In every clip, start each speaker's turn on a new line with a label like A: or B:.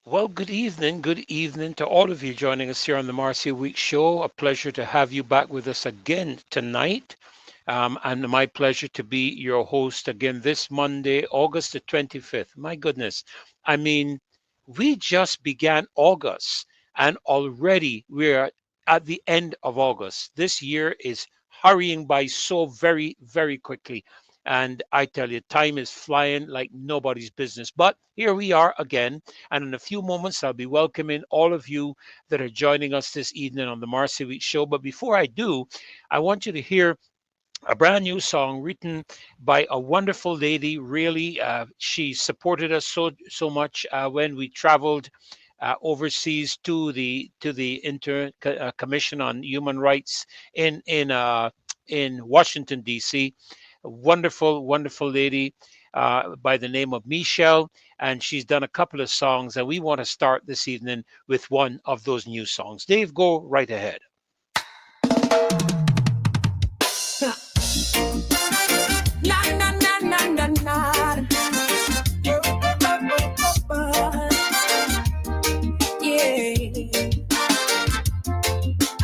A: Well, good evening to all of you joining us here on the Marcia Week Show. A pleasure to have you back with us again tonight. And my pleasure to be your host again this Monday, August the 25th. My goodness. I mean, we just began August and already we're at the end of August. This year is hurrying by so very, very quickly. And I tell you, time is flying like nobody's business. But here we are again. And in a few moments, I'll be welcoming all of you that are joining us this evening on the Marcy Week Show. But before I do, I want you to hear a brand new song written by a wonderful lady. Really, she supported us so much when we traveled overseas to the Commission on Human Rights in Washington D.C. A wonderful lady by the name of Michelle, and she's done a couple of songs, and we want to start this evening with one of those new songs. Dave, go right ahead.
B: Na na na na na na. Yeah.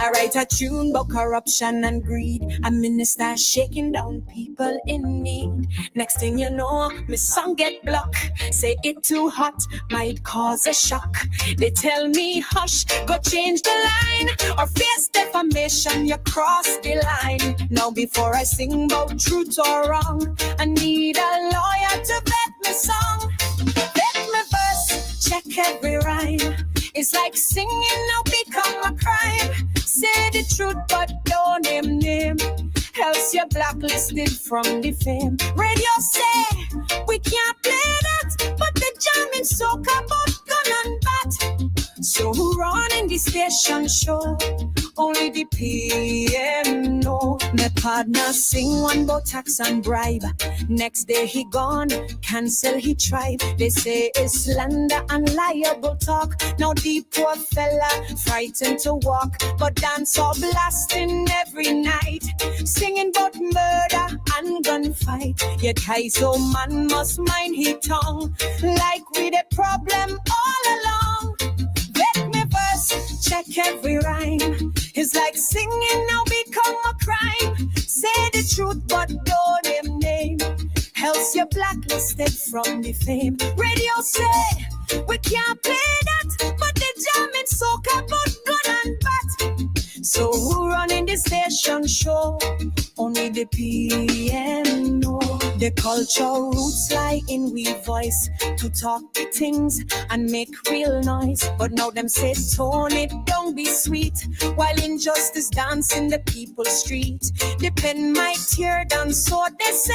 B: I write a tune about corruption and greed. A minister shaking down people in need. Next thing you know, my song get blocked. Say it too hot, might cause a shock. They tell me hush, go change the line, or face defamation, you cross the line. Now before I sing about truth or wrong, I need a lawyer to vet my song. Vet my verse, check every rhyme. It's like singing now become a crime. Say the truth but don't name. Else you're blacklisted from the fame. Radio say we can't play that, but the jamming soca about gun and bat. So who running the station show? Only the PM know. My partner sing one about tax and bribe. Next day he gone, cancel he tribe. They say it's slander and liable talk. Now the poor fella frightened to walk, but dance all blasting every night, singing about murder and gunfight. Yet Kaiso man must mind his tongue, like with a problem all along. Vet me verse, check every rhyme. It's like singing now become a crime. Say the truth but don't name. Else you're blacklisted from the fame. Radio say we can't play that, but the jamming soca about gun and bat. So who running the station show? Only the PM know. The culture roots lie in we voice to talk the things and make real noise. But now them say tone it, don't be sweet, while injustice dance in the people's street. The pen might tear down, so they say,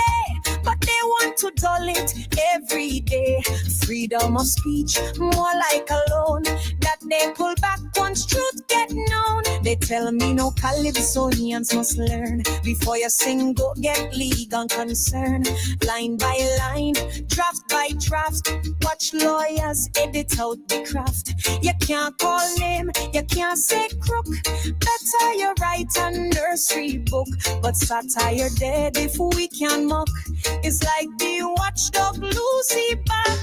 B: but they want to dull it every day. Freedom of speech, more like a loan that they pull back once truth get known. They tell me no Calypsonians must learn. Before you sing, go get legal concern. Line by line, draft by draft, watch lawyers edit out the craft. You can't call name, you can't say crook. Better you write a nursery book. But satire dead if we can mock. It's like the watchdog Lucy back.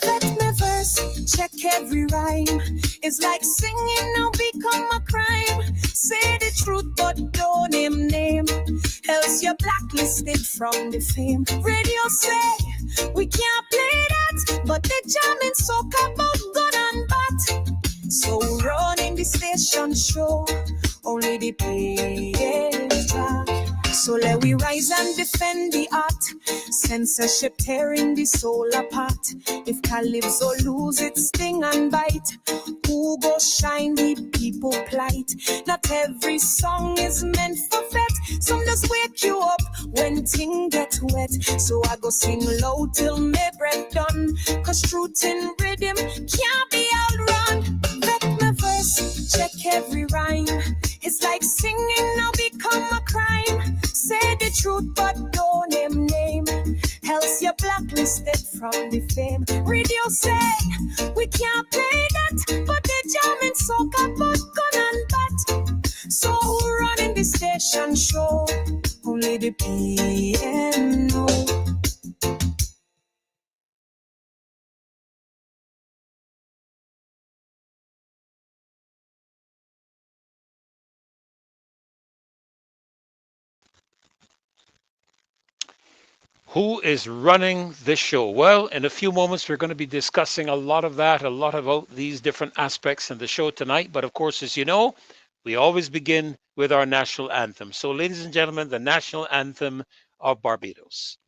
B: Let me verse, check every rhyme. It's like singing now become a crime. Say the truth but don't name. Else you're blacklisted from the fame. Radio say we can't play that, but the jamming soca about gun and bat. So running the station show, only the players track. So let we rise and defend the art. Censorship tearing the soul apart. If Calypso lose its sting and bite, who go shine the people plight? Not every song is meant for fet. Some just wake you up when things get wet. So I go sing low till my breath done. Cause truth in rhythm can't be outrun. Let my verse, check every rhyme. It's like singing now become a crime. Say the truth but don't name. Else you're blacklisted from the fame. Radio say we can't play that, but the jamming soca but gun and bat. So who running the station show? Only the PM know.
A: Who is running this show? Well, in a few moments, we're going to be discussing a lot of that, a lot about these different aspects in the show tonight. But of course, as you know, we always begin with our national anthem. So, ladies and gentlemen, the national anthem of Barbados.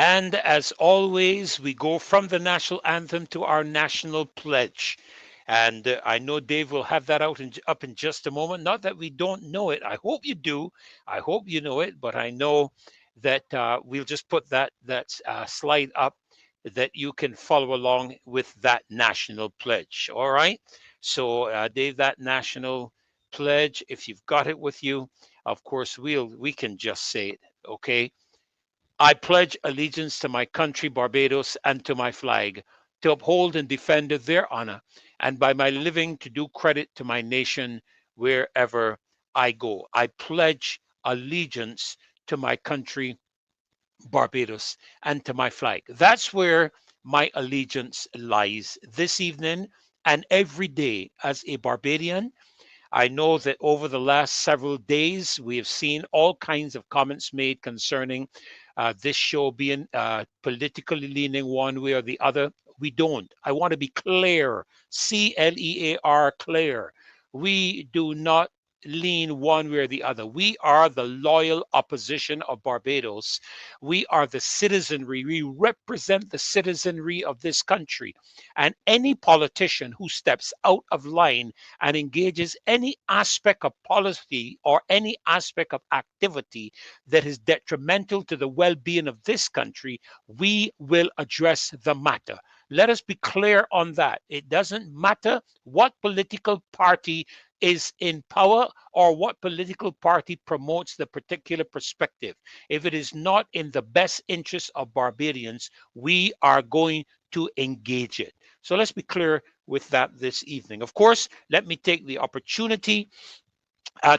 A: And as always, we go from the national anthem to our national pledge. And I know Dave will have that up in just a moment. Not that we don't know it. I hope you do. I hope you know it. But I know that we'll just put that slide up that you can follow along with that national pledge. All right. So, Dave, that national pledge, if you've got it with you, of course, we can just say it. Okay. I pledge allegiance to my country, Barbados, and to my flag, to uphold and defend their honor, and by my living to do credit to my nation wherever I go. I pledge allegiance to my country, Barbados, and to my flag. That's where my allegiance lies this evening and every day as a Barbadian. I know that over the last several days, we have seen all kinds of comments made concerning this show being politically leaning one way or the other. We don't. I want to be clear, CLEAR, clear. We do not lean one way or the other. We are the loyal opposition of Barbados. We are the citizenry. We represent the citizenry of this country. And any politician who steps out of line and engages any aspect of policy or any aspect of activity that is detrimental to the well being of this country, we will address the matter. Let us be clear on that. It doesn't matter what political party is in power or what political party promotes the particular perspective. If it is not in the best interest of Barbadians, we are going to engage it. So let's be clear with that this evening. Of course, let me take the opportunity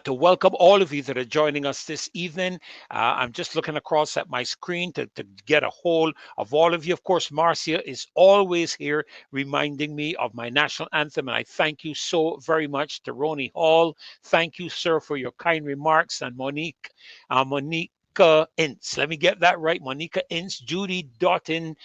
A: to welcome all of you that are joining us this evening. I'm just looking across at my screen to get a hold of all of you. Of course, Marcia is always here reminding me of my national anthem, and I thank you so very much to Ronnie Hall. Thank you, sir, for your kind remarks, and Monique. Monique Monica Ince. Let me get that right. Monica Ince, Judy Dottin,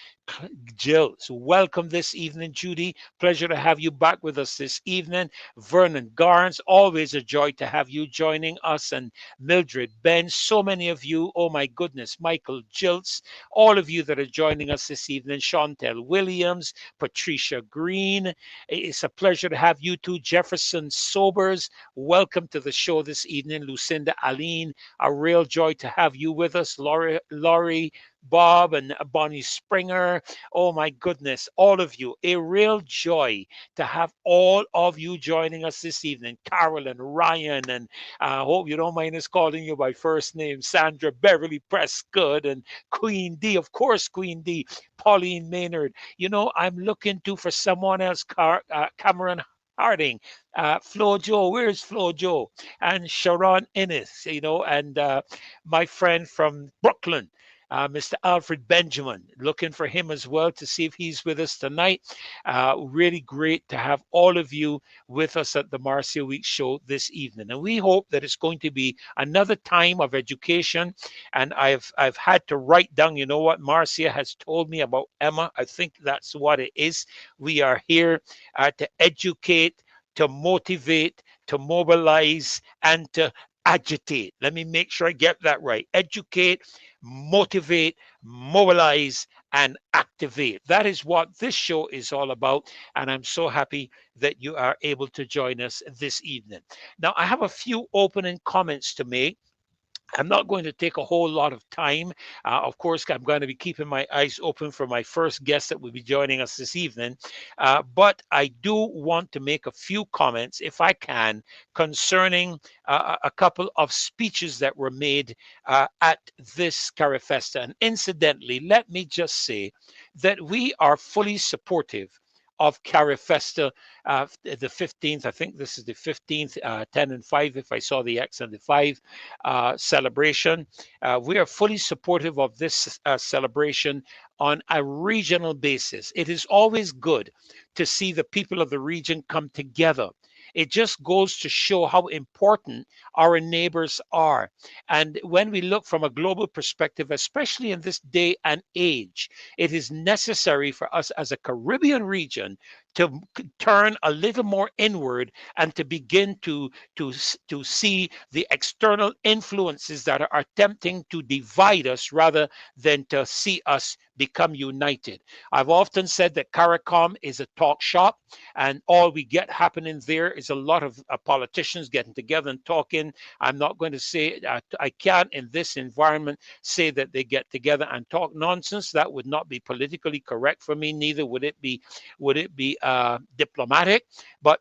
A: Jill. So welcome this evening, Judy. Pleasure to have you back with us this evening. Vernon Garns, always a joy to have you joining us. And Mildred Ben, so many of you. Oh my goodness. Michael Jilts, all of you that are joining us this evening. Chantel Williams, Patricia Green. It's a pleasure to have you too. Jefferson Sobers, welcome to the show this evening. Lucinda Aline, a real joy to have you with us. Laurie Bob and Bonnie Springer. Oh my goodness, all of you. A real joy to have all of you joining us this evening. Carolyn, Ryan, and I hope you don't mind us calling you by first name. Sandra, Beverly Prescott, and Queen D. Of course, Queen D. Pauline Maynard. You know, I'm looking to for someone else, Cameron Harding, Flo Joe, where's Flo Joe? And Sharon Ennis, you know, and my friend from Brooklyn, Mr. Alfred Benjamin, looking for him as well to see if he's with us tonight. Really great to have all of you with us at the Marcia Week show this evening. And we hope that it's going to be another time of education. And I've had to write down, you know what Marcia has told me about Emma. I think that's what it is. We are here to educate, to motivate, to mobilize, and to agitate. Let me make sure I get that right. Educate, motivate, mobilize, and activate. That is what this show is all about. And I'm so happy that you are able to join us this evening. Now, I have a few opening comments to make. I'm not going to take a whole lot of time. Of course, I'm going to be keeping my eyes open for my first guest that will be joining us this evening. But I do want to make a few comments, if I can, concerning a couple of speeches that were made at this Carifesta. And incidentally, let me just say that we are fully supportive of Carifesta, the 15th. I think this is the 15th, 10 and 5, if I saw the X and the 5 celebration. We are fully supportive of this celebration on a regional basis. It is always good to see the people of the region come together. It just goes to show how important our neighbors are. And when we look from a global perspective, especially in this day and age, it is necessary for us as a Caribbean region to turn a little more inward and to begin to see the external influences that are attempting to divide us rather than to see us become united. I've often said that CARICOM is a talk shop, and all we get happening there is a lot of politicians getting together and talking. I'm not going to say, I can't in this environment say that they get together and talk nonsense. That would not be politically correct for me. Neither would it be diplomatic. But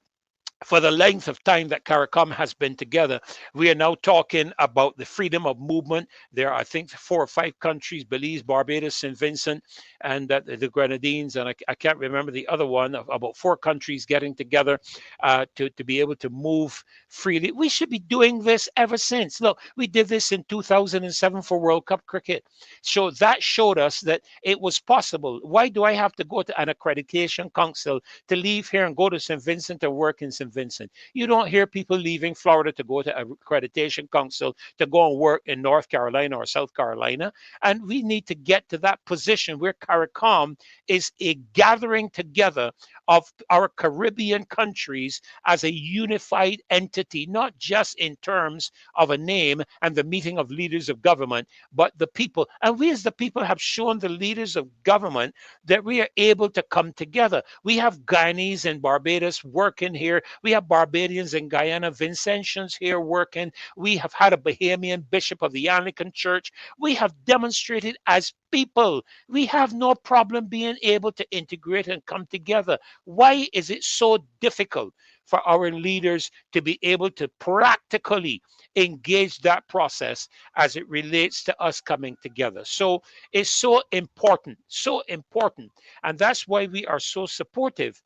A: for the length of time that CARICOM has been together, we are now talking about the freedom of movement. There are, I think, 4 or 5 countries, Belize, Barbados, St. Vincent, and the Grenadines, and I can't remember the other one, about 4 countries getting together to be able to move freely. We should be doing this ever since. Look, we did this in 2007 for World Cup cricket. So that showed us that it was possible. Why do I have to go to an accreditation council to leave here and go to St. Vincent or work in St. Vincent? You don't hear people leaving Florida to go to accreditation council to go and work in North Carolina or South Carolina. And we need to get to that position where CARICOM is a gathering together of our Caribbean countries as a unified entity, not just in terms of a name and the meeting of leaders of government, but the people. And we as the people have shown the leaders of government that we are able to come together. We have Guyanese and Barbados working here. We have Barbadians in Guyana, Vincentians here working. We have had a Bahamian bishop of the Anglican Church. We have demonstrated as people, we have no problem being able to integrate and come together. Why is it so difficult for our leaders to be able to practically engage that process as it relates to us coming together? So it's so important, so important. And that's why we are so supportive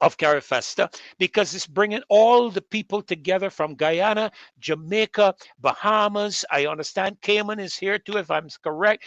A: of Carifesta, because it's bringing all the people together from Guyana, Jamaica, Bahamas. I understand Cayman is here too, if I'm correct.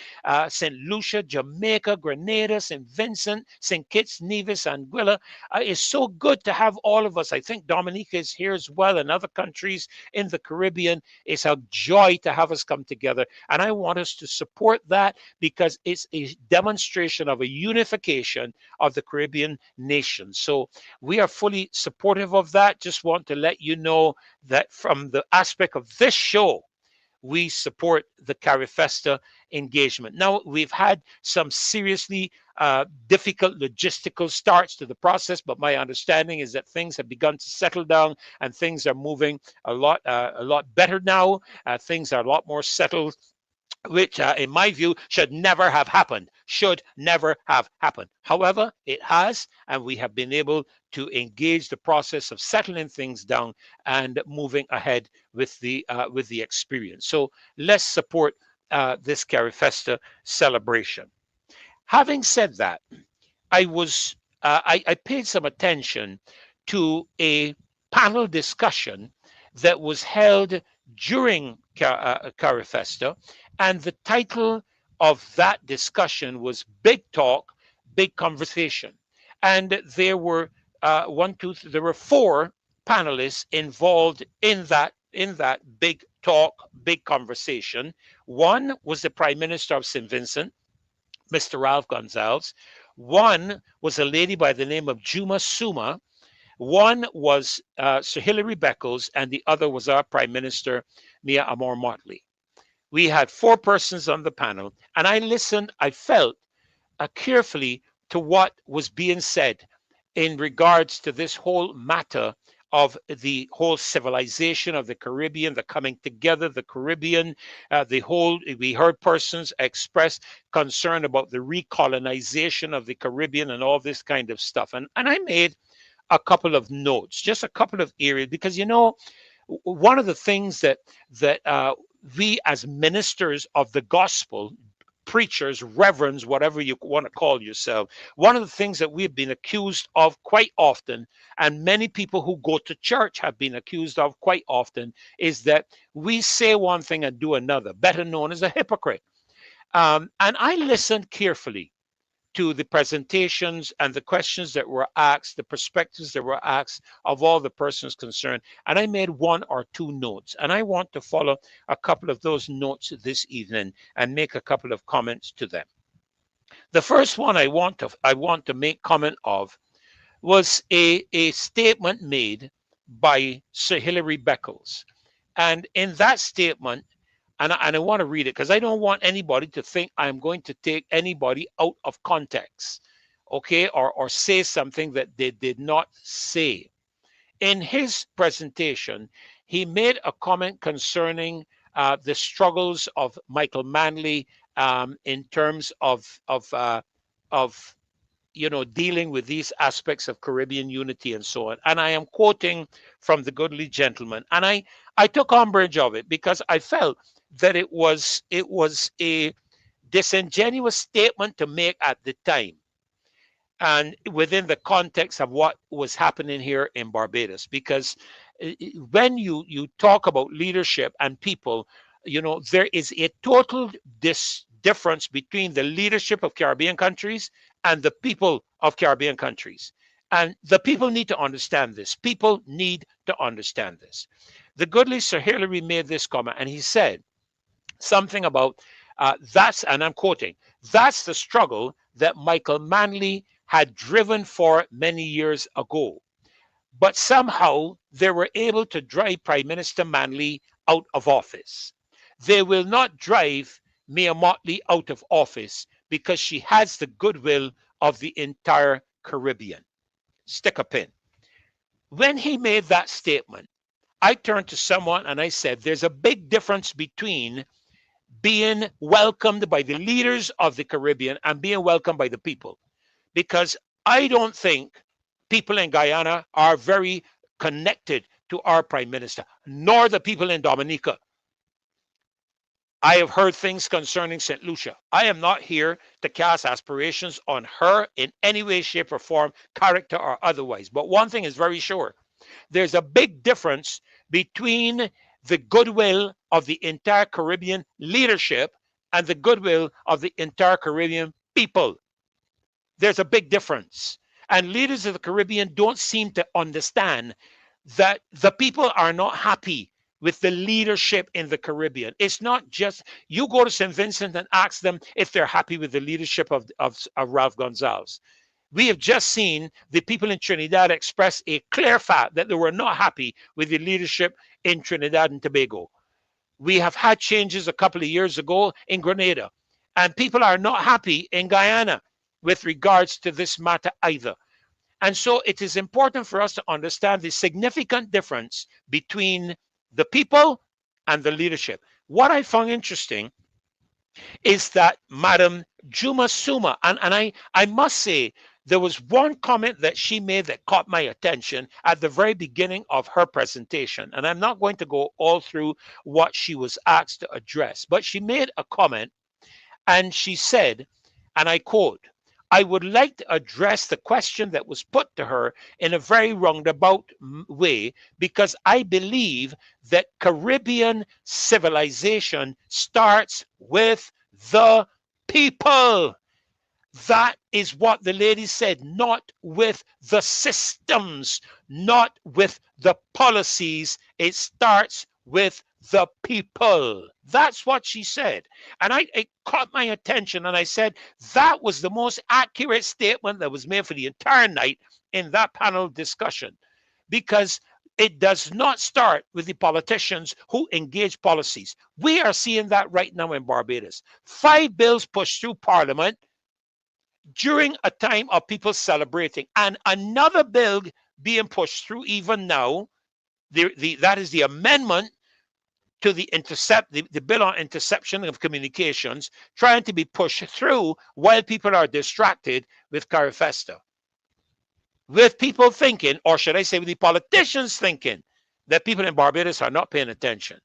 A: St. Lucia, Jamaica, Grenada, St. Vincent, St. Kitts, Nevis, Anguilla. It's so good to have all of us. I think Dominica is here as well, and other countries in the Caribbean. It's a joy to have us come together. And I want us to support that because it's a demonstration of a unification of the Caribbean nations. So we are fully supportive of that. Just want to let you know that from the aspect of this show, we support the Carifesta engagement. Now, we've had some seriously difficult logistical starts to the process, but my understanding is that things have begun to settle down and things are moving a lot better now. Things are a lot more settled, which in my view should never have happened, should never have happened. However, it has, and we have been able to engage the process of settling things down and moving ahead with the experience. So let's support this Carifesta celebration. Having said that, I paid some attention to a panel discussion that was held during Carifesta, and the title of that discussion was "Big Talk, Big Conversation," and there were there were four panelists involved in that big talk, big conversation. One was the Prime Minister of St. Vincent, Mr. Ralph Gonzalez. One was a lady by the name of Juma Suma. One was Sir Hilary Beckles, and the other was our Prime Minister, Mia Amor Motley. We had four persons on the panel, and I listened, I felt carefully to what was being said in regards to this whole matter of the whole civilization of the Caribbean, the coming together, the Caribbean, we heard persons express concern about the recolonization of the Caribbean and all this kind of stuff. And I made a couple of notes, just a couple of areas, because, you know, one of the things that we as ministers of the gospel, preachers, reverends, whatever you want to call yourself, one of the things that we've been accused of quite often, and many people who go to church have been accused of quite often, is that we say one thing and do another, better known as a hypocrite. And I listened carefully to the presentations and the questions that were asked, the perspectives that were asked of all the persons concerned. And I made one or two notes. And I want to follow a couple of those notes this evening and make a couple of comments to them. The first one I want to make comment of was a statement made by Sir Hilary Beckles. And in that statement, and I want to read it because I don't want anybody to think I'm going to take anybody out of context, okay, or say something that they did not say. In his presentation, he made a comment concerning the struggles of Michael Manley in terms of dealing with these aspects of Caribbean unity and so on. And I am quoting from the goodly gentleman. And I took umbrage of it because I felt that it was a disingenuous statement to make at the time, and within the context of what was happening here in Barbados. Because when you talk about leadership and people, there is a total difference between the leadership of Caribbean countries and the people of Caribbean countries. And the people need to understand this. People need to understand this. The goodly Sir Hilary made this comment, and he said something about and I'm quoting, "That's the struggle that Michael Manley had driven for many years ago. But somehow they were able to drive Prime Minister Manley out of office. They will not drive Mia Motley out of office because she has the goodwill of the entire Caribbean." Stick a pin. When he made that statement, I turned to someone and I said, there's a big difference between being welcomed by the leaders of the Caribbean and being welcomed by the people. Because I don't think people in Guyana are very connected to our Prime Minister, nor the people in Dominica. I have heard things concerning St. Lucia. I am not here to cast aspirations on her in any way, shape, or form, character or otherwise. But one thing is very sure. There's a big difference between the goodwill of the entire Caribbean leadership and the goodwill of the entire Caribbean people. There's a big difference. And leaders of the Caribbean don't seem to understand that the people are not happy with the leadership in the Caribbean. It's not just you go to St. Vincent and ask them if they're happy with the leadership of Ralph Gonzalez. We have just seen the people in Trinidad express a clear fact that they were not happy with the leadership in Trinidad and Tobago. We have had changes a couple of years ago in Grenada, and people are not happy in Guyana with regards to this matter either. And so it is important for us to understand the significant difference between the people and the leadership. What I found interesting is that Madam Juma Suma, and I must say, there was one comment that she made that caught my attention at the very beginning of her presentation. And I'm not going to go all through what she was asked to address, but she made a comment and she said, and I quote, "I would like to address the question that was put to her in a very roundabout way because I believe that Caribbean civilization starts with the people." That is what the lady said, not with the systems, not with the policies. It starts with the people. That's what she said. And it caught my attention. And I said, that was the most accurate statement that was made for the entire night in that panel discussion. Because it does not start with the politicians who engage policies. We are seeing that right now in Barbados. 5 bills pushed through Parliament during a time of people celebrating, and another bill being pushed through even now. That is the amendment to the bill on interception of communications, trying to be pushed through while people are distracted with Carifesta. With people thinking, or should I say with the politicians thinking, that people in Barbados are not paying attention.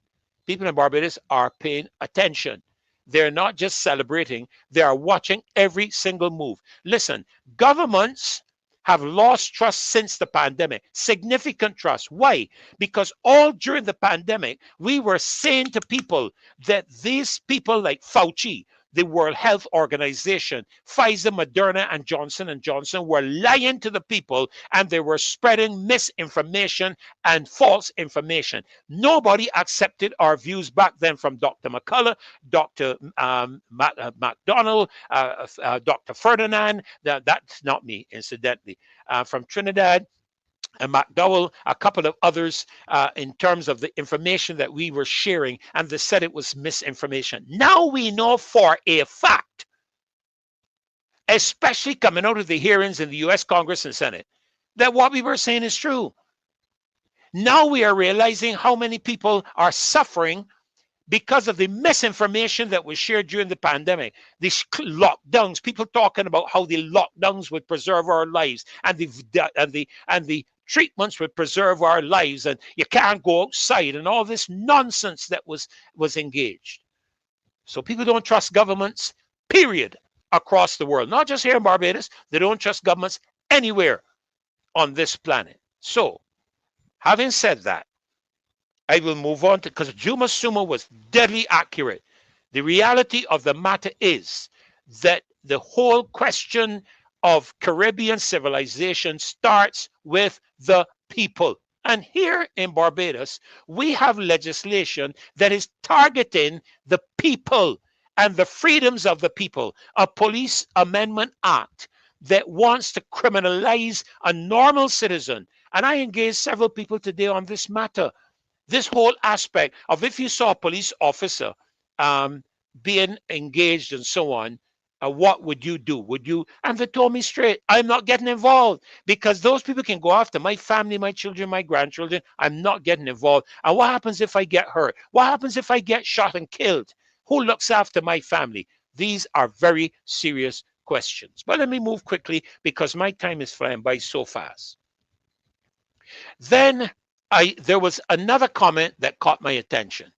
A: People in Barbados are paying attention. They're not just celebrating, they are watching every single move. Listen, governments have lost trust since the pandemic, significant trust. Why? Because all during the pandemic, we were saying to people that these people like Fauci, the World Health Organization, Pfizer, Moderna, and Johnson & Johnson were lying to the people, and they were spreading misinformation and false information. Nobody accepted our views back then, from Dr. McCullough, Dr. MacDonald, Dr. Ferdinand. That's not me, incidentally. From Trinidad, and McDowell, a couple of others, in terms of the information that we were sharing, and they said it was misinformation. Now we know for a fact, especially coming out of the hearings in the US Congress and Senate, that what we were saying is true. Now we are realizing how many people are suffering because of the misinformation that was shared during the pandemic. These lockdowns, people talking about how the lockdowns would preserve our lives, and the treatments would preserve our lives, and you can't go outside, and all this nonsense that was engaged. So people don't trust governments, period, across the world. Not just here in Barbados. They don't trust governments anywhere on this planet. So, having said that, I will move on to, because Juma Suma was deadly accurate. The reality of the matter is that the whole question of Caribbean civilization starts with the people. And here in Barbados, we have legislation that is targeting the people and the freedoms of the people. A Police Amendment Act that wants to criminalize a normal citizen. And I engaged several people today on this matter. This whole aspect of, if you saw a police officer being engaged and so on, what would you do? Would you? And they told me straight, I'm not getting involved, because those people can go after my family, my children, my grandchildren. I'm not getting involved. And what happens if I get hurt? What happens if I get shot and killed? Who looks after my family? These are very serious questions. But let me move quickly, because my time is flying by so fast. Then there was another comment that caught my attention.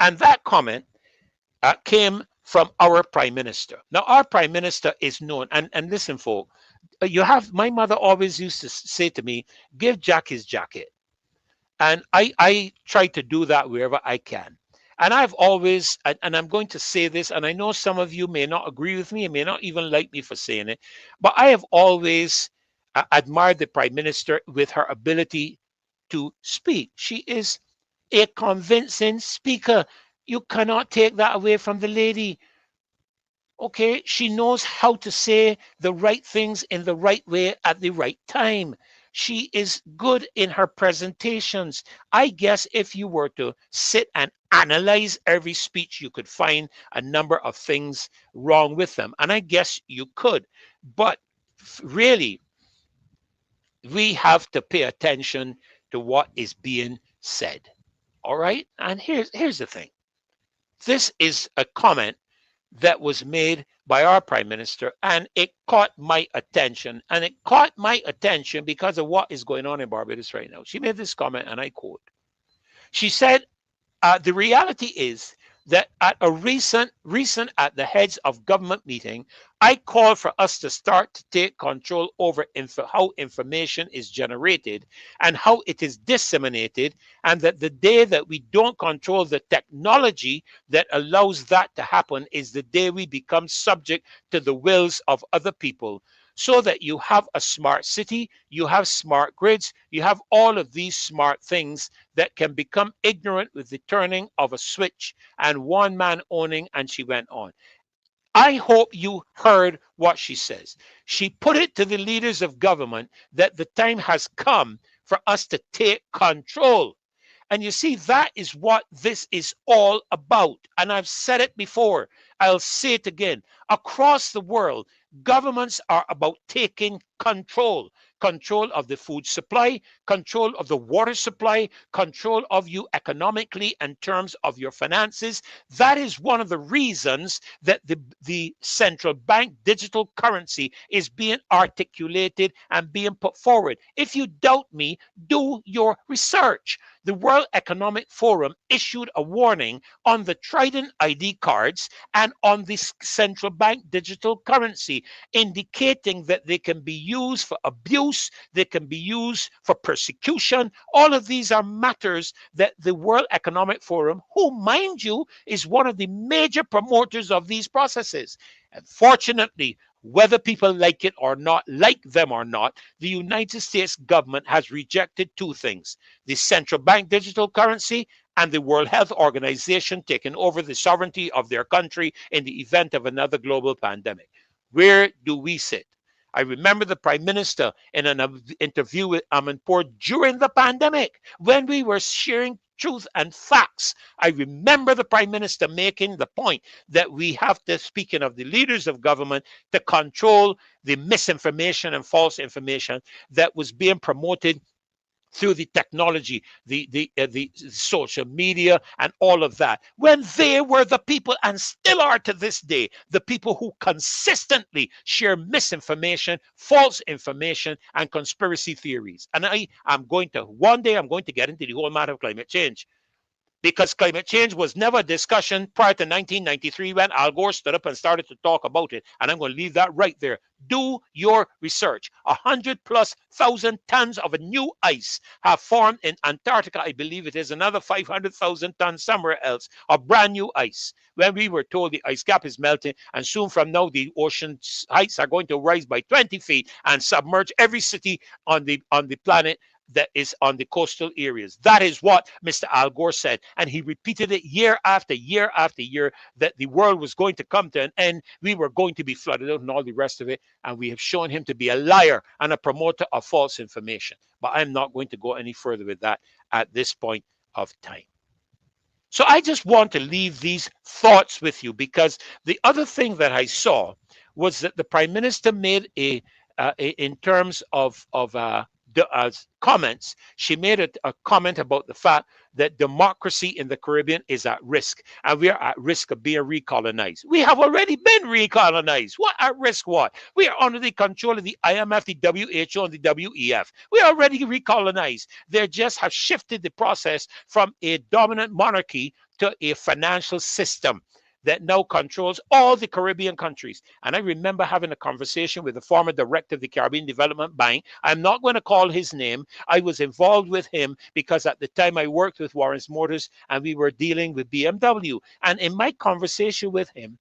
A: And that comment came from our prime minister. Now, our prime minister is known, and listen, folk, you have, my mother always used to say to me, give Jack his jacket. And I try to do that wherever I can. And I've always, and I'm going to say this, and I know some of you may not agree with me and may not even like me for saying it, but I have always admired the prime minister with her ability to speak. She is a convincing speaker. You cannot take that away from the lady. Okay, she knows how to say the right things in the right way at the right time. She is good in her presentations. I guess if you were to sit and analyze every speech, you could find a number of things wrong with them. And I guess you could. But really, we have to pay attention to what is being said. All right? And here's the thing. This is a comment that was made by our prime minister, and it caught my attention. And it caught my attention because of what is going on in Barbados right now. She made this comment, and I quote. She said, the reality is that at a recent at the heads of government meeting, I call for us to start to take control over how information is generated and how it is disseminated, and that the day that we don't control the technology that allows that to happen is the day we become subject to the wills of other people. So that you have a smart city, you have smart grids, you have all of these smart things that can become ignorant with the turning of a switch and one man owning. And she went on. I hope you heard what she says. She put it to the leaders of government that the time has come for us to take control. And you see, that is what this is all about. And I've said it before, I'll say it again. Across the world, governments are about taking control. Control of the food supply, control of the water supply, control of you economically in terms of your finances. That is one of the reasons that the central bank digital currency is being articulated and being put forward. If you doubt me, do your research. The World Economic Forum issued a warning on the Trident ID cards and on the central bank digital currency, indicating that they can be used for abuse, they can be used for persecution. All of these are matters that the World Economic Forum, who, mind you, is one of the major promoters of these processes. And fortunately, whether people like it or not, like them or not, the United States government has rejected two things: the central bank digital currency and the World Health Organization taking over the sovereignty of their country in the event of another global pandemic. Where do we sit? I remember the Prime Minister in an interview with Amanpour during the pandemic when we were sharing truth and facts. I remember the Prime Minister making the point that we have to, speaking of the leaders of government, to control the misinformation and false information that was being promoted through the technology, the social media, and all of that, when they were the people, and still are to this day, the people who consistently share misinformation, false information, and conspiracy theories. And one day I'm going to get into the whole matter of climate change, because climate change was never a discussion prior to 1993 when Al Gore stood up and started to talk about it. And I'm going to leave that right there. Do your research. 100,000+ tons of a new ice have formed in Antarctica. I believe it is another 500,000 tons somewhere else of brand new ice. When we were told the ice cap is melting, and soon from now the ocean heights are going to rise by 20 feet and submerge every city on the planet that is on the coastal areas. That is what Mr. Al Gore said. And he repeated it year after year after year, that the world was going to come to an end. We were going to be flooded out and all the rest of it. And we have shown him to be a liar and a promoter of false information. But I'm not going to go any further with that at this point of time. So I just want to leave these thoughts with you, because the other thing that I saw was that the Prime Minister made in terms of comments, she made a comment about the fact that democracy in the Caribbean is at risk, and we are at risk of being recolonized. We have already been recolonized. What at risk? What? We are under the control of the IMF, the WHO, and the WEF. We are already recolonized. They just have shifted the process from a dominant monarchy to a financial system. that now controls all the Caribbean countries. And I remember having a conversation with the former director of the Caribbean Development Bank. I'm not going to call his name. I was involved with him because at the time I worked with Warren's Motors and we were dealing with BMW. And in my conversation with him,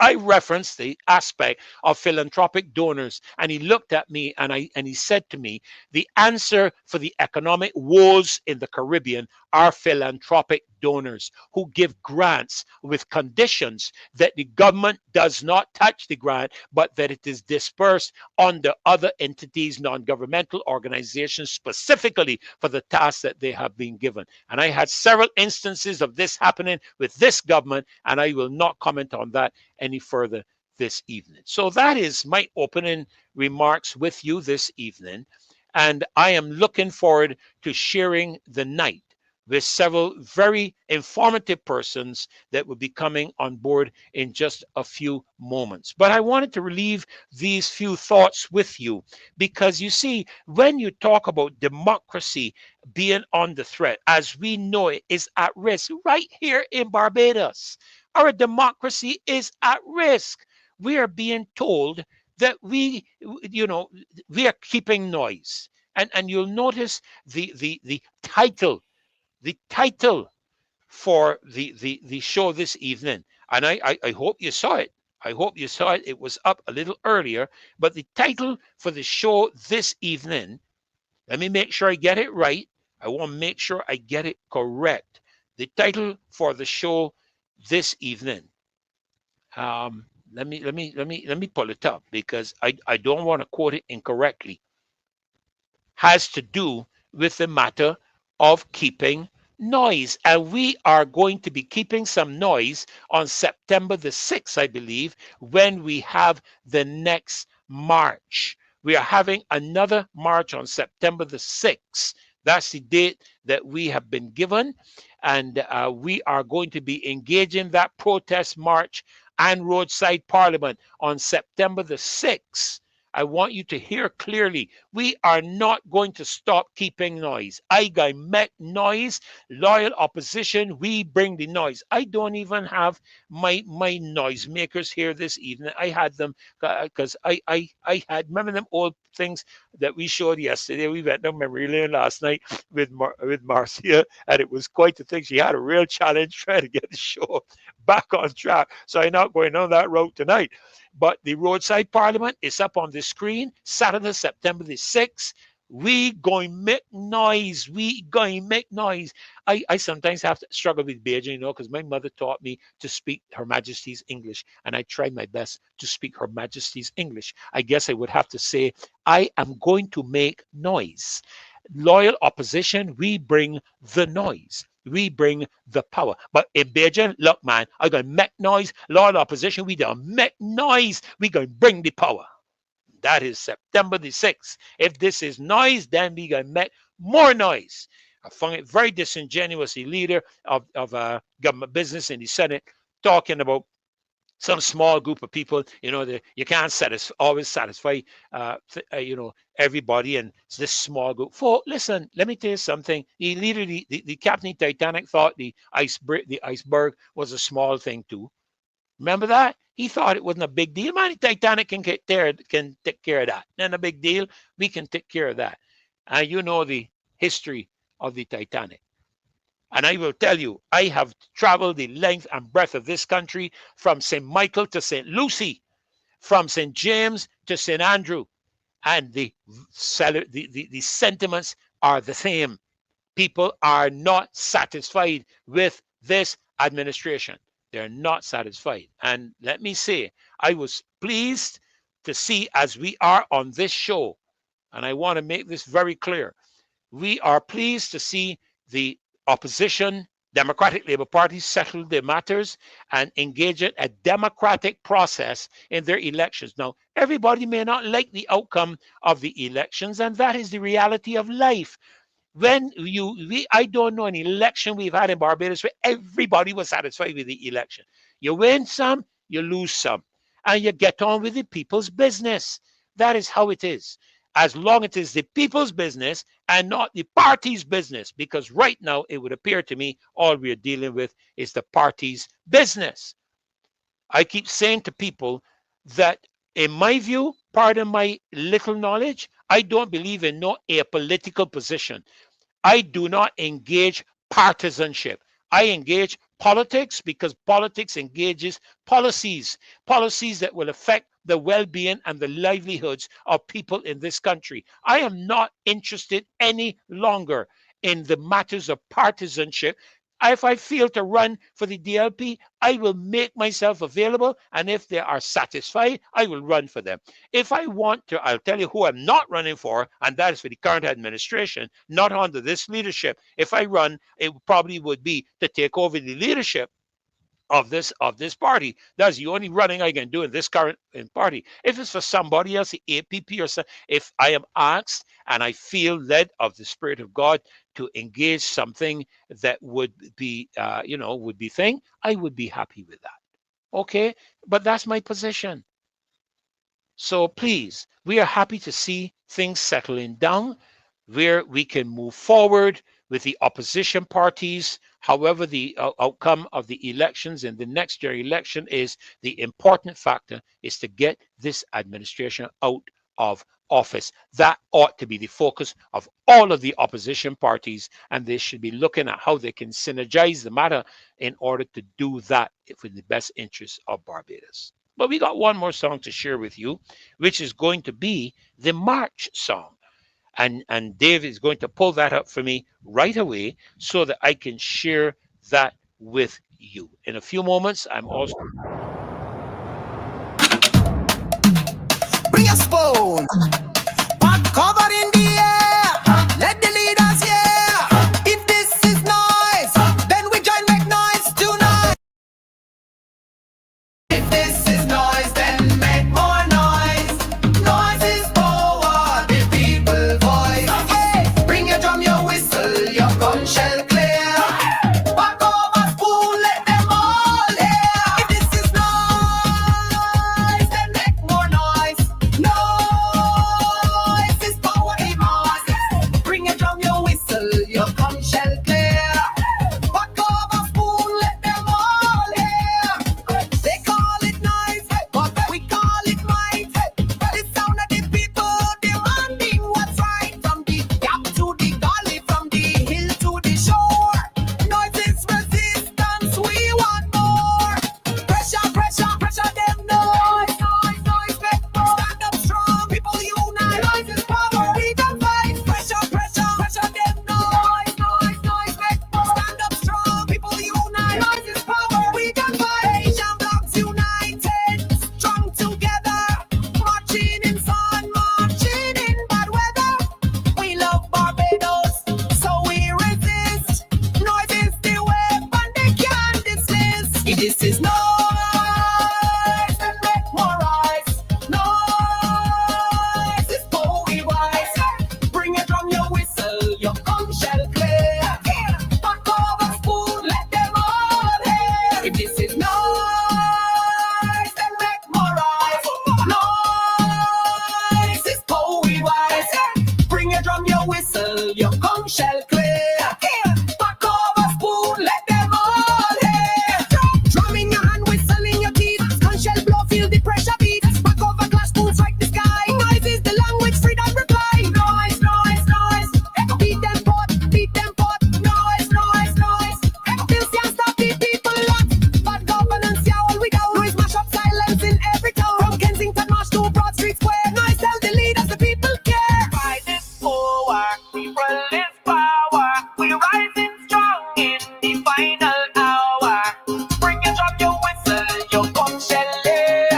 A: I referenced the aspect of philanthropic donors, and he looked at me and he said to me, "The answer for the economic woes in the Caribbean are philanthropic donors who give grants with conditions that the government does not touch the grant, but that it is dispersed under other entities, non-governmental organizations, specifically for the tasks that they have been given." And I had several instances of this happening with this government, and I will not comment on that any further this evening. So that is my opening remarks with you this evening. And I am looking forward to sharing the night with several very informative persons that will be coming on board in just a few moments. But I wanted to leave these few thoughts with you because you see, when you talk about democracy being on the threat, as we know it is at risk right here in Barbados, our democracy is at risk. We are being told that we are keeping noise. And you'll notice the title for the show this evening. And I hope you saw it. I hope you saw it. It was up a little earlier. But the title for the show this evening, let me make sure I get it right. I want to make sure I get it correct. The title for the show this evening. Let me pull it up because I don't want to quote it incorrectly. Has to do with the matter of keeping noise. And we are going to be keeping some noise on September the 6th, I believe, when we have the next march. We are having another march on September the 6th. That's the date that we have been given. And we are going to be engaging that protest march and roadside parliament on September the 6th. I want you to hear clearly. We are not going to stop keeping noise. I make noise. Loyal opposition, we bring the noise. I don't even have my noisemakers here this evening. I had them because I had, remember them old things that we showed yesterday? We went down memory lane last night with Marcia, and it was quite the thing. She had a real challenge trying to get the show back on track. So I'm not going on that road tonight. But the roadside parliament is up on the screen, Saturday, September the 6th. We going to make noise. We going to make noise. I sometimes have to struggle with Beijing, because my mother taught me to speak Her Majesty's English, and I try my best to speak Her Majesty's English. I guess I would have to say, I am going to make noise. Loyal opposition, we bring the noise. We bring the power. But in Beijing, look, man, I'm going to make noise. Loyal opposition, we don't make noise. We're going to bring the power. That is September the 6th. If this is noise, then we're going to make more noise. I found it very disingenuous, the leader of government business in the Senate talking about some small group of people, you can't always satisfy, everybody, and it's this small group. Listen, let me tell you something. The leader, the Captain Titanic, thought the iceberg was a small thing too. Remember that? He thought it wasn't a big deal. Man, the Titanic can take care of that. Not a big deal. We can take care of that. And you know the history of the Titanic. And I will tell you, I have traveled the length and breadth of this country from St. Michael to St. Lucie, from St. James to St. Andrew. And the sentiments are the same. People are not satisfied with this administration. They're not satisfied. And let me say, I was pleased to see, as we are on this show, and I want to make this very clear, we are pleased to see the opposition, Democratic Labour Party, settle their matters and engage in a democratic process in their elections. Now, everybody may not like the outcome of the elections, and that is the reality of life. I don't know an election we've had in Barbados where everybody was satisfied with the election. You win some, you lose some, and you get on with the people's business. That is how it is. As long as it is the people's business and not the party's business, because right now it would appear to me all we are dealing with is the party's business. I keep saying to people that, in my view, pardon my little knowledge, I don't believe in no apolitical position. I do not engage partisanship. I engage politics because politics engages policies, policies that will affect the well being and the livelihoods of people in this country. I am not interested any longer in the matters of partisanship. If I feel to run for the DLP, I will make myself available. And if they are satisfied, I will run for them. If I want to, I'll tell you who I'm not running for, and that is for the current administration, not under this leadership. If I run, it probably would be to take over the leadership of this party. That's the only running I can do in this current party. If it's for somebody else, the APP or something, if I am asked and I feel led of the Spirit of God to engage something that would be, would be thing, I would be happy with that. Okay, but that's my position. So please, we are happy to see things settling down where we can move forward with the opposition parties. However, the outcome of the elections in the next year election is the important factor is to get this administration out of office. That ought to be the focus of all of the opposition parties, and they should be looking at how they can synergize the matter in order to do that for the best interests of Barbados. But we got one more song to share with you, which is going to be the March song. And Dave is going to pull that up for me right away so that I can share that with you. In a few moments, I'm also...
B: Bring a spoon. Pot covered in the air. Let the leaders hear. If this is noise, then we join make noise tonight. If this is noise, then make more noise. Noise is power, the people voice. Hey, bring your drum, your whistle, your gun shell clear. Back over spoon, let them all hear. If this is noise, then make more noise. Noise is power, the mass. Bring your drum, your whistle, your gun shell clear. Back over spoon, let them all hear. They call it noise, but we call it might. The sound of the people demanding what's right. From the gap to the gully, from the hill to the shore. Noise is resistance, we want more. Pressure, pressure, pressure them noise. Noise, noise, make more. Stand up strong, people unite. Noise is power, we can fight. Pressure, pressure, pressure them noise. Noise, noise, make more. Stand up strong, people unite. Noise is power, we can fight. Asian blocks united, strong together. Marching in sun, marching in bad weather. We love Barbados, so we resist. Noise is the weapon they can't dismiss. If this is noise, then make more noise. Noise is poetry wise. Bring your drum, your whistle, your conch shell clear. Back over spoon, let them all hear. If this is noise, then make more noise. Noise is poetry wise. Bring your drum, your whistle, your conch shell clear. Back over spoon, let them all hear. Drum in your hand, whistle in your teeth. Conch shell blow, feel the pressure beat. Back over glass spoon, strike the sky. Noise is the language, freedom reply. Noise, noise, noise. Beat them pot, beat them pot. Noise, noise, noise. Still can't stop the people lot. Bad governance, yeah, all we got. Noise mash up silence in every town. From Kensington Marsh to Broad Street Square. Noise tell the leaders the people care.
C: Fight is power, people is power. We rising strong in the final hour. Bring your drum, your whistle, your conch shell clear.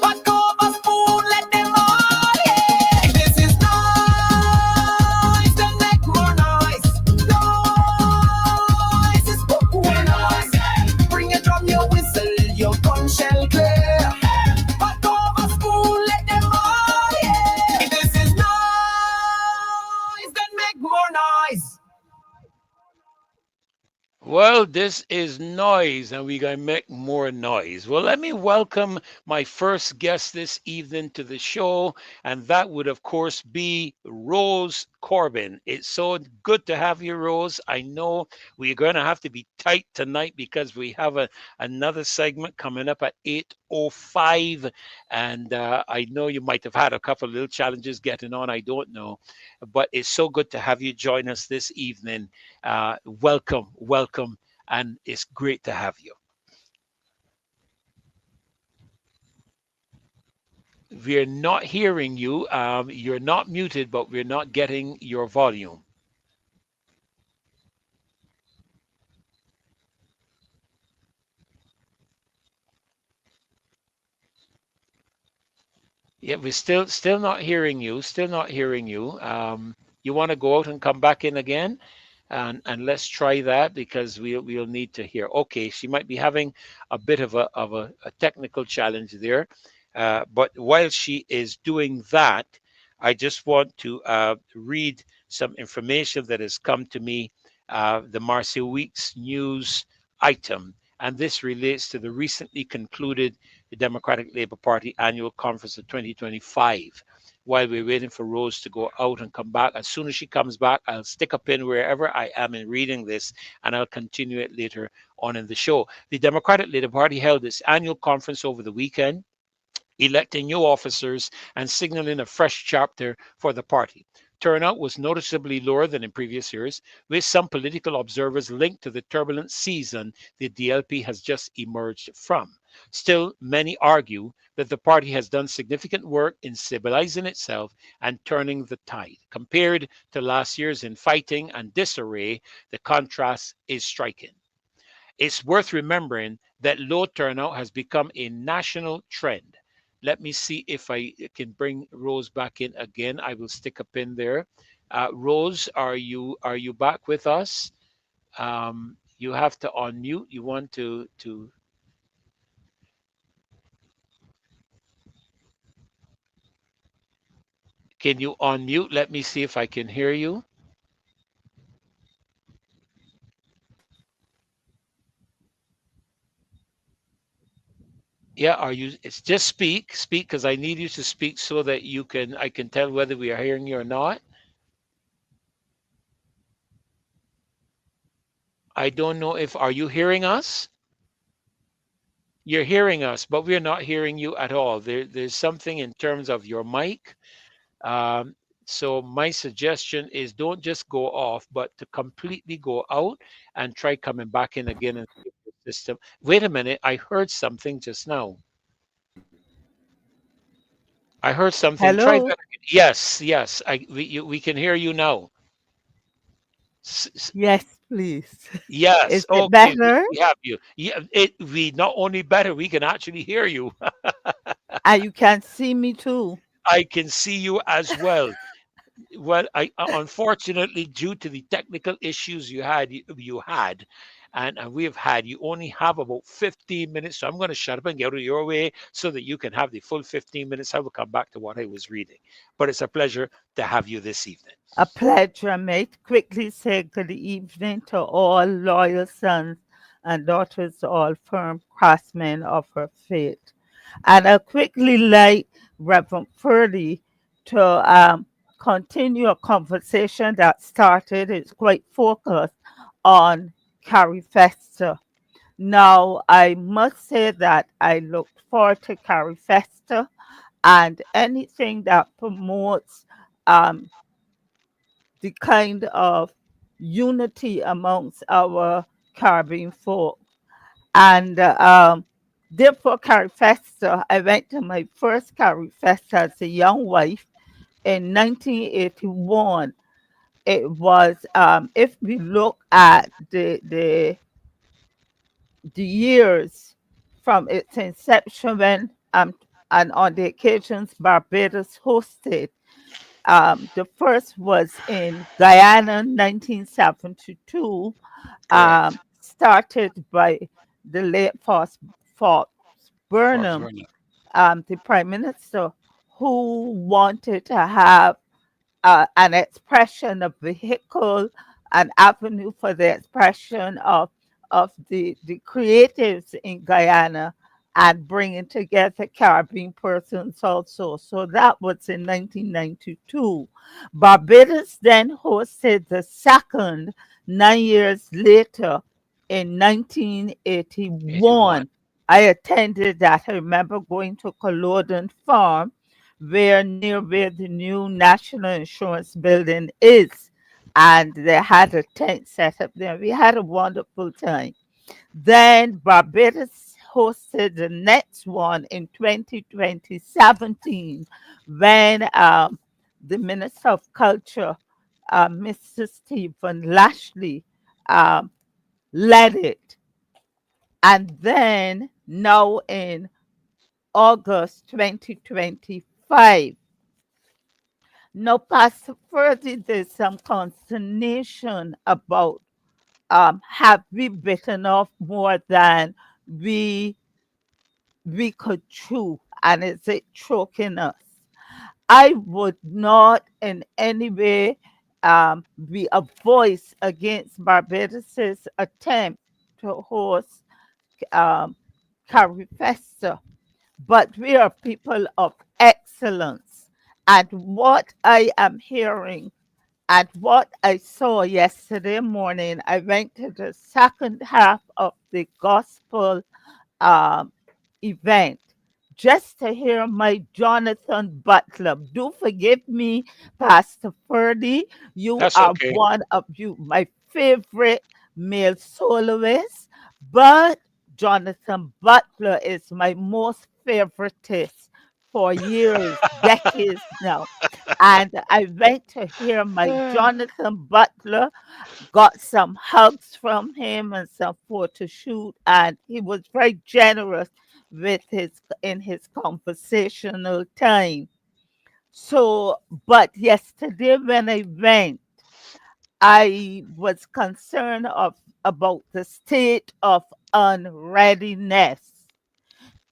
B: Back over spoon, let them all hear. If this is noise, then make more noise. Noise is poor noise. Bring your drum, your whistle, your conch shell clear. Back over spoon, let them all hear. If this is noise, then make more noise.
A: Well, this is noise, and we gotta make more noise. Well, let me welcome my first guest this evening to the show, and that would, of course, be Rose Corbin. It's so good to have you, Rose. I know we're going to have to be tight tonight because we have another segment coming up at 8:05, and I know you might have had a couple of little challenges getting on. I don't know, but it's so good to have you join us this evening. Welcome, welcome, and it's great to have you. We're not hearing you. You're not muted, but we're not getting your volume. Yeah, we're still not hearing you. Still not hearing you. You want to go out and come back in again, and let's try that because we'll need to hear. Okay, she might be having a bit of a technical challenge there, but while she is doing that, I just want to read some information that has come to me. The Marcia Week's news item, and this relates to the recently concluded the Democratic Labour Party annual conference of 2025. While we're waiting for Rose to go out and come back, as soon as she comes back, I'll stick a pin wherever I am in reading this and I'll continue it later on in the show. The Democratic Labour Party held its annual conference over the weekend, electing new officers and signaling a fresh chapter for the party. Turnout was noticeably lower than in previous years, with some political observers linked to the turbulent season the DLP has just emerged from. Still, many argue that the party has done significant work in stabilizing itself and turning the tide. Compared to last year's infighting and disarray, the contrast is striking. It's worth remembering that low turnout has become a national trend. Let me see if I can bring Rose back in again. I will stick a pin there. Rose, are you back with us? You have to unmute. You want to can you unmute? Let me see if I can hear you. Yeah, are you? It's just speak, because I need you to speak so that I can tell whether we are hearing you or not. I don't know if are you hearing us? You're hearing us, but we're not hearing you at all. There's something in terms of your mic. Um, so my suggestion is don't just go off, but to completely go out and try coming back in again and see if the system. Wait a minute, I heard something just now. I heard something. Try that
D: Hello?
A: again. Yes, yes. We can hear you now. S- s-
D: Yes, please.
A: Yes.
D: Is it
A: Okay,
D: better?
A: we have you. Yeah, we not only better, we can actually hear you.
D: And you can see me too.
A: I can see you as well. Well, unfortunately, due to the technical issues you had, and we have had, you only have about 15 minutes. So I'm going to shut up and get out of your way so that you can have the full 15 minutes. I will come back to what I was reading. But it's a pleasure to have you this evening.
D: A pleasure, mate. Quickly say good evening to all loyal sons and daughters, all firm craftsmen of her faith. And I quickly like Reverend Ferdie to continue a conversation that started. It's quite focused on Carifesta. Now, I must say that I look forward to Carifesta and anything that promotes um, the kind of unity amongst our Caribbean folk. And therefore, Carifesta, I went to my first Carifesta as a young wife in 1981. It was, if we look at the years from its inception when and on the occasions Barbados hosted. The first was in Guyana, 1972,
A: Correct.
D: started by the late Fort
A: For
D: Burnham,
A: Vernon.
D: the Prime Minister, who wanted to have an expression of vehicle, an avenue for the expression of the creatives in Guyana. and bringing together Caribbean persons also. So that was in 1992. Barbados then hosted the second 9 years later in
A: 81.
D: 1981. I attended that. I remember going to Culloden Farm, where near where the new National Insurance Building is. And they had a tent set up there. We had a wonderful time. Then Barbados hosted the next one in 2017 when the Minister of Culture, Mr. Stephen Lashley, um, led it. And then now in August 2025. Now, Pastor Ferdy, there's some consternation about have we bitten off more than we we could chew, and is it choking us? I would not in any way be a voice against Barbados's attempt to host um, Carifesta, but we are people of excellence. And what I am hearing and what I saw yesterday morning, I went to the second half of the gospel um, event just to hear my Jonathan Butler. Do forgive me, Pastor Ferdy. You
A: That's
D: are
A: okay.
D: one of my favorite male soloists, but Jonathan Butler is my most favoritist for years, decades now. And I went to hear my Jonathan Butler, got some hugs from him and some photo shoot, and he was very generous with his conversational time. So, but yesterday when I went, I was concerned of about the state of unreadiness.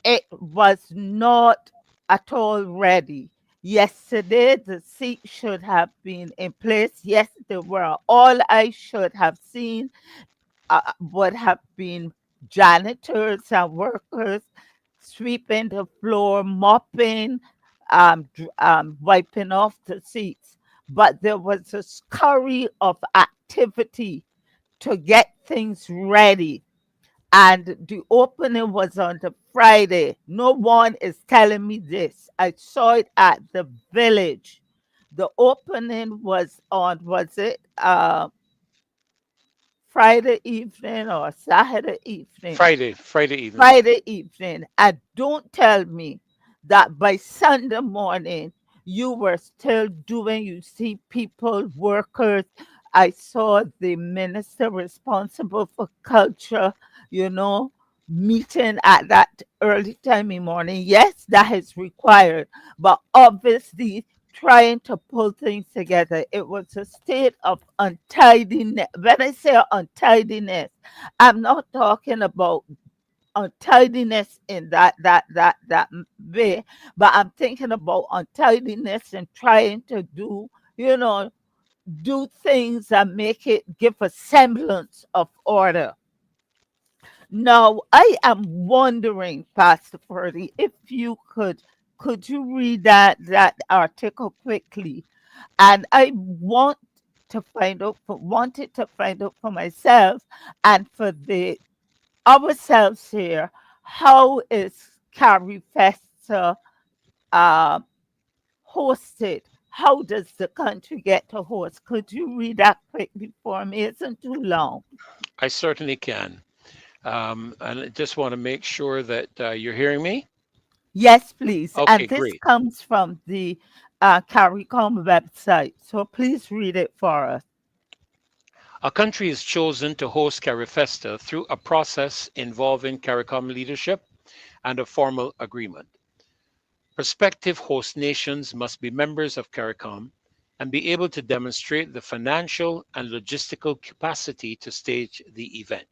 D: It was not at all ready. Yesterday, the seat should have been in place. Yes, there were. All I should have seen would have been janitors and workers sweeping the floor, mopping, wiping off the seats. But there was a scurry of activity to get things ready, and the opening was on the Friday. No one is telling me this. I saw it at the village. The opening was on, was it Friday evening or Saturday evening?
A: Friday evening.
D: Friday evening. And don't tell me that by Sunday morning you were still doing, you see people, workers. I saw the minister responsible for culture, you know, meeting at that early time in morning. Yes, that is required, but obviously trying to pull things together. It was a state of untidiness. When I say untidiness, I'm not talking about untidiness in that way, but I'm thinking about untidiness and trying to do things and make it give a semblance of order. Now, I am wondering, Pastor Purdy, if you could you read that article quickly? And I wanted to find out for myself and for the ourselves here, how is Carifesta uh, hosted? How does the country get to host? Could you read that quickly for me? It isn't too long.
A: I certainly can. And I just want to make sure that you're hearing me.
D: Yes, please. And
A: Okay,
D: this
A: great.
D: comes from the CARICOM website. So please read it for us.
A: A country is chosen to host Carifesta through a process involving CARICOM leadership and a formal agreement. Prospective host nations must be members of CARICOM and be able to demonstrate the financial and logistical capacity to stage the event.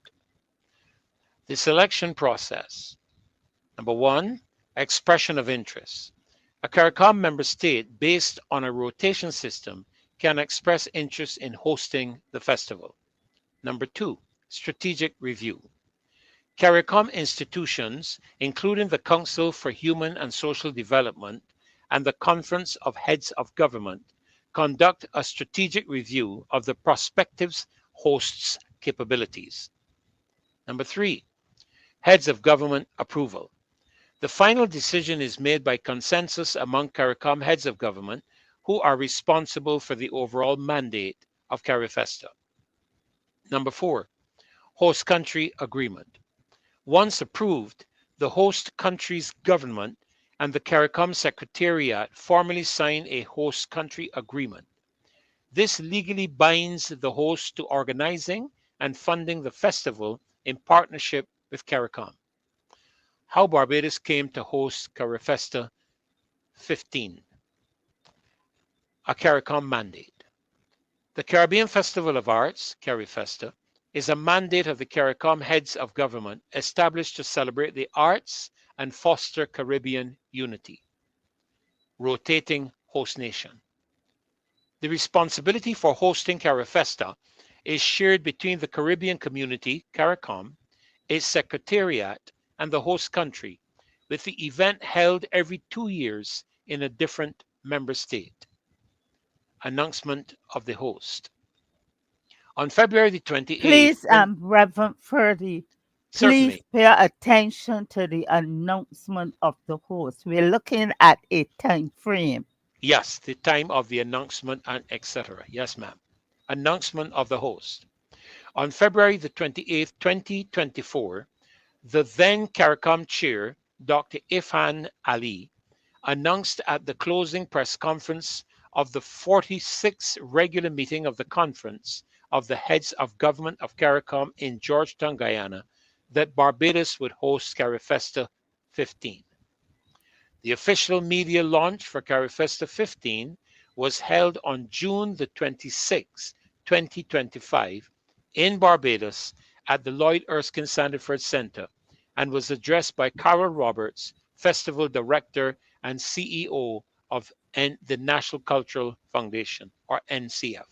A: The selection process. Number one, expression of interest. A CARICOM member state, based on a rotation system, can express interest in hosting the festival. Number two, strategic review. CARICOM institutions, including the Council for Human and Social Development and the Conference of Heads of Government, conduct a strategic review of the prospective host's capabilities. Number three, heads of government approval. The final decision is made by consensus among CARICOM heads of government who are responsible for the overall mandate of Carifesta. Number four, host country agreement. Once approved, the host country's government and the CARICOM Secretariat formally sign a host country agreement. This legally binds the host to organizing and funding the festival in partnership with CARICOM. How Barbados came to host Carifesta 15, a CARICOM mandate. The Caribbean Festival of Arts, Carifesta, is a mandate of the CARICOM heads of government established to celebrate the arts and foster Caribbean unity. Rotating host nation. The responsibility for hosting Carifesta is shared between the Caribbean community, CARICOM, its secretariat, and the host country, with the event held every 2 years in a different member state. Announcement of the host. On February the 28th,
D: Please, Reverend Ferdy, please
A: certainly,
D: pay attention to the announcement of the host. We're looking at a time frame.
A: yes, the time of the announcement and etc. Yes, ma'am. Announcement of the host. On February the 28th, 2024, the then CARICOM chair, Dr. Ifan Ali, announced at the closing press conference of the 46th regular meeting of the Conference of the Heads of Government of CARICOM in Georgetown, Guyana, that Barbados would host Carifesta 15. The official media launch for Carifesta 15 was held on June the 26th, 2025, in Barbados at the Lloyd Erskine Sandiford Center and was addressed by Carol Roberts, Festival Director and CEO of the National Cultural Foundation, or NCF.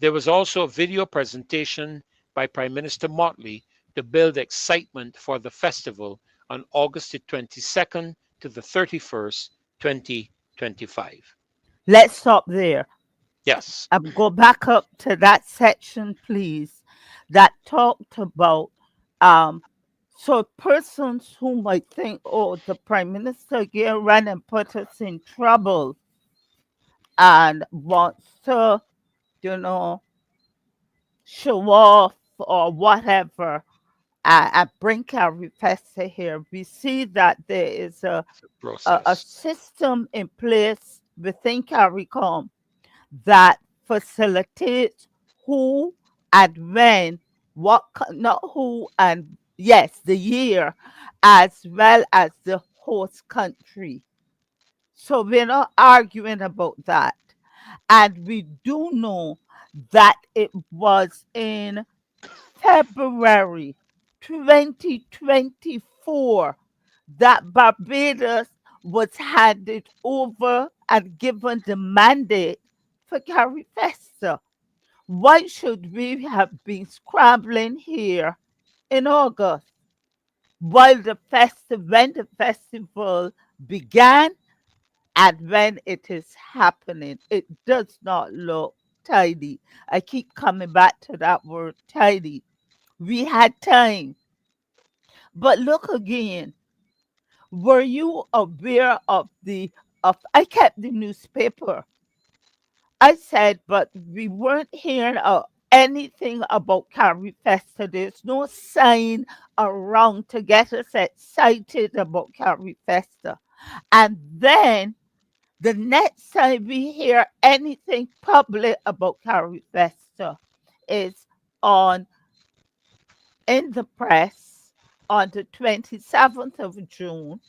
A: There was also a video presentation by Prime Minister MOTTLEY to build excitement for the festival on August the 22nd to the 31st, 2025.
D: Let's stop there.
A: Yes,
D: Go back up to that section, please, that talked about so persons who might think, oh, the Prime Minister again ran and put us in trouble and wants to, you know, show off or whatever and bring Carifesta here. We see that there is a
A: process.
D: system in place within CARICOM that facilitates who and when, what, not who and yes, the year, as well as the host country. So we're not arguing about that. And we do know that it was in February 2024 that Barbados was handed over and given the mandate for Carifesta. Why should we have been scrambling here in August while when the festival began and when it is happening? It does not look tidy. I keep coming back to that word tidy. We had time. But look again, were you aware of I kept the newspaper. I said, but we weren't hearing anything about Carifesta. There's no sign around to get us excited about Carifesta. And then the next time we hear anything public about Carifesta is in the press on the 27th of June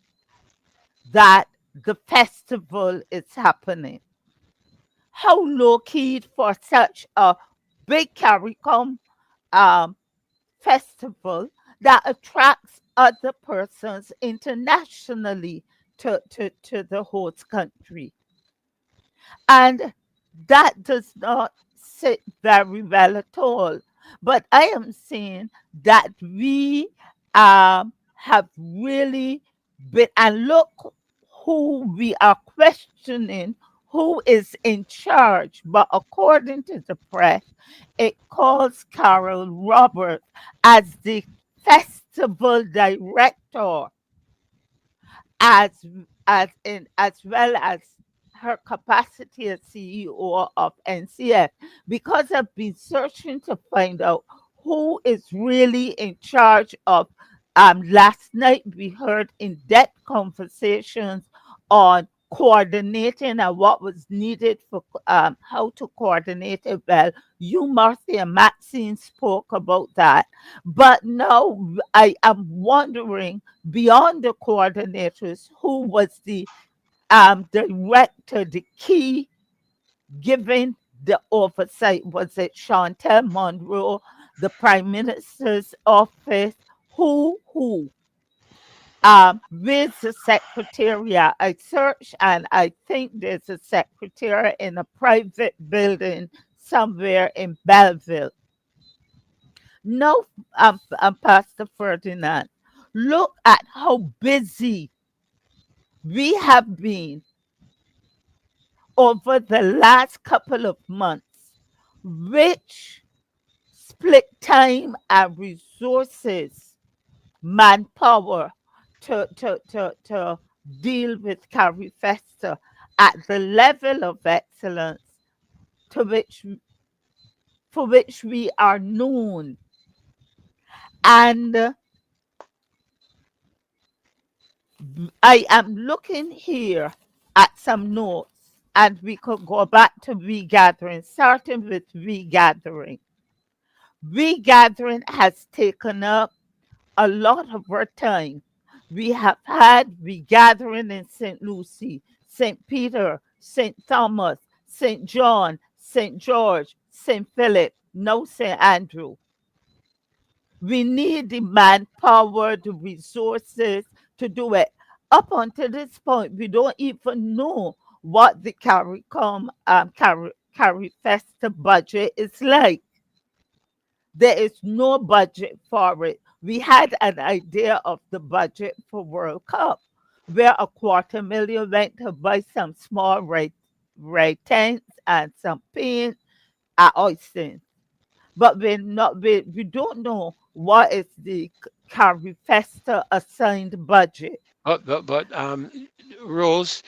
D: that the festival is happening. How low-key for such a big CARICOM festival that attracts other persons internationally to the host country. And that does not sit very well at all. But I am saying that we have really been, and look who we are questioning, who is in charge. But according to the press, it calls Carol Roberts as the festival director, as as well as her capacity as CEO of NCF, because I've been searching to find out who is really in charge of. Last night we heard in-depth conversations on coordinating and what was needed for how to coordinate it well. You, Marcy, and Maxine spoke about that. But now I am wondering, beyond the coordinators, who was the director, the key giving the oversight? Was it Chantel Monroe, the Prime Minister's office? Who? With the secretariat, I searched and I think there's a secretariat in a private building somewhere in Belleville. No, Pastor Ferdinand, look at how busy we have been over the last couple of months, which split time and resources, manpower to deal with Carifesta at the level of excellence to which for which we are known. And I am looking here at some notes, and we could go back to regathering, starting with regathering. Regathering has taken up a lot of our time. We have had regathering in St. Lucie, St. Peter, St. Thomas, St. John, St. George, St. Philip, no St. Andrew. We need the manpower, the resources to do it. Up until this point, we don't even know what the Carifesta budget is like. There is no budget for it. We had an idea of the budget for World Cup, where 250,000 went to buy some small tents and some paint at Austin. But we don't know what is the Carifesta assigned budget.
A: But Rose,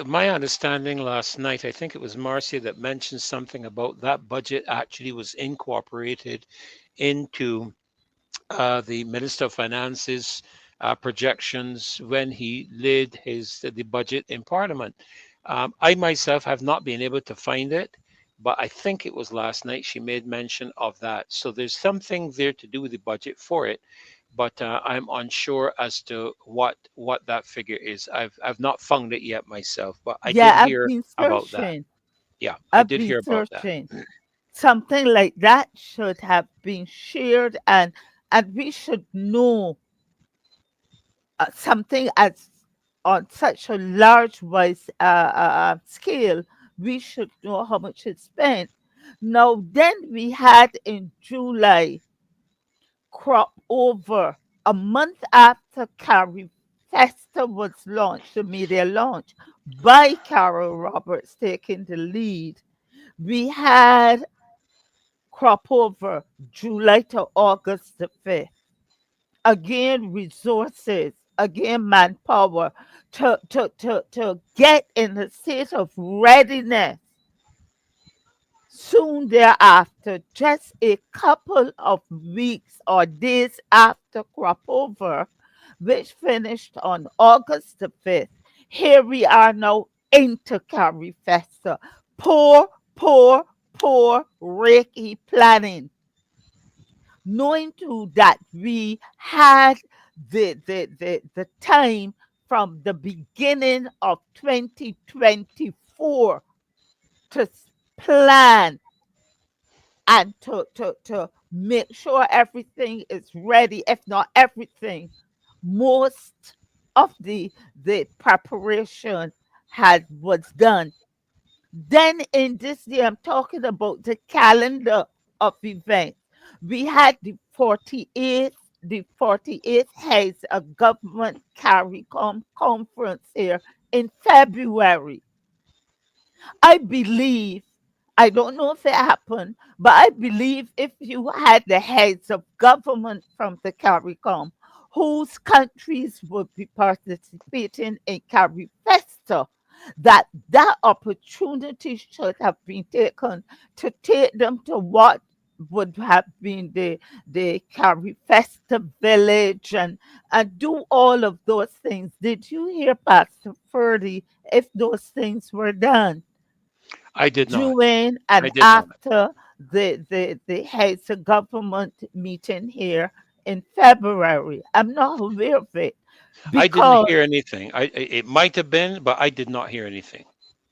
A: my understanding last night, I think it was Marcia that mentioned something about that budget actually was incorporated into the Minister of Finance's projections when he laid the budget in Parliament. I myself have not been able to find it, but I think it was last night she made mention of that. So there's something there to do with the budget for it, but I'm unsure as to what that figure is. I've not found it yet myself, but I did
D: Yeah, I've
A: hear
D: been
A: about that.
D: searching.
A: Yeah, I
D: I've
A: did
D: been
A: hear about that.
D: searching. Something like that should have been shared, and we should know something as on such a large wise scale. We should know how much is spent. Now, then we had in July crop over a month after Carrie Festa was launched, the media launch by Carol Roberts taking the lead. We had crop over July to August the 5th. Again, resources, again, manpower to get in a state of readiness. Soon thereafter, just a couple of weeks or days after crop over, which finished on August the 5th, here we are now into Carifesta. Poor, poor, poor Reiki planning. Knowing too that we had the time from the beginning of 2024 to plan and to make sure everything is ready, if not everything, most of the preparation was done. Then in this year, I'm talking about the calendar of events. We had the 48th the 48th Heads of Government CARICOM conference here in February. I believe, I don't know if it happened, but I believe if you had the heads of government from the CARICOM, whose countries would be participating in Carifesta, that opportunity should have been taken to take them to what would have been the Carifesta village and do all of those things. Did you hear, Pastor Ferdy, if those things were done
A: I did not.
D: during
A: I
D: and
A: did not.
D: after the heads of government meeting here in February? I'm not aware of it
A: I didn't
D: because
A: hear anything. It might have been, but I did not hear anything.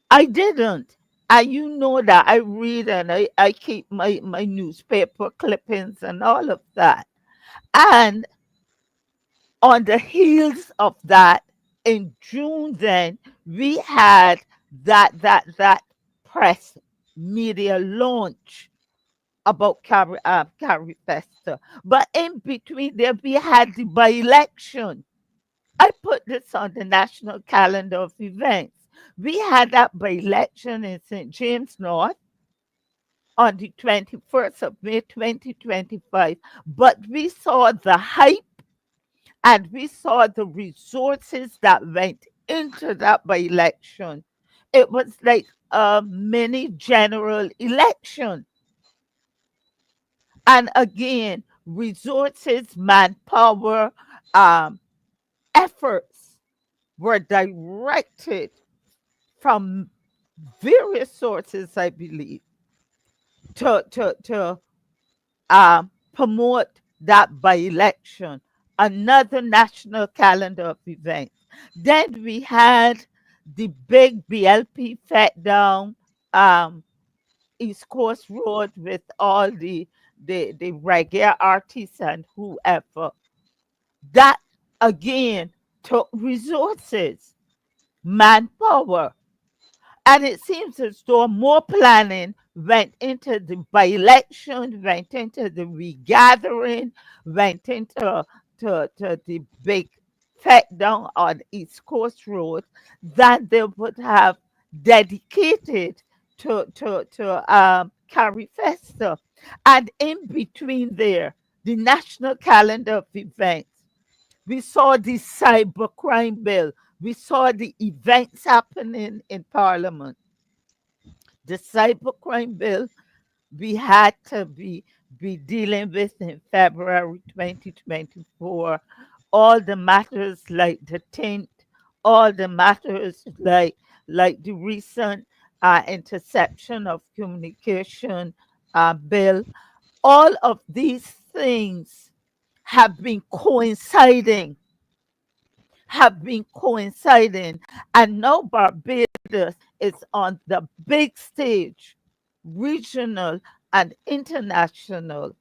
D: I didn't. And you know that I read and I keep my newspaper clippings and all of that. And on the heels of that, in June, then we had that press media launch about Carrie Fester. But in between there, we had the by-election. I put this on the national calendar of events. We had that by-election in St. James North on the 21st of May 2025, but we saw the hype and we saw the resources that went into that by election. It was like a mini general election. And again, resources, manpower, um, efforts were directed from various sources, I believe, to promote that by election, another national calendar of events. Then we had the big BLP fed down East Coast Road with all the reggae artists and whoever. That again took resources, manpower, and it seems as though more planning went into the by-election, went into the regathering, went into to the big fete down on East Coast Road than they would have dedicated to Carifesta. And in between there, the national calendar of events, we saw the cybercrime bill. We saw the events happening in Parliament. The cybercrime bill we had to be dealing with in February 2024. All the matters like the tint, all the matters like the recent interception of communication bill. All of these things have been coinciding, and now Barbados is on the big stage, regional and international.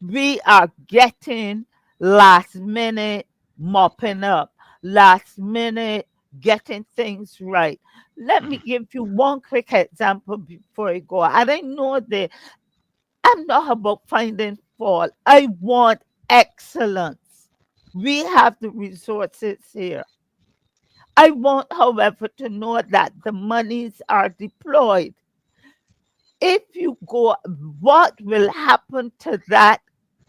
D: We are getting last minute mopping up, last minute getting things right. Let me give you one quick example before I go. And I know that I'm not about finding fault. I want excellence. We have the resources here. I want, however, to know that the monies are deployed. If you go, what will happen to that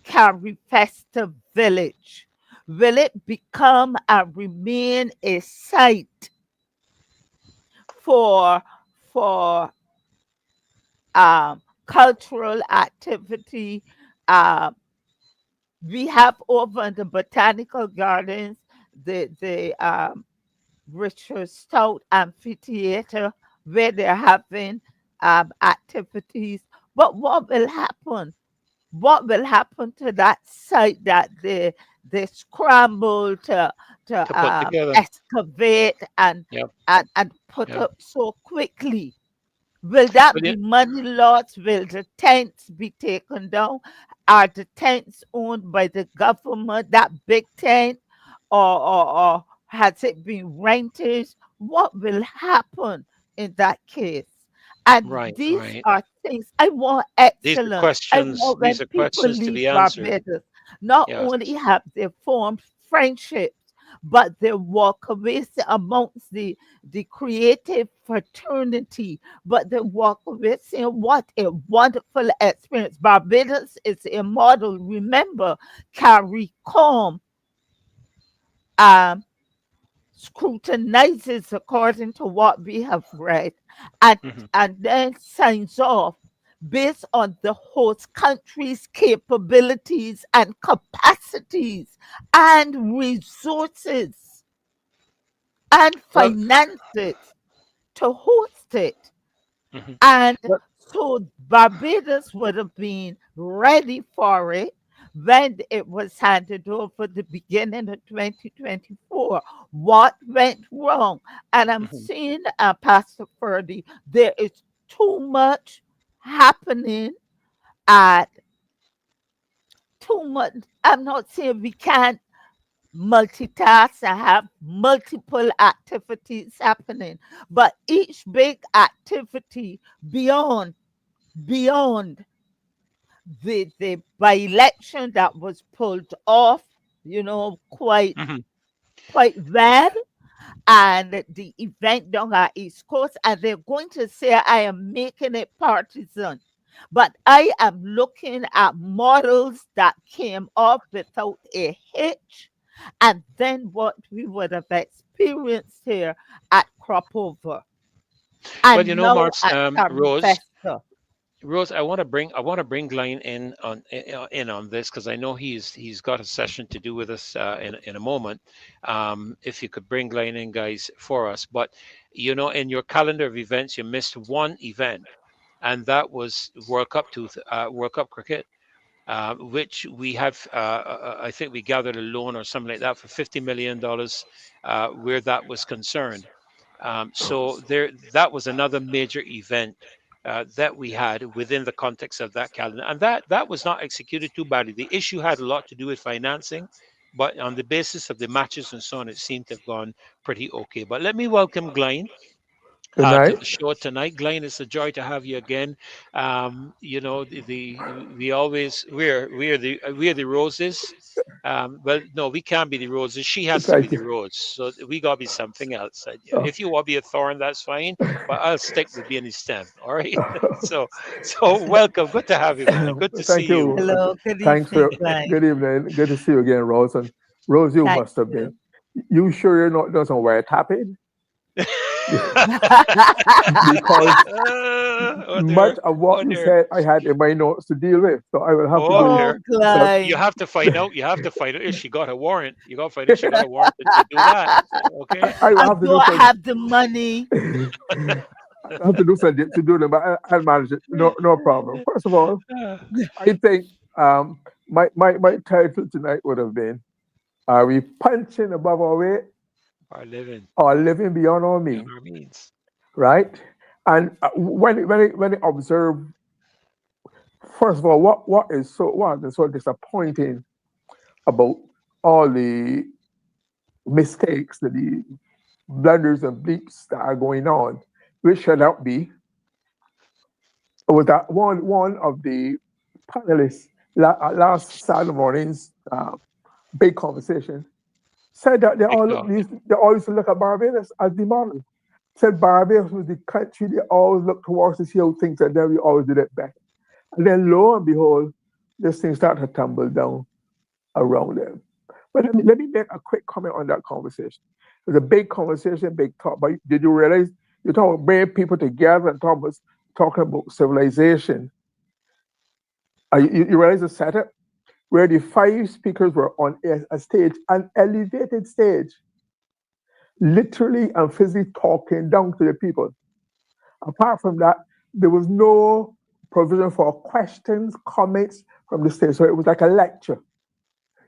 D: Carifesta village? Will it become and remain a site for cultural activity? We have over in the botanical gardens the Richard Stout Amphitheater where they're having activities. But what will happen? What will happen to that site that they scramble
A: To
D: to
A: put together.
D: excavate
A: Yep.
D: and put
A: Yep.
D: up so quickly? Will that
A: But
D: be
A: it,
D: money lost? Will the tents be taken down? Are the tents owned by the government, that big tent, or has it been rented? What will happen in that case? And
A: right,
D: these
A: right.
D: are things I want
A: These are
D: excellence. I
A: questions.
D: want
A: These
D: when
A: are
D: people
A: questions to
D: leave
A: be answered.
D: Barbados. Not
A: Yes.
D: only have they formed friendships, but they walk away amongst the creative fraternity, but they walk away saying, what a wonderful experience. Barbados is a model. Remember, CARICOM um, scrutinizes according to what we have read, and,
A: Hmm.
D: and then signs off based on the host country's capabilities and capacities and resources and
A: Well,
D: finances to host it.
A: mhm.
D: And
A: Well,
D: so Barbados would have been ready for it when it was handed over the beginning of 2024. What went wrong? And I'm
A: mhm.
D: seeing, Pastor Ferdy, there is too much happening at too much. I'm not saying we can't multitask and have multiple activities happening, but each big activity beyond the by election that was pulled off, quite
A: Mhm.
D: well, and the event down at East Coast, and they're going to say I am making it partisan. But I am looking at models that came off without a hitch, and then what we would have experienced here at Cropover
A: Well,
D: and now
A: Marks,
D: at Carifesta.
A: Rose, I want to bring Glyne in on this because I know he's got a session to do with us in a moment. If you could bring Glyne in, guys, for us. But in your calendar of events, you missed one event, and that was World Cup cricket, which we have. I think we gathered a loan or something like that for $50 million, where that was concerned. So that was another major event that we had within the context of that calendar, and that was not executed too badly. The issue had a lot to do with financing, but on the basis of the matches and so on, it seemed to have gone pretty okay. But let me welcome Glyne
E: Good
A: to
E: night.
A: the show tonight. Glyne, it's a joy to have you again. We always we are the roses. Well, no, we can't be the roses. She has to be
E: Thank
A: the
E: you.
A: rose. So we gotta be something else.
E: Oh.
A: If you want to be a thorn, that's fine. But I'll stick with being a stem. All right. So welcome. Good to have you, man. Good to see
E: Thank
A: you.
E: you.
D: Hello, good
E: Thanks
D: evening,
E: for
D: Glenn.
E: good evening. Good to see you again, Rose. And Rose, you
D: Thank
E: must have
D: you.
E: been. You sure you're not doing some wiretapping? Because
A: Oh
E: much
A: dear.
E: of
A: Oh
E: what you
A: dear.
E: said I had in my notes to deal with. So I will have to
A: Oh
E: do
D: Oh,
A: dear.
E: some
A: You
D: Glenn.
A: have to find out. You have to find out if she got a warrant. You got to find out if she got a warrant to do that. Okay.
E: I will
D: I
E: have to do
D: don't
E: some
D: have the money.
E: I have to do some to do them, but I'll manage it. No problem. First of all, I think my title tonight would have been Are we punching above our weight
A: Are living
E: or living beyond our
A: beyond
E: means?
A: our means.
E: Right? And when I observe, first of all, what is so disappointing about all the mistakes, the blunders and bleeps that are going on, which should not be, was that one of the panelists last Saturday morning's big conversation said that
A: Big talk.
E: they always look at Barbados as the model. Said Barbados was the country they always look towards to see how things are done. We always did it better. And then lo and behold, this thing started to tumble down around them. But let me make a quick comment on that conversation. It was a big conversation, big talk. But did you realize you're talking about bringing people together and talking about civilization? You realize the setup where the five speakers were on a stage, an elevated stage, literally and physically talking down to the people. Apart from that, there was no provision for questions, comments from the stage. So it was like a lecture.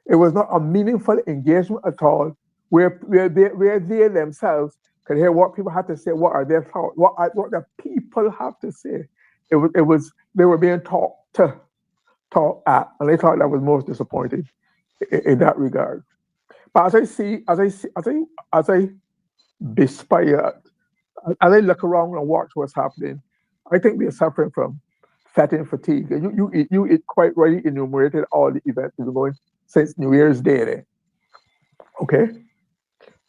E: It was not a meaningful engagement at all, where they themselves could hear what people had to say, what are their thoughts, what the people have to say. It was they were being taught at, and I thought that was most disappointing in that regard. But as I bespy, as I look around and watch what's happening, I think we're suffering from fatting fatigue. And you quite rightly enumerated all the events that are going. since New Year's Day. Okay?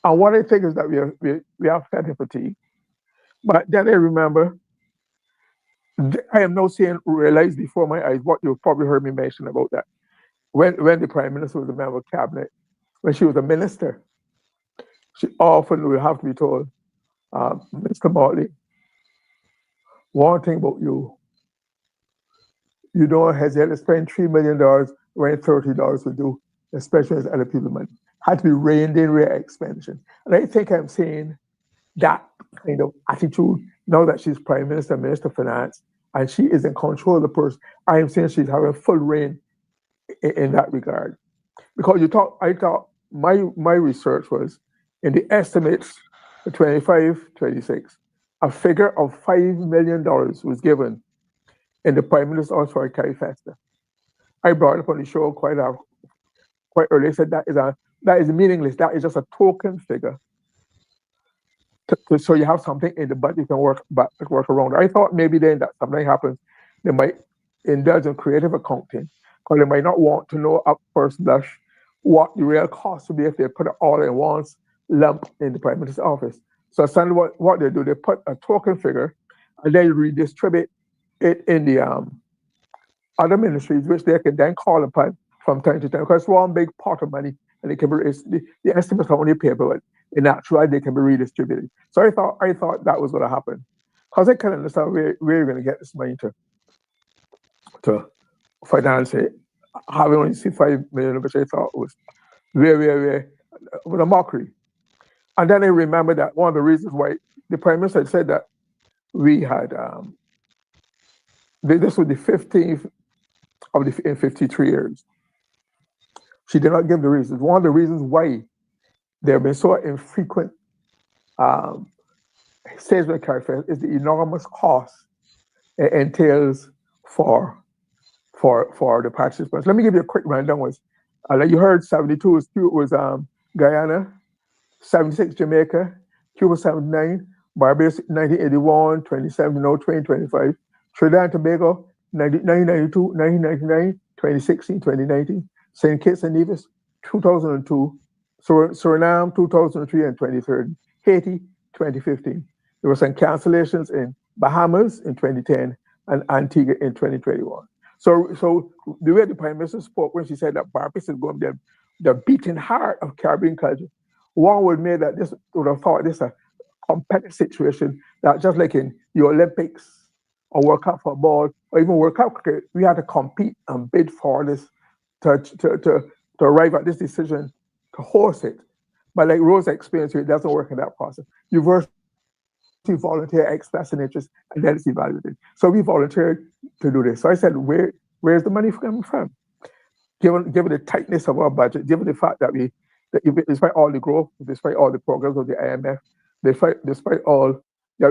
E: And what I think is that we have plenty for tea. But then I remember, I am now seeing, realize before my eyes what you've probably heard me mention about that. When the Prime Minister was a member of cabinet, when she was a minister, she often will have to be told, Mr. Motley, one thing about you, you don't hesitate to spend $3 million when $30 would do, especially as other people's money. Had to be reined in rare expansion. And I think I'm seeing that kind of attitude now that she's Prime Minister, Minister of Finance, and she is in control of the purse. I am saying she's having full reign in that regard. Because I thought my research was in the estimates for 25-26, a figure of $5 million was given in the Prime Minister's office for Carifesta. I brought it up on the show quite early. I said that is meaningless. That is just a token figure. So you have something in the budget you can work around. I thought maybe then that something happens, they might indulge in creative accounting, because they might not want to know at first blush what the real cost would be if they put it all in one lump in the Prime Minister's office. So suddenly what they do, they put a token figure and then redistribute it in the other ministries, which they can then call upon from time to time, because it's one big pot of money, and it can be, the estimates are only paper, but in actual they can be redistributed. So I thought that was going to happen, because I can understand where you're going to get this money to finance it. Having only seen $5 million, which I thought was very with a mockery. And then I remember that one of the reasons why the Prime Minister said that we had this was the 15th in 53 years. She did not give the reasons. One of the reasons why there have been so infrequent salesman Carifesta is the enormous cost it entails for the participants. Let me give you a quick rundown. Like you heard, 72 was Guyana, 76 Jamaica, Cuba 79, Barbados 1981, 27, no, 2025, Trinidad and Tobago 1992, 1999, 2016, 2019, St. Kitts and Nevis 2002, Suriname 2003 and 2030, Haiti 2015. There were some cancellations in Bahamas in 2010 and Antigua in 2021. So the way the Prime Minister spoke when she said that Barbados is going to be the beating heart of Caribbean culture, one would make that this would have thought this a competitive situation that just like in the Olympics or World Cup football or even World Cup cricket, we had to compete and bid for this to arrive at this decision to host it. But like Rose experienced, it doesn't work in that process. You first volunteer, express an interest, and then it's evaluated. So we volunteered to do this. So I said, where's the money coming from? Given the tightness of our budget, given the fact that despite all the growth, despite all the programs of the IMF, despite all, we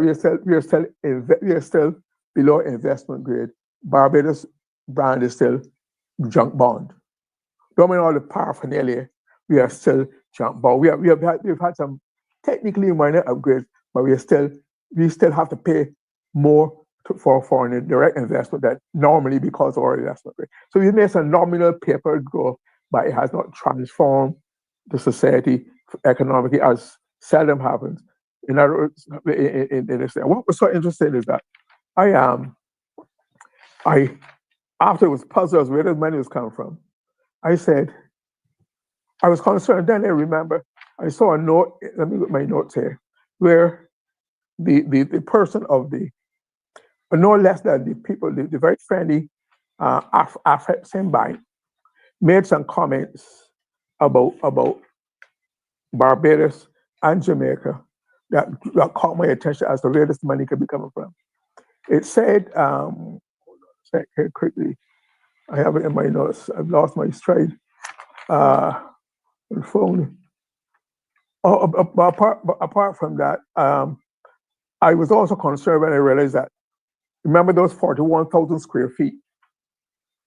E: are still below investment grade. Barbados brand is still junk bond. Don't mean all the paraphernalia, we are still junk bond. We've had some technically minor upgrades, but we still have to pay more for foreign direct investment that normally because of our investment rate. So we made some nominal paper growth, but it has not transformed the society economically, as seldom happens. In other words, in this, what was so interesting is that I after it was puzzled where the money was coming from, I said I was concerned. Then I remember I saw a note. Let me get my notes here, where the person of no less than the people, the very friendly Simbai made some comments about Barbados and Jamaica that caught my attention as to where this money could be coming from. It said, check here quickly. I have it in my notes. I've lost my stride. The phone. Apart from that, I was also concerned when I realized that, remember those 41,000 square feet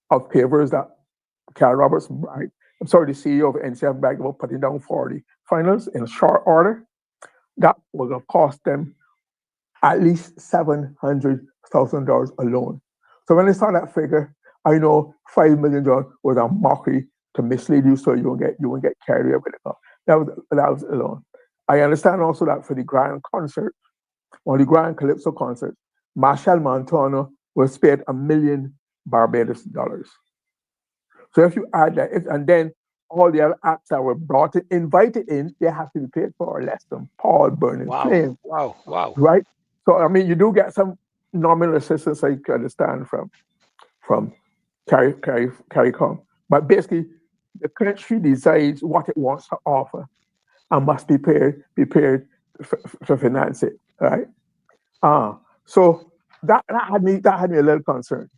E: of pavers that Carol Roberts, the CEO of NCF, bragged about putting down for the finals in short order? That was going to cost them at least $700,000 alone. So when I saw that figure, I know $5 million was a mockery to mislead you so you won't get carried away with it. That was alone. I understand also that for the grand concert, or the grand Calypso concert, Marshall Montano was paid $1 million Barbados dollars. So if you add that, and then all the other acts that were brought in, invited in, they have to be paid for or less than Paul Burning
A: Wow.
E: Flame,
A: Wow.
E: right? So I mean, you do get some nominal assistance, I can understand from CARICOM, but basically, the country decides what it wants to offer and must be prepared to finance it, right? So that had me a little concerned.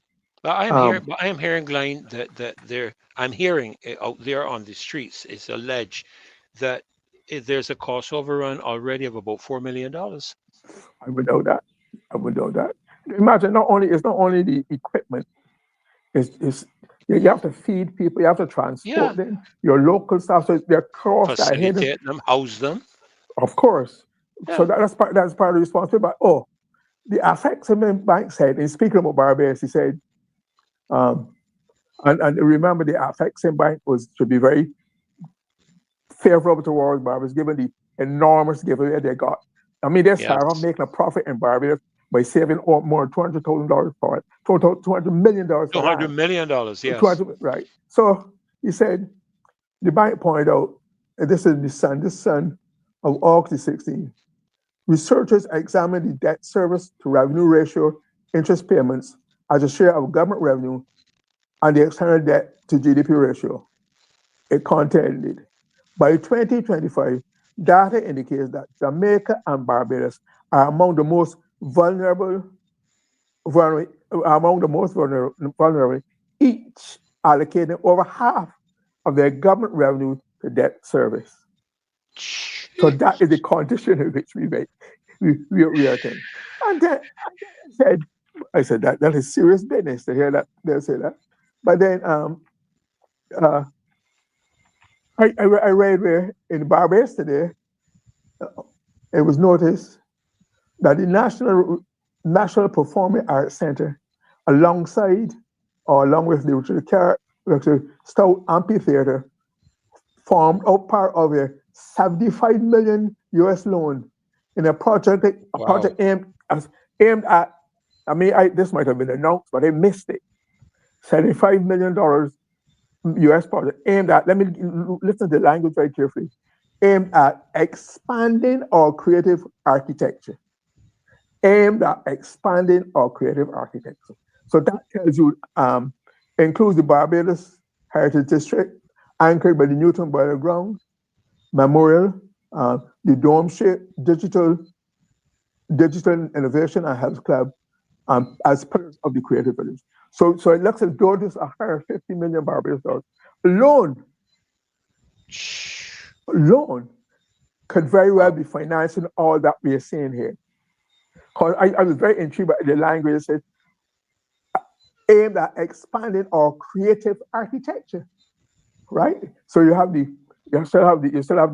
A: But
E: Um,
A: I am hearing, Glyne, that I'm hearing out there on the streets, it's alleged that there's a cost overrun already of about $4 million.
E: I would know that. I would know that. Imagine it's not only the equipment. It's you have to feed people. You have to
A: Yeah,
E: transport them. Your local staff. So they're across that head.
A: facilitate them, house them.
E: Of course. So
A: Yeah,
E: that's part of the responsibility. But the Affexim Bank said, in speaking about Barbados, he said, um, and remember the Affexim Bank should be very favorable towards Barbados, given the enormous giveaway they got. I mean, they
A: yes,
E: started off making a profit in Barbados by saving more than $200,000 for it, $200 million
A: two
E: for
A: hundred
E: land.
A: million dollars. Yes.
E: 200, right. So he said, the bank pointed out, and this is the son of August 16. Researchers examined the debt service to revenue ratio, interest payments as a share of government revenue, and the external debt to GDP ratio. It contended by 2025, data indicates that Jamaica and Barbados are among the most vulnerable, each allocating over half of their government revenue to debt service. So that is the condition in which we are in. And then I said that is serious business to hear that they say that. But then uh, I read where in Barbados today, it was noticed that the National Performing Arts Center, along with the Stout Amphitheater, formed out part of a $75 million US loan in a project
A: Wow.
E: aimed at. I mean, this might have been announced, but they missed it. $75 million US project aimed at. Let me listen to the language very carefully. Aimed at expanding our creative architecture. Aimed at expanding our creative architecture. So that tells you, includes the Barbados Heritage District, anchored by the Newton Boiler Ground, Memorial, the Dome Shape Digital Innovation and Health Club, as part of the Creative Village. So it looks as though this $150 million Barbados dollars alone could very well be financing all that we are seeing here. Because I was very intrigued by the language. It said, aimed at expanding our creative architecture, right? So you still have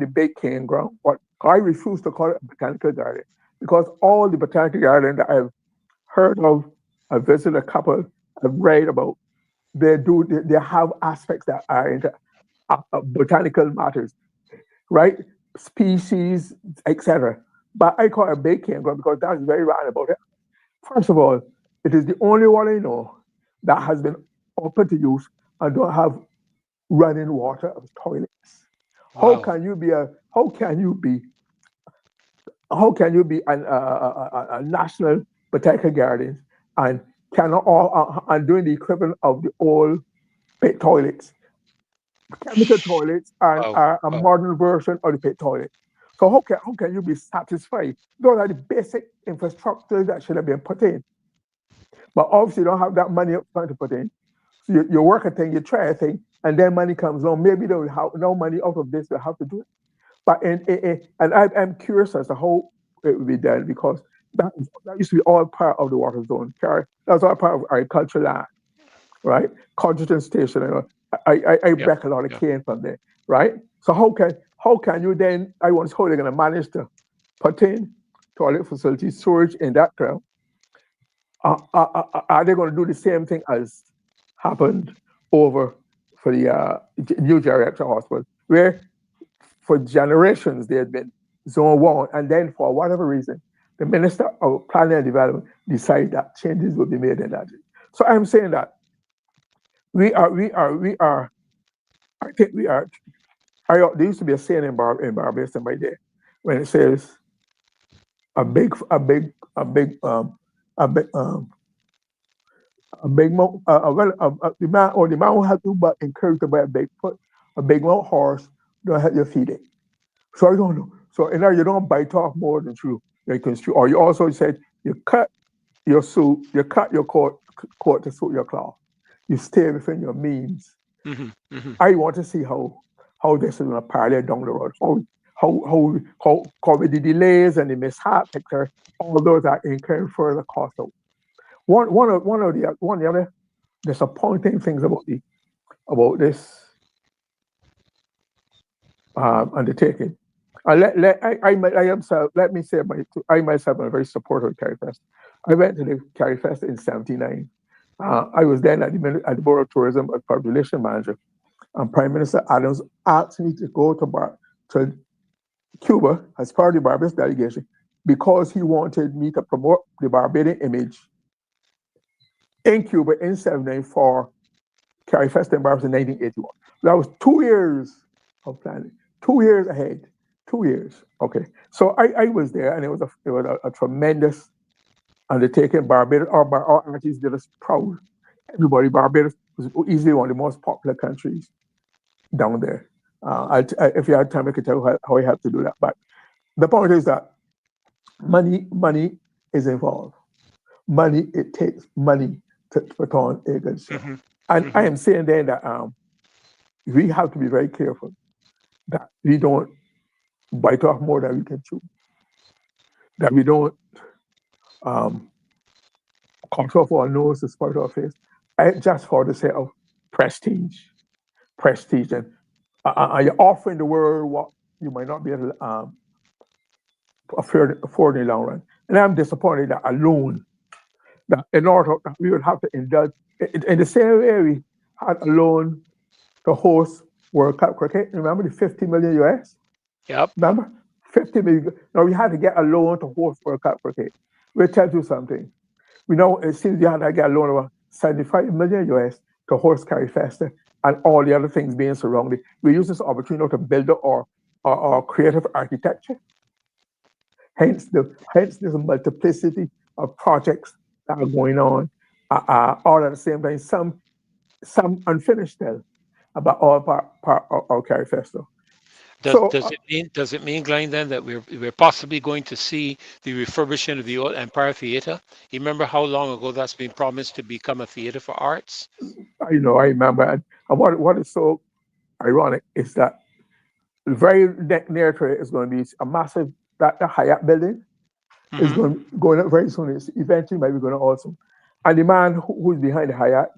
E: the big cane ground, but I refuse to call it a botanical garden because all the botanical gardens that I've heard of, I've visited a couple, I've read about, they have aspects that are into botanical matters, right? Species, etc. But I call it a big cane ground because that's very right about it. First of all, it is the only one I know that has been open to use and don't have running water of toilets. How
A: Wow.
E: can you be a national botanical garden and cannot all and doing the equivalent of the old pit toilets? Chemical toilets
A: Wow.
E: are a
A: Wow.
E: modern version of the pit toilet. So how can you be satisfied? Those are the basic infrastructure that should have been put in. But obviously, you don't have that money up front to put in. So you work a thing, you try a thing, and then money comes along. Maybe they will have no money out of this, they'll have to do it. But I'm curious as to how it will be done because that used to be all part of the water zone. That's all part of agricultural land, right? Codgerton Station. I
A: Yep.
E: break a lot of
A: Yep.
E: cane from there, right? So how can you then? I wonder how they're going to manage to put in toilet facilities, storage in that ground. Are they going to do the same thing as happened over new geriatric hospital, where for generations they had been zone one, and then for whatever reason, the Minister of Planning and Development decided that changes would be made in that. So I'm saying that we are. I think we are. There used to be a saying in Barbados in my day when it says a big a big a big a big a big mo the man who help you but encouraged to buy a big foot, a big mount horse don't help you feed it. So I don't know. So in there you don't bite off more than you can chew. Or you also said you cut your coat to suit your cloth. You stay within your means. I want to see how this is going to parallel down the road. How with the delays and the mishaps, etc. All those are incurring further costs out. One of the other disappointing things about this undertaking. Let me say I myself am very supportive of Carifesta. I went to the Carifesta in '79. I was then at the Board of Tourism as Public Relations Manager, and Prime Minister Adams asked me to go to Cuba as part of the Barbados delegation because he wanted me to promote the Barbadian image in Cuba in '79 for Carifesta in Barbados in 1981. That was 2 years of planning, 2 years ahead, 2 years. Okay, so I was there, and it was a tremendous undertaking. Barbados, our artists did us proud. Everybody, Barbados was easily one of the most popular countries down there. If you had time, I could tell you how I had to do that. But the point is that money is involved. It takes money to put on a good show. And I am saying then that we have to be very careful that we don't bite off more than we can chew, that we don't cut off our nose to spite our face, just for the sake of prestige, and you're offering the world what you might not be able to afford in the long run. And I'm disappointed that alone, that in order that we would have to indulge in the same way we had a loan to host World Cup cricket. Remember the 50 million US?
A: Yep.
E: Remember? 50 million. Now we had to get a loan to host World Cup cricket. We'll tell you something. We know it seems you had to get a loan of 75 million US to host Carifesta and all the other things being surrounded. We use this opportunity to build up our creative architecture. Hence this multiplicity of projects that are going on all at the same time. Some unfinished still, about all part of Carifesta.
A: Does it mean, Glyne, then that we're possibly going to see the refurbishment of the old Empire Theatre? You remember how long ago that's been promised to become a theatre for arts?
E: I remember. And what is so ironic is that very near to it is going to be a massive the Hyatt building is going up very soon. It's eventually maybe going to also. And the man who's behind the Hyatt,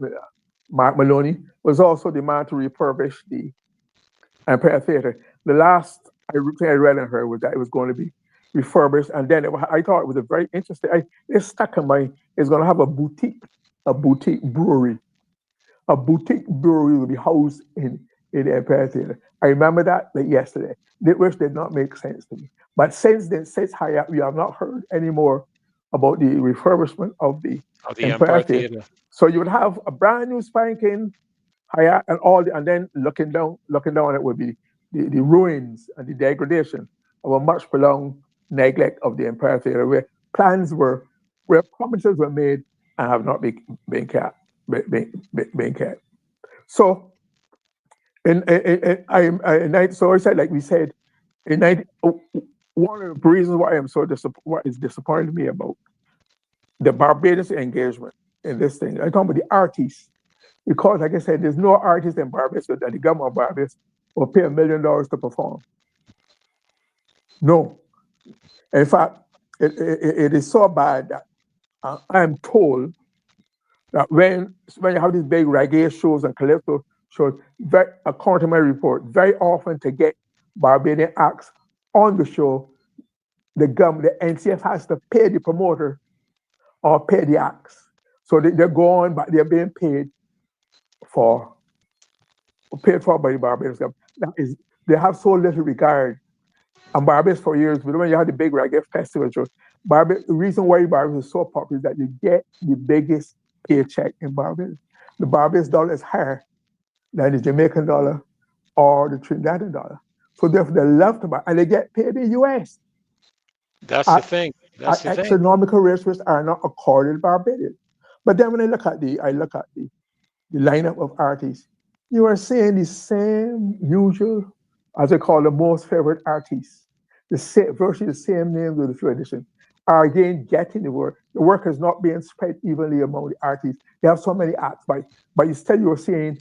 E: Mark Maloney, was also the man to refurbish the Empire Theatre. The last thing I read and heard was that it was going to be refurbished, and then I thought it was a very interesting. It stuck in my. It's going to have a boutique brewery. A boutique brewery will be housed in the Empire Theatre. I remember that like yesterday, which did not make sense to me. But since then, since Hyatt, we have not heard any more about the refurbishment of the Empire Theatre. So you would have a brand new spanking Hyatt and then looking down it would be the ruins and the degradation of a much prolonged neglect of the Empire Theatre, where promises were made and have not been kept. So so I said, like we said, one of the reasons why I'm so what is disappointing me about the Barbados engagement in this thing, I'm talking about the artists, because like I said, there's no artist in Barbados that the government of Barbados will pay $1 million to perform. No. In fact, it is so bad that I'm told that when you have these big reggae shows and calypso shows, according to my report, very often to get Barbadian acts on the show, the NCF has to pay the promoter or pay the acts. So they're going, but they're being paid for paid for by the Barbados government. That is, they have so little regard. And Barbados for years, but when you had the big reggae festival, Barbados, the reason why Barbados is so popular is that you get the biggest paycheck in Barbados. The Barbados dollar is higher than the Jamaican dollar or the Trinidadian dollar. So therefore, they love to buy, and they get paid in US
A: That's the
E: at,
A: thing. That's
E: at
A: the thing.
E: astronomical rates which are not accorded Barbadians. But then when I look at the lineup of artists, you are seeing the same usual, as I call the most favorite artists, virtually the same names with a few additions, are again getting the work. The work is not being spread evenly among the artists. They have so many acts, but still you're seeing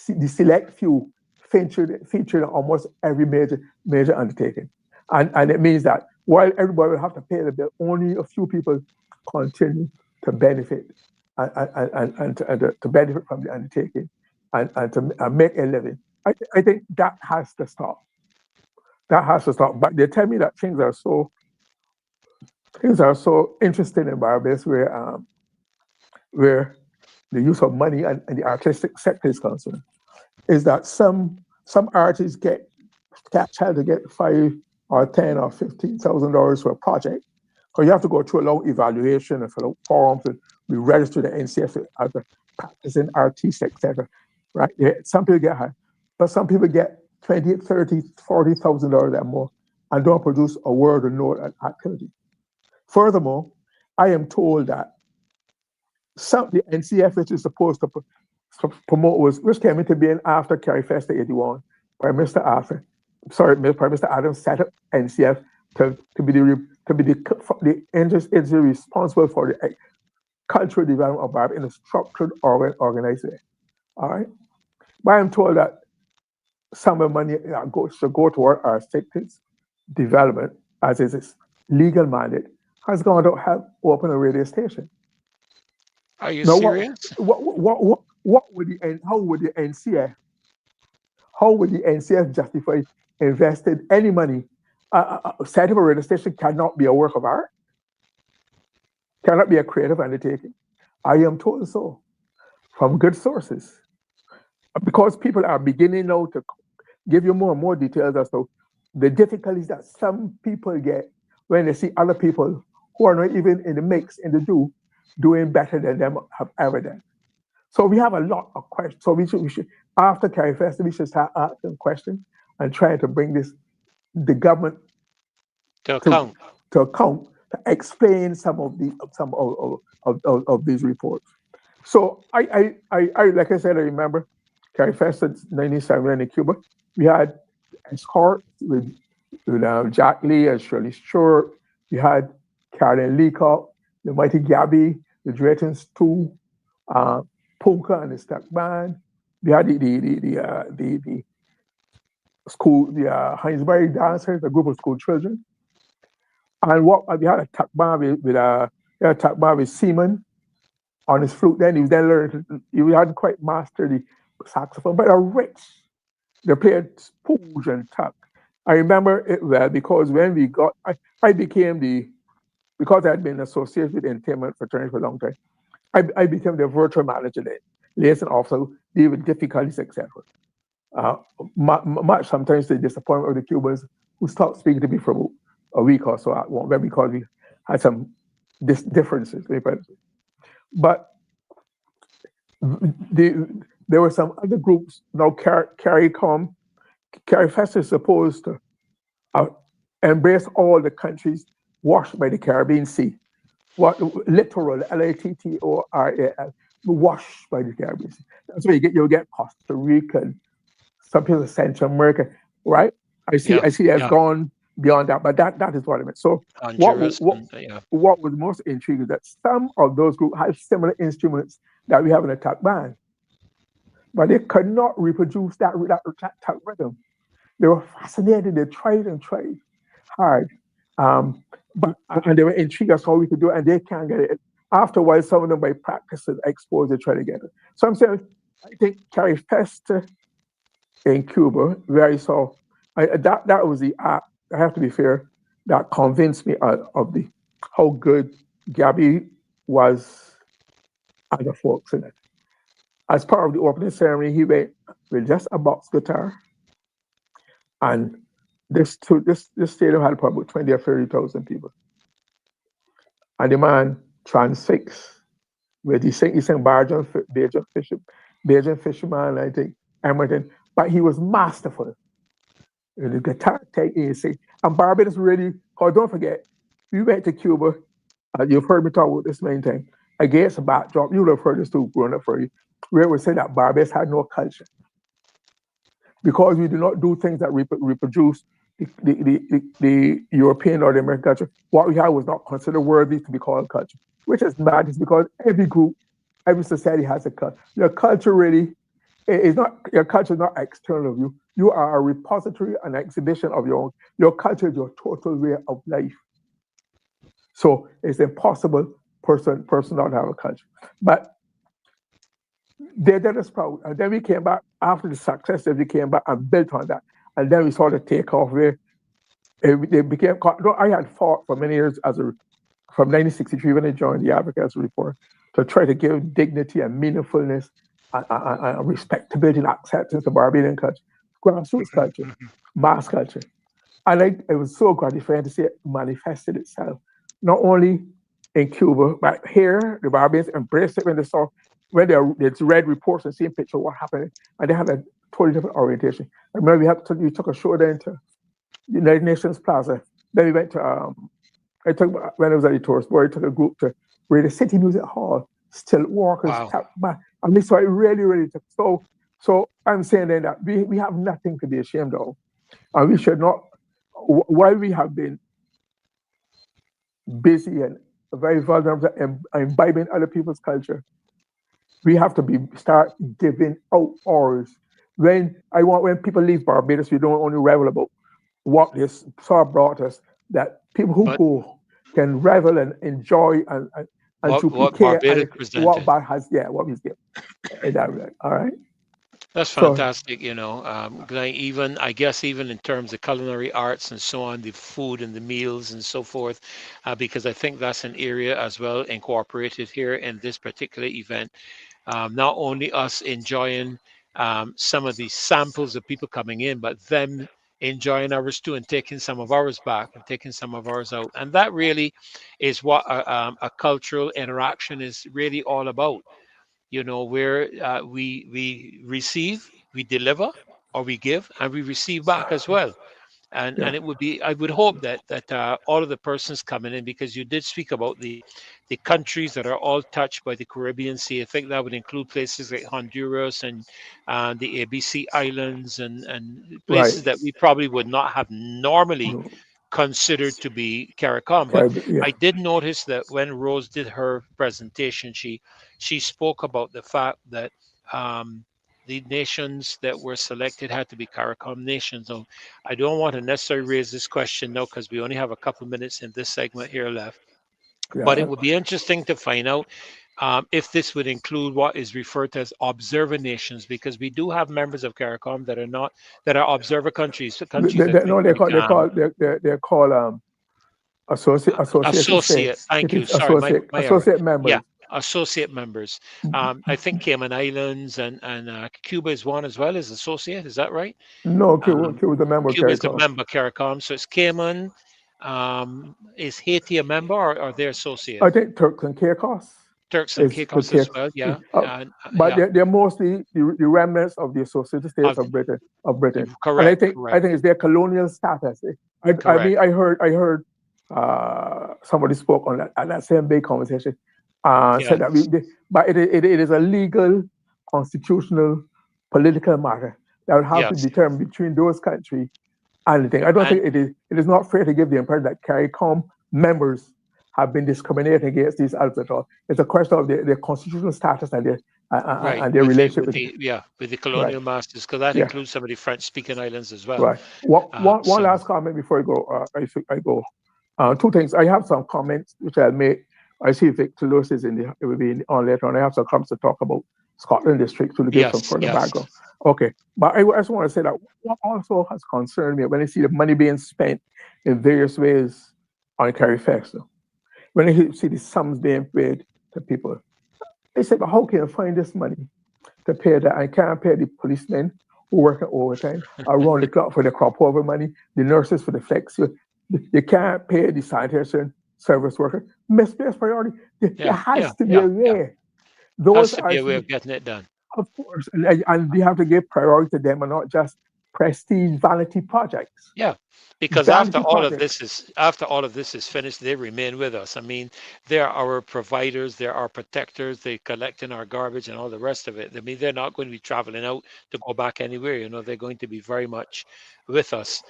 E: the select few featured in almost every major undertaking. And it means that while everybody will have to pay the bill, only a few people continue to benefit and to benefit from the undertaking and to make a living. I think that has to stop. That has to stop. But they tell me that things are so interesting in Barbados where the use of money and the artistic sector is concerned, is that some artists try to get $5 or $10 or $15,000 for a project, because you have to go through a long evaluation and fill out forms and be registered to NCF as a practicing artist, etc. Right? Some people get high, but some people get $20,000, $30,000, $40,000 and more, and don't produce a word or note an activity. Furthermore, I am told that the NCF, which is supposed to promote, which came into being after Carifesta 81, Prime Minister Adams set up NCF to be the agency responsible for the cultural development of Babb in a structured, organized way. All right, but I'm told that some of the money should go toward our sector's development, as is its legal mandate, has gone to help open a radio station.
A: Are you
E: Now,
A: serious?
E: how would the NCF justify investing any money? Set up a radio station cannot be a work of art, cannot be a creative undertaking. I am told so from good sources, because people are beginning now to give you more and more details as to the difficulties that some people get when they see other people who are not even in the mix, in the doing better than them have ever done. So we have a lot of questions. So we should after Carifesta, we should start asking questions and trying to bring the government
A: To account.
E: to explain some of these reports. So I like I said, I remember Carifesta 1979 in Cuba. We had escorts with Jack Lee and Shirley Stewart. We had Carolyn Leacock, the Mighty Gabby, the Draytons 2, Polka and the Stack Band. We had the school, the Hinesbury dancers, a group of school children. And we had a tuck band with Seaman on his flute. Then he was then learning. He hadn't quite mastered the saxophone, but they played spooge and tuck. I remember it well because when we got, I became because I had been associated with the entertainment fraternity for a long time, I became the virtual manager there, liaison officer, deal with difficulties, etc. Much sometimes the disappointment of the Cubans who stopped speaking to me for a week or so at one, because we had some differences. But there were some other groups. Now Carifesta is supposed to embrace all the countries washed by the Caribbean Sea. What littoral, Lattoral, washed by the Caribbean Sea. That's where you'll get Costa Rica, some people Central America, right? I see that's gone beyond that, but that is what I meant. So what was most intriguing is that some of those groups have similar instruments that we have in a tuck band, but they could not reproduce that tuck rhythm. They were fascinated. They tried hard, but they were intrigued as to how we could do it, and they can't get it. After a while, some of them by practicing, exposure, try to get it. So I'm saying, I think Carifesta in Cuba, that was the act. I have to be fair, that convinced me of how good Gabby was, other folks in it. As part of the opening ceremony, he went with just a box guitar, and this stadium had probably 20 or 30,000 people. And the man transfixed with he sang Bajan Fisherman, I think, Emerton, but he was masterful. The guitar take in sing. And Barbados really, because don't forget, we went to Cuba, you've heard me talk about this many times, against a backdrop, you would have heard this too growing up for you, where we say that Barbados had no culture. Because we do not do things that reproduce the European or the American culture, what we had was not considered worthy to be called culture, which is mad, because every group, every society has a culture. Your culture really is not, your culture is not external of you. You are a repository, an exhibition of your own. Your culture is your total way of life. So it's impossible person not to have a culture. But they did us proud. And then we came back after the success that we came back and built on that. And then we saw the takeoff where they became, I had fought for many years from 1963 when I joined the Africa as a reporter to try to give dignity and meaningfulness and respectability and acceptance to Barbadian culture, grassroots culture, mass culture. And it was so gratifying to see it manifested itself, not only in Cuba, but here, the Barbadians embraced it when they saw, when they read reports and seen pictures of what happened, and they had a totally different orientation. I remember we took a show then to United Nations Plaza. Then we went to, when I was at the tourist board, I took a group to where the City Music Hall, Still Walkers,
A: Wow.
E: I mean, so it really took, so I'm saying then that we have nothing to be ashamed of. And we should not, while we have been busy and very vulnerable and imbibing other people's culture, we have to start giving out ours. When people leave Barbados, we don't only revel about what this sort of brought us, that people who go can revel and enjoy and
A: what Barbados presented.
E: what Bar has, what he's given. All right.
A: That's fantastic, Glyne, I guess even in terms of culinary arts and so on, the food and the meals and so forth, because I think that's an area as well incorporated here in this particular event. Not only us enjoying some of the samples of people coming in, but them enjoying ours too and taking some of ours back and taking some of ours out. And that really is what a cultural interaction is really all about. Where we receive, we deliver, or we give, and we receive back as well. And it would be, I would hope that all of the persons coming in, because you did speak about the countries that are all touched by the Caribbean Sea. I think that would include places like Honduras and the ABC Islands and places that we probably would not have normally considered to be CARICOM. But I did notice that when Rose did her presentation, she spoke about the fact that the nations that were selected had to be CARICOM nations. So I don't want to necessarily raise this question now because we only have a couple of minutes in this segment here left. But it would be interesting to find out if this would include what is referred to as observer nations, because we do have members of CARICOM that are observer countries.
E: They're called
A: associate. Thank you. Sorry, my
E: associate members.
A: Yeah, associate members. I think Cayman Islands and Cuba is one as well as associate. Is that right?
E: No, Cuba is a member.
A: Cuba is a member CARICOM. So it's Cayman. Is Haiti a member or they're associate?
E: I think Turks and Caicos.
A: Turks and Caicos as well, yeah.
E: But they're mostly the remnants of the associated states of Britain.
A: Correct.
E: And I think it's their colonial status. I mean, I heard somebody spoke on that same big conversation. Said that but it is a legal, constitutional, political matter that would have to be determined between those countries and the thing. I don't think it is not fair to give the impression that CARICOM members have been discriminated against these others at all. It's a question of their constitutional status and their relationship
A: with the colonial masters, because that includes some of the French-speaking islands as well.
E: Right. One last comment before I go. Two things. I have some comments which I'll make. I see Victor Lewis is it will be on later on. I have some comments to talk about Scotland District to give some further background. Okay. But I just want to say that what also has concerned me when I see the money being spent in various ways on Carifesta, when I see the sums being paid to people, they say, but how can you find this money? to pay that. I can't pay the policemen who work at overtime around the clock for the crop over money, the nurses for the flex. You can't pay the sanitation service worker. Misplaced priority. There
A: Yeah, yeah,
E: has to be
A: yeah,
E: a
A: yeah.
E: way. Those
A: Has to
E: are,
A: be a way of getting it done.
E: of course, and we have to give priority to them and not just prestige vanity projects.
A: Yeah, because
E: Vanity projects.
A: after all of this is finished, they remain with us. I mean, they're our providers, they're our protectors, they collect in our garbage and all the rest of it. I mean, they're not going to be traveling out to go back anywhere. You know, they're going to be very much with us.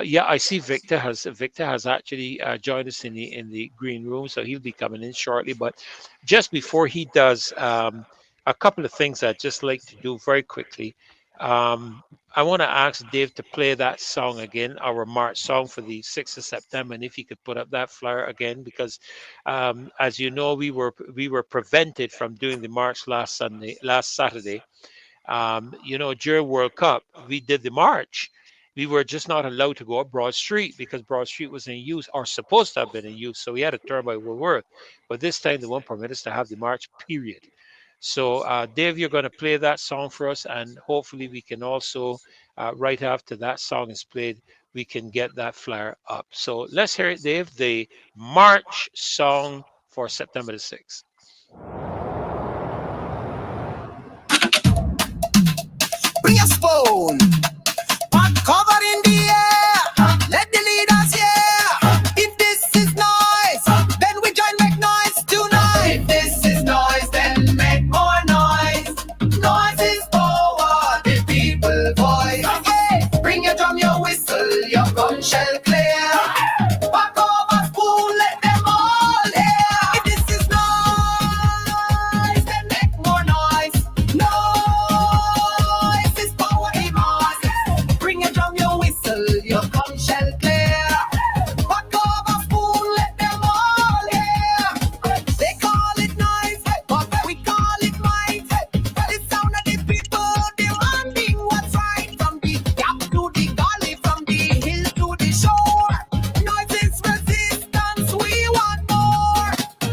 A: Yeah, I see Victor has actually joined us in the green room, so he'll be coming in shortly. But just before he does, a couple of things I'd just like to do very quickly. Um, I want to ask Dave to play that song again, our March song for the 6th of September, and if he could put up that flyer again, because as you know, we were prevented from doing the march last Saturday. You know, during World Cup, we did the march. We were just not allowed to go up Broad Street because Broad Street was in use or supposed to have been in use. So we had a turn by Woolworth. But this time they won't permit us to have the march, period. So, Dave, you're going to play that song for us, and hopefully we can also, right after that song is played, we can get that flyer up. So let's hear it, Dave, the March song for September the 6th.
C: Bring a spoon. Pot covered in the air. Let the leaders hear. If this is noise, then we join make noise tonight. If this is noise, then make more noise. Noise is power, the people voice. Hey, bring your drum, your whistle, your gun shell clear. Back over spoon, let them all hear. If this is noise, then make more noise. Noise is power, the mass. Bring your drum, your whistle, your gun shell clear. Back over spoon, let them all hear. They call it noise, but we call it might. The sound of the people demanding what's right. From the gap to the gully, from the hill to the shore. Noise is resistance, we want more.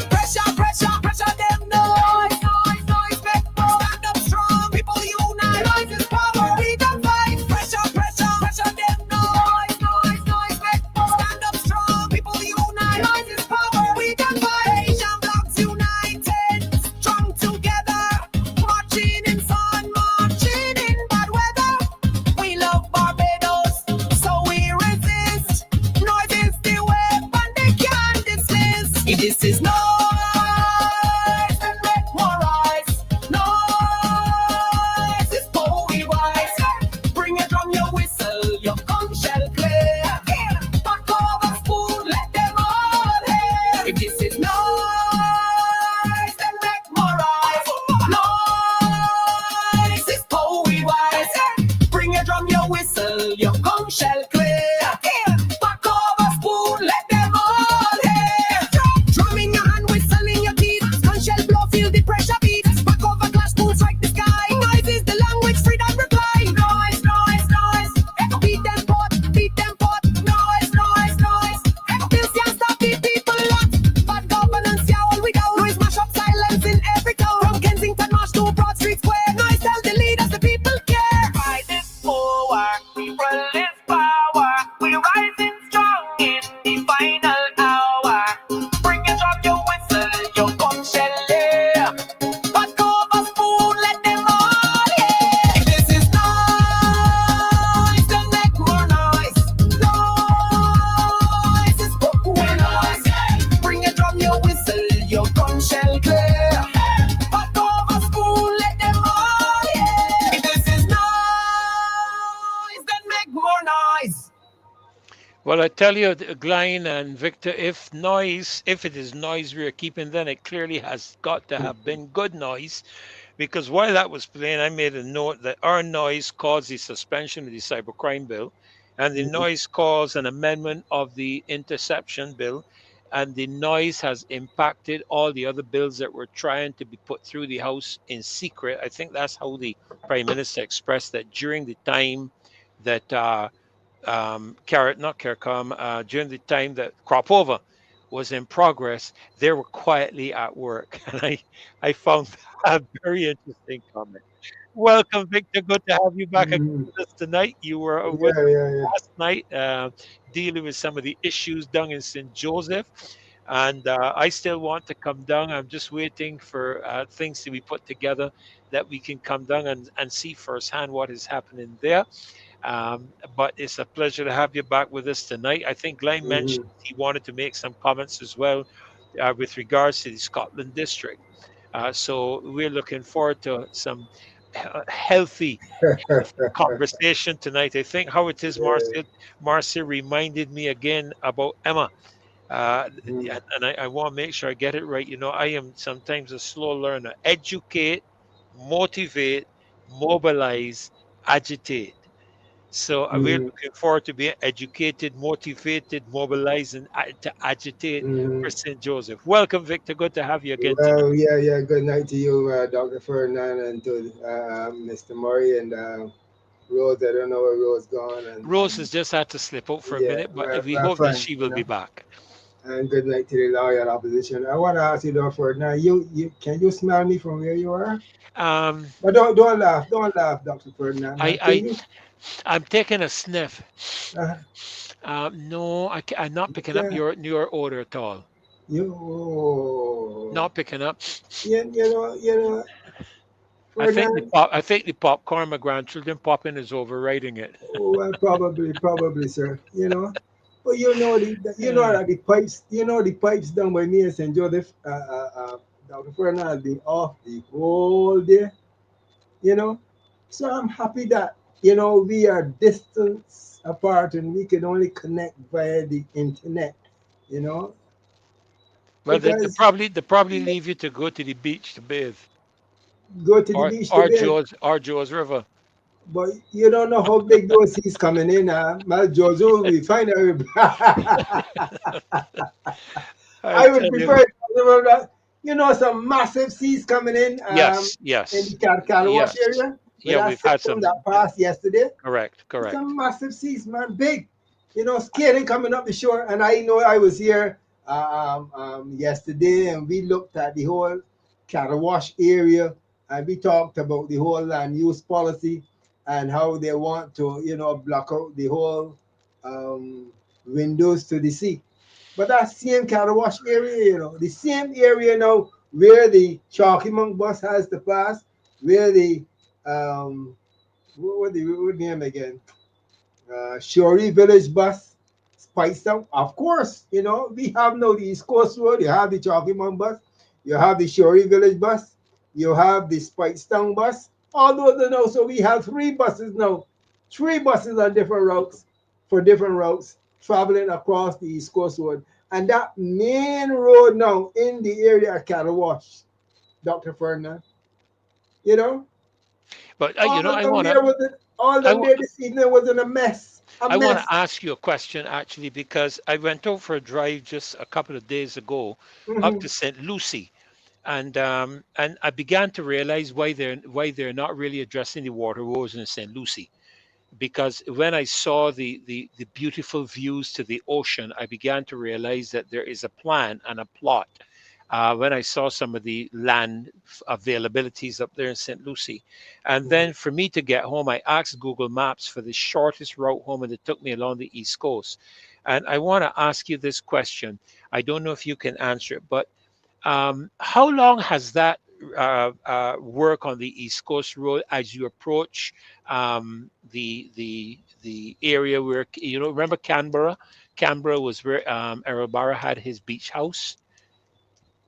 C: Pressure, pressure, pressure them. Noise, noise, noise, make more. Stand up strong, people unite. Noise is power, we can fight. Pressure, pressure, pressure them. Noise, noise, noise, make more. Stand up strong, people unite. Noise is power, we can fight. Asian blocks united, strong together. Marching in sun, marching in bad weather. We love Barbados, so we resist. Noise is the weapon they can't dismiss. If this is noise, then make more eyes. Noise is poetry wise. Bring your drum, your whistle, your gun shell clear. Back over spoon, let them all hear. If this is noise, then make more eyes. Noise is poetry wise. Bring your drum, your whistle, your gun shell clear. Back over spoon, let them all hear. Drum in your hand, whistle in your teeth. Gun shell blow, feel the pressure beat. Back over glass, spoon strike the sky. Noise is the language, freedom reply. Noise, noise, noise. Beat them pot, beat them pot. Noise, noise, noise. Bills can't stop the people lot. Bad governance, yeah, all we got. Noise mash up silence in every town. From Kensington March to Broad Street Square. Noise tell the leaders the people care. Pride is power, people is power. We rising strong in the final hour. Bring your drum, your whistle, your gun shell clear. Back over spoon, let them all hear. If this is noise, then make more noise. Noise is poetry noise. Bring your drum, your whistle, your gun shell clear. Back over spoon, let them all hear. If this is noise, then make more noise.
A: Well, I tell you, Glyne and Victor, if it is noise we are keeping, then it clearly has got to have been good noise. Because while that was playing, I made a note that our noise caused the suspension of the cybercrime bill, and the noise caused an amendment of the interception bill, and the noise has impacted all the other bills that were trying to be put through the House in secret. I think that's how the Prime Minister expressed that during the time that not CARICOM, during the time that crop over was in progress, they were quietly at work. And I found that a very interesting comment. Welcome, Victor. Good to have you back again
F: Mhm.
A: with us tonight. You were with
F: Yeah,
A: us
F: yeah, yeah.
A: last night dealing with some of the issues down in St. Joseph. And I still want to come down. I'm just waiting for things to be put together that we can come down and see firsthand what is happening there. But it's a pleasure to have you back with us tonight. I think Glyne
F: Hmm.
A: mentioned he wanted to make some comments as well with regards to the Scotland district. So we're looking forward to some healthy conversation tonight. I think how it is,
F: Yeah.
A: Marcia reminded me again about Emma.
F: Mhm.
A: And I want to make sure I get it right. You know, I am sometimes a slow learner. Educate, motivate, mobilize, agitate. So we're
F: Mhm.
A: looking forward to being educated, motivated, mobilized, and to agitate for
F: Mhm.
A: St. Joseph. Welcome, Victor. Good to have you again tonight.
F: Well, yeah, yeah. Good night to you, Dr. Ferdinand, and to Mr. Murray and Rose. I don't know where Rose gone,
A: Rose
F: and
A: has just had to slip out for a
F: yeah,
A: minute, but we
F: well,
A: hope that
F: fine,
A: she will be back.
F: And good night to the loyal opposition. I want to ask you, Dr. Ferdinand, you can you smell me from where you are?
A: Um,
F: But don't laugh, Dr. Ferdinand.
A: I,
F: Can
A: I,
F: you?
A: I'm taking a sniff.
F: Uh,
A: No, I'm not
F: you
A: picking up
F: can
A: your odor at all.
F: you.
A: Not picking up.
F: You know, Ferdinand.
A: I think the popcorn my grandchildren popping is overriding it.
F: Well, probably, sir. But you know
A: Yeah.
F: that the pipes, the pipes down by me in St. Joseph, Dr. Ferdinand has been off the whole day. You know, so I'm happy that we are distance apart and we can only connect via the internet. You know,
A: Well,
F: because
A: they probably leave you to go to the beach to bathe,
F: go to the beach to bed.
A: Or Joe's River.
F: But you don't know how big those seas coming in. My Jojo, we find out.
A: I
F: I would
A: tell you.
F: prefer, some massive seas coming
A: Yes,
F: in the
A: yes,
F: Carawash
A: yes.
F: area. But
A: Yeah,
F: that
A: we've had
F: system
A: some.
F: that passed yesterday,
A: Correct,
F: it's a
A: correct.
F: massive seas, man, big. Skating coming up the shore. And I know I was here yesterday, and we looked at the whole Carawash area, and we talked about the whole land use policy and how they want to, block out the whole um, windows to the sea. But that same Carawash area, the same area now where the Chalky Monk bus has to pass, where the what name again? Shorey Village bus, Spice Town. Of course, we have now the East Coast Road, you have the Chalky Monk bus, you have the Shorey Village bus, you have the Spice Town bus. All those are now, so we have three buses now. Three buses on different routes for different routes traveling across the East Coast Road. And that main road now in the area of Catawash, Dr. Ferdinand, you know,
A: But
F: all down there was all
A: I
F: down
A: wa-
F: there this evening was in a mess. A
A: I want to
F: mess.
A: ask you a question actually because I went out for a drive just a couple of days ago up
F: Hmm.
A: to St. Lucie, and I began to realize why they're not really addressing the water woes in St. Lucie. Because when I saw the beautiful views to the ocean, I began to realize that there is a plan and a plot. When I saw some of the land availabilities up there in St. Lucie. And then for me to get home, I asked Google Maps for the shortest route home, and it took me along the East Coast. And I want to ask you this question. I don't know if you can answer it, but how long has that work on the East Coast Road as you approach the area where remember Canberra? Canberra was where Errol had his beach house,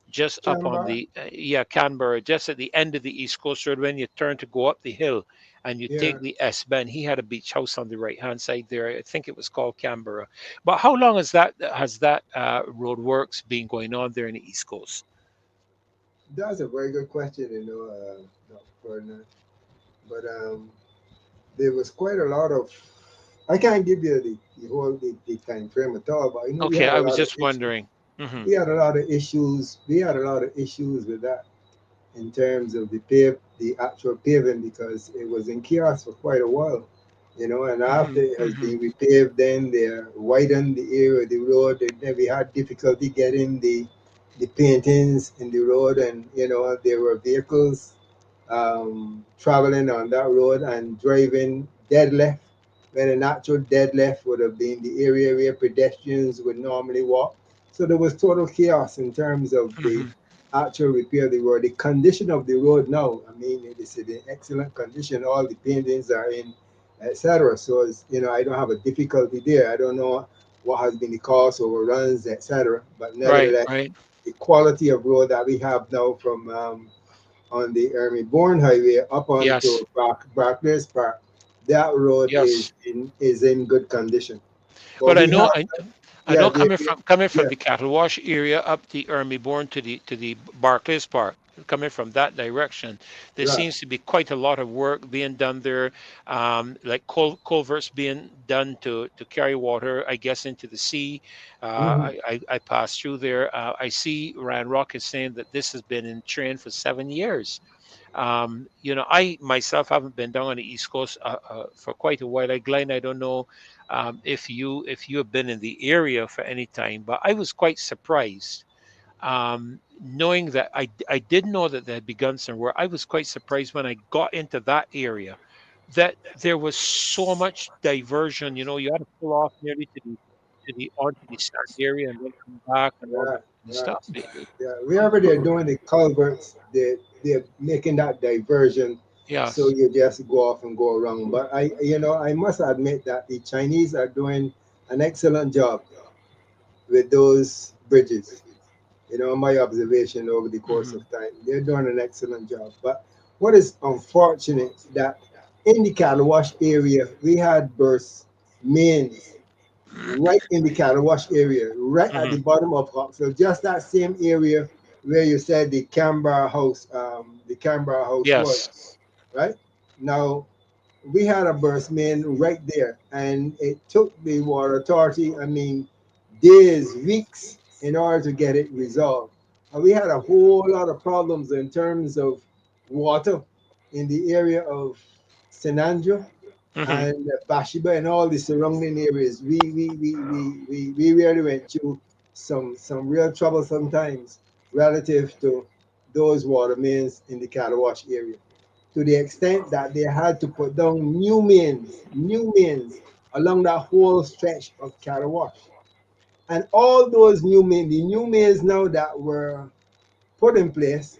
A: just up on
F: Canberra.
A: the Canberra, just at the end of the East Coast Road when you turn to go up the hill and you
F: Yeah.
A: take the S bend. He had a beach house on the right hand side there. I think it was called Canberra. But how long has that road works been going on there in the East Coast?
F: That's a very good question, Dr. Ferdinand. But there was quite a lot of. I can't give you the whole the time frame at all, but I know we
A: Okay,
F: had a
A: I was
F: lot of
A: just
F: issues.
A: wondering. Hmm.
F: We had a lot of issues. We had a lot of issues with that in terms of the actual paving because it was in chaos for quite a while. And
A: Hmm.
F: after it has
A: Hmm.
F: been repaved, then they widened the area of the road. And then we had difficulty getting the paintings in the road, and there were vehicles traveling on that road and driving dead left, when an actual dead left would have been the area where pedestrians would normally walk. So there was total chaos in terms of the
A: Hmm.
F: actual repair of the road. The condition of the road now, I mean, it is in excellent condition. All the paintings are in, etc. So I don't have a difficulty there. I don't know what has been the cause, overruns, etc. But
A: Right,
F: nevertheless,
A: right.
F: the quality of road that we have now from on the Army Bourne Highway up
A: Yes,
F: onto Barclays Park, that road
A: yes.
F: is in good condition. But
A: But I
F: we have,
A: know, I
F: yeah,
A: know coming from
F: yeah,
A: the cattle wash area up the Ermyborn to the Barclays Park, coming from that direction, there
F: right.
A: seems to be quite a lot of work being done there, like culverts being done to carry water, I guess, into the sea.
F: Mm-hmm.
A: I passed through there. I see Ryan Rock is saying that this has been in train for 7 years. I myself haven't been down on the East Coast for quite a while. Like Glyne, I don't know if you have been in the area for any time, but I was quite surprised, knowing that I did know that they had begun some work. I was quite surprised when I got into that area that there was so much diversion. You had to pull off nearly to the onto the sand area and then come back and all
F: Right,
A: that kind of
F: right.
A: stuff.
F: Yeah, wherever they're doing the culverts, they're making that diversion, so
A: Yes.
F: you just go off and go around. But I must admit that the Chinese are doing an excellent job with those bridges. My observation over the course
A: Hmm.
F: of time, they're doing an excellent job. But what is unfortunate that in the cattle wash area, we had burst mains right in the cattle wash area, right at
A: Hmm.
F: the bottom of Rockville, just that same area where you said the Canberra house was,
A: Yes.
F: right? Now we had a burst main right there, and it took the water authority, I mean, days, weeks in order to get it resolved. And we had a whole lot of problems in terms of water in the area of St. Andrew
A: Hmm.
F: and Bathsheba and all the surrounding areas. We really went through some real trouble sometimes relative to those water mains in the Calawash area, to the extent that they had to put down new mains along that whole stretch of Calawash. And all those the new mains now that were put in place,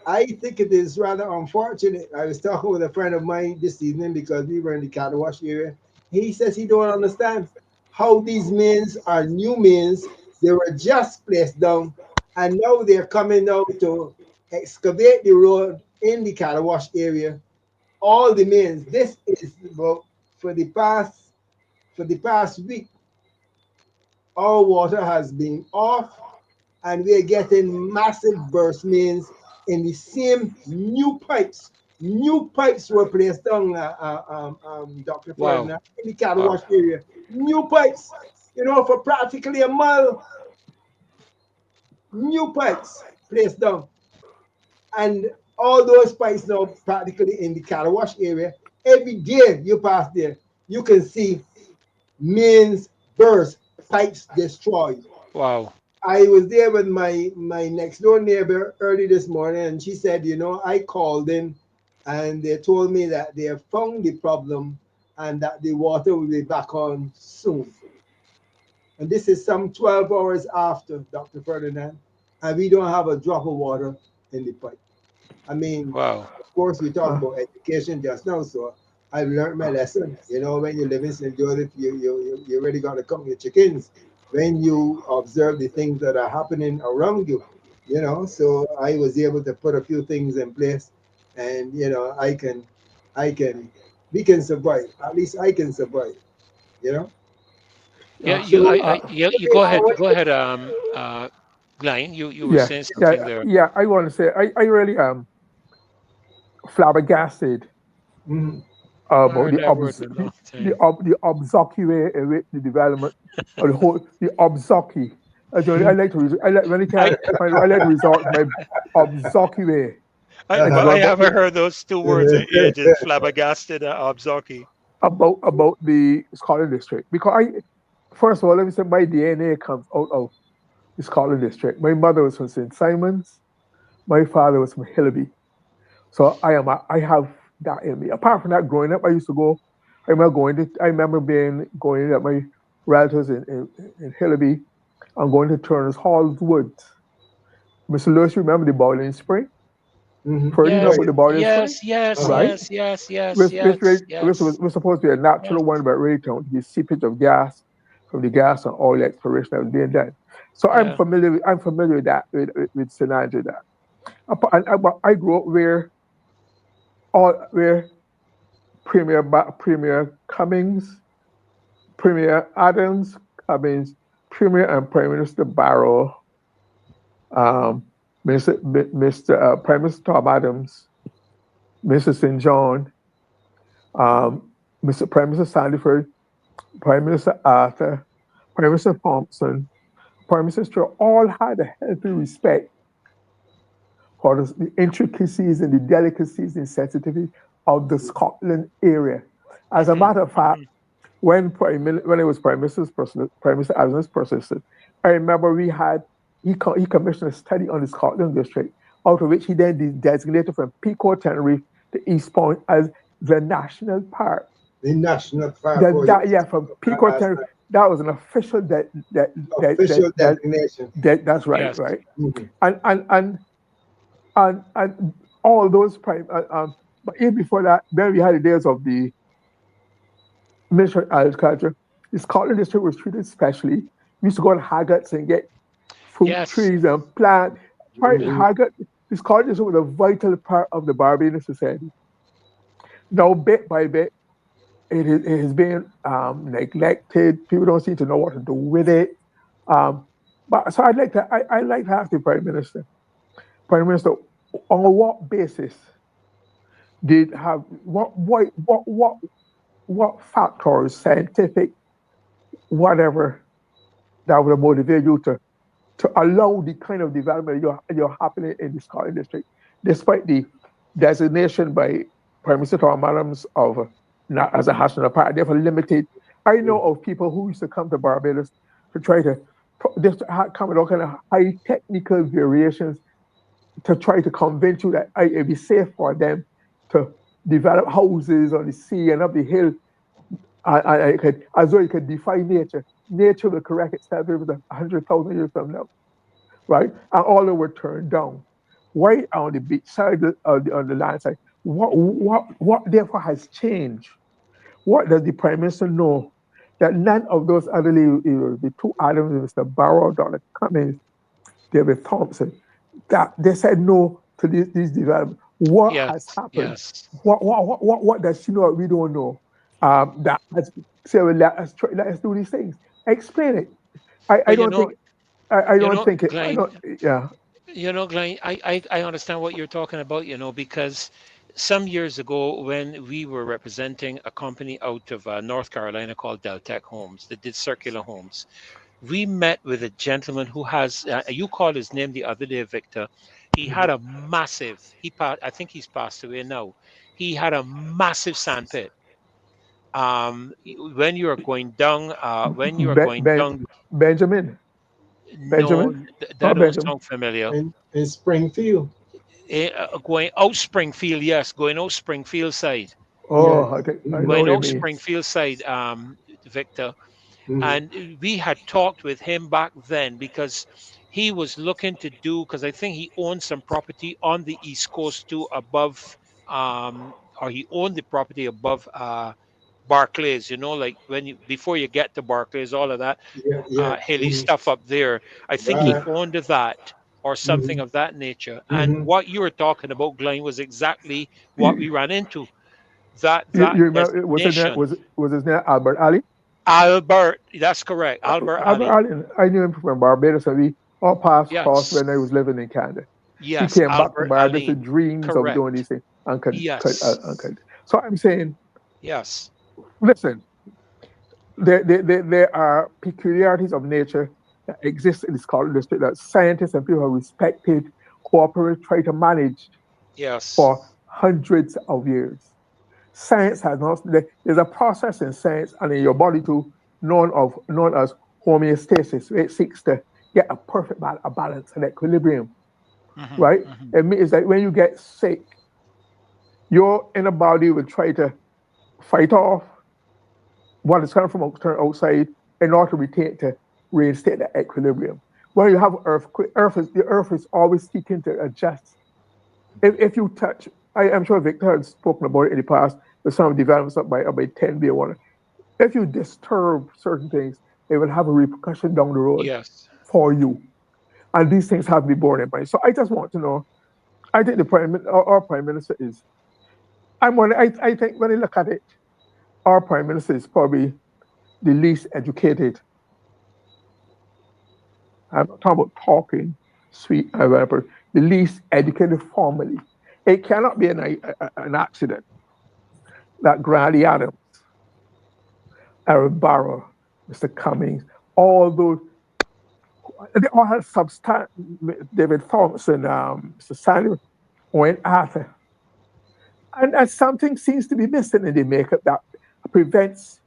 F: I think it is rather unfortunate. I was talking with a friend of mine this evening because we were in the cattle wash area. He says he don't understand how these mains are new mains. They were just placed down, and now they're coming now to excavate the road in the cattle wash area. All the mains. This is about for the past week. Our water has been off, and we're getting massive burst mains in the same new pipes. New pipes were placed on Dr.
A: Wow.
F: Ferdinand in the cattle
A: Wow.
F: wash area. New pipes, for practically a mile. New pipes placed down, and all those pipes now practically in the cattle wash area. Every day you pass there, you can see mains burst, pipes destroyed.
A: Wow.
F: I was there with my next door neighbor early this morning, and she said, I called in, and they told me that they have found the problem and that the water will be back on soon. And this is some 12 hours after, Dr. Ferdinand, and we don't have a drop of water in the pipe. I mean,
A: Wow.
F: of course, we talk
E: Uh,
F: about education just now, so I learned my lesson. When you live in St. Joseph, you really got to count your chickens when you observe the things that are happening around you. So I was able to put a few things in place, and I can, we can survive. At least I can survive. You know.
A: Yeah,
E: yeah,
A: you,
F: So
A: you go ahead. Go ahead. Glyne, you were
E: yeah,
A: saying
E: yeah,
A: something there.
E: yeah. I want to say I really flabbergasted
F: mhm.
A: I
E: about
A: heard that word in a long time.
E: the obzocky way in which the development of the whole the obzocky. I like to I like when I
A: I,
E: can I like to resort to my obzocky way.
A: I
E: Like
A: but
F: Uh-huh.
A: I
E: well, but
A: haven't heard those two words in ages. Flabbergasted and Obzocky.
E: about the Scotland district because first of all, let me say my DNA comes out of the Scotland district. My mother was from St. Simons. My father was from Hillaby. So I have that in me. Apart from that, growing up, I used to go. I remember going at my relatives in Hillaby and going to Turner's Hall's Woods. Mr. Lewis, you remember the Boiling Spring? Ferdy, you know
A: Yes,
E: about
F: Right.
E: the Boiling Spring,
A: yes, yes,
F: Uh-huh.
E: right?
A: yes, yes, yes,
E: Which
A: yes, yes,
E: was supposed to be a
A: yes,
E: natural one, but really turned to be seepage of gas from the gas and oil exploration that was being done. So
A: yeah,
E: I'm familiar with that with scenario that. But I grew up where Premier Cummings, Premier Adams, Cummings, Premier and Prime Minister Barrow, um, Prime Minister Tom Adams, Mr. St. John, um, Mr. Prime Minister Sandiford, Prime Minister Arthur, Prime Minister Thompson, Prime Minister Stewart, all had a healthy respect for the intricacies and the delicacies and sensitivity of the Scotland area. As a
A: hmm
E: matter of fact,
A: hmm
E: when it was Prime Minister Adams' person, I remember he commissioned a study on the Scotland district, out of which he then designated from Pico Tenerife to East Point as the national park.
F: The national park was
E: Yeah, from Pico
F: as
E: Tenerife, that was an official
F: official designation.
E: that's right,
A: yes,
E: right.
F: Mhm.
E: And all those but even before that, then we had the days of the Ministry of Agriculture. The Scotland district was treated specially. We used to go to Haggards and get fruit
A: yes,
E: trees and plant. Right,
F: Mhm.
E: Haggard, the Scotland district was a vital part of the Barbadian society. Now, bit by bit, it has been neglected. People don't seem to know what to do with it. Um, but so I'd like to ask the Prime Minister, on what basis did have what factors, scientific, whatever, that would motivate you to allow the kind of development you're happening in the Scotland district, despite the designation by Prime Minister Tom Adams of not as a national park, therefore limited. I know of people who used to come to Barbados to try to come with all kind of high technical variations to try to convince you that it'd be safe for them to develop houses on the sea and up the hill, as though you could defy nature. Nature will correct itself over 100,000 years from now, right? And all of were turned down. Why on the beach side, on the land side? What therefore has changed? What does the Prime Minister know that none of those other the two Adams, Mr. Barrow, Dr. Cummings, David Thompson, that they said no to these developments? What has
A: yes,
E: happened?
A: yes.
E: What does she know that we don't know? That has say, well, let us do these things. Explain it. I
A: But
E: don't think I don't think it. I
A: Glyne,
E: don't. Yeah.
A: Glenn, I understand what you're talking about, because some years ago when we were representing a company out of North Carolina called Deltec Homes that did circular homes, we met with a gentleman who has, you called his name the other day, Victor. He had a massive, I think he's passed away now. He had a massive sandpit. When you are going down,
E: Ben, ben, Benjamin.
A: no,
E: Benjamin.
A: that
E: Not
A: don't
E: Benjamin.
A: sound familiar.
F: In Springfield.
A: Going out Springfield, yes, going out Springfield side,
F: Yes.
E: Oh, I know
A: going
E: what you
A: out
E: mean.
A: Springfield side, Victor.
F: Mhm.
A: And we had talked with him back then because he was looking to do, because I think he owned some property on the East Coast too, above, or he owned the property above Barclays, like when you before you get to Barclays, all of that
F: Yeah, yeah.
A: hilly stuff up there. I think he
F: Right.
A: owned that or something
F: Mhm.
A: of that nature. And
F: Mhm.
A: what you were talking about, Glyne, was exactly what
E: You,
A: we ran into. That
E: you
A: that
E: remember?
A: designation.
E: Was his name Albert Ali?
A: Albert, that's correct. Albert
E: Albert
A: Ali.
E: Ali. I knew him from Barbados, and we all passed cross
A: Yes.
E: when I was living in Canada. He
A: Yes,
E: came back to
A: Albert
E: Barbados
A: Ali.
E: with dreams of doing
A: Correct.
E: these things and
A: Yes.
E: could. So I'm saying,
A: Yes.
E: listen, there are peculiarities of nature that exist in the Scotland district that scientists and people have respected, cooperate, try to manage
A: Yes.
E: for hundreds of years. Science has not. There's a process in science and in your body too, known as homeostasis. It seeks to get a perfect a balance and equilibrium,
A: Hmm.
E: right?
A: Hmm.
E: It means that when you get sick, your inner body will try to fight off what is coming from outside in order to retain to reinstate the equilibrium. When you have earthquake, the earth is always seeking to adjust. If you touch, I'm sure Victor has spoken about it in the past with some developments up by 10 water. If you disturb certain things, it will have a repercussion down the road
A: Yes.
E: for you. And these things have to be borne in mind. So I just want to know, I think our prime minister is, I think when I look at it, our prime minister is probably the least educated. I'm not talking about talking, sweet, whatever, the least educated formally. It cannot be an accident that Granny Adams, Aaron Barrow, Mr. Cummings, all those, they all had substance, David Thompson, Mr. Samuel, Owen Arthur. And something seems to be missing in the makeup that prevents,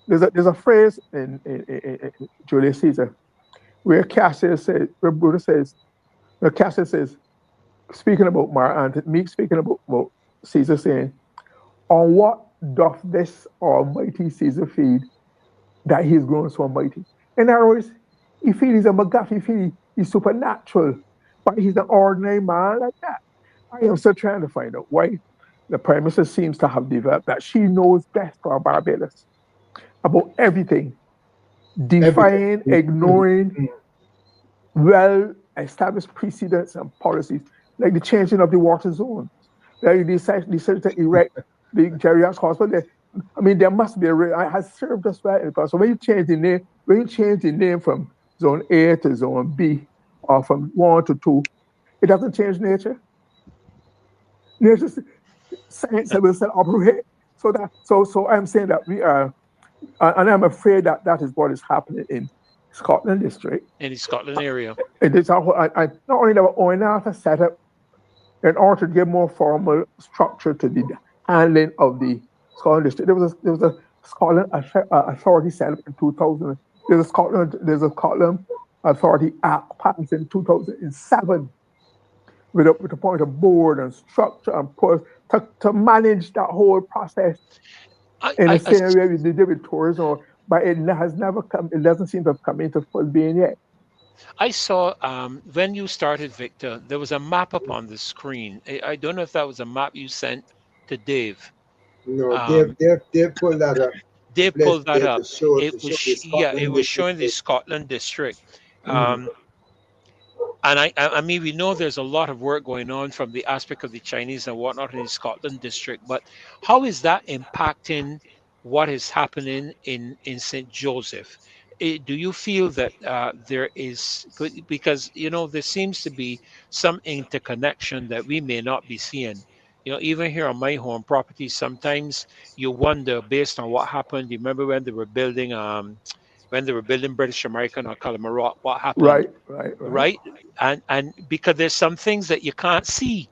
E: there's a phrase in Julius Caesar where Cassius says, where Brutus says, where Cassius says, speaking about Mark Antony, me speaking about Caesar saying, on what doth this almighty Caesar feed that he's grown so mighty? In other words, he feels he's a McGuff, he feels he's supernatural, but he's an ordinary man like that. I am still trying to find out why the Prime Minister seems to have developed that she knows best for Barbados about everything,
F: Everything.
E: defying, ignoring well established precedents and policies, like the changing of the water zones. They decided to erect the geriatric hospital. I mean, there must be it has served us well in the past. So when you change the name from zone A to zone B, or from 1 to 2, it doesn't change nature. Nature science will still operate. So I'm saying that we are, and I'm afraid that that is what is happening in Scotland District.
A: In the Scotland area.
E: It is not only that ONR set up in order to give more formal structure to the handling of the Scotland District. There was a Scotland Authority set up in 2000. There's a Scotland Authority Act passed in 2007 with a point of board and structure and to manage that whole process
A: I,
E: in the
A: I, I
E: same way we did with tourism, but it has never come. It doesn't seem to have come into full being yet.
A: I saw when you started, Victor, there was a map up on the screen. I don't know if that was a map you sent to Dave.
F: No,
A: Um,
F: they've pulled that up.
A: Dave
F: Place
A: pulled that
F: there to
A: up.
F: show
A: It
F: to
A: was
F: show the
A: yeah, it
F: Scotland
A: was
F: district.
A: showing the Scotland district.
F: Mm-hmm.
A: Um, and I mean, we know there's a lot of work going on from the aspect of the Chinese and whatnot in the Scotland district, but how is that impacting what is happening in St. Joseph? Do you feel that there is, because there seems to be some interconnection that we may not be seeing? Even here on my home property, sometimes you wonder based on what happened. You remember when they were building British American or Calamari, what happened?
E: Right, right, right.
A: Right? And because there's some things that you can't see,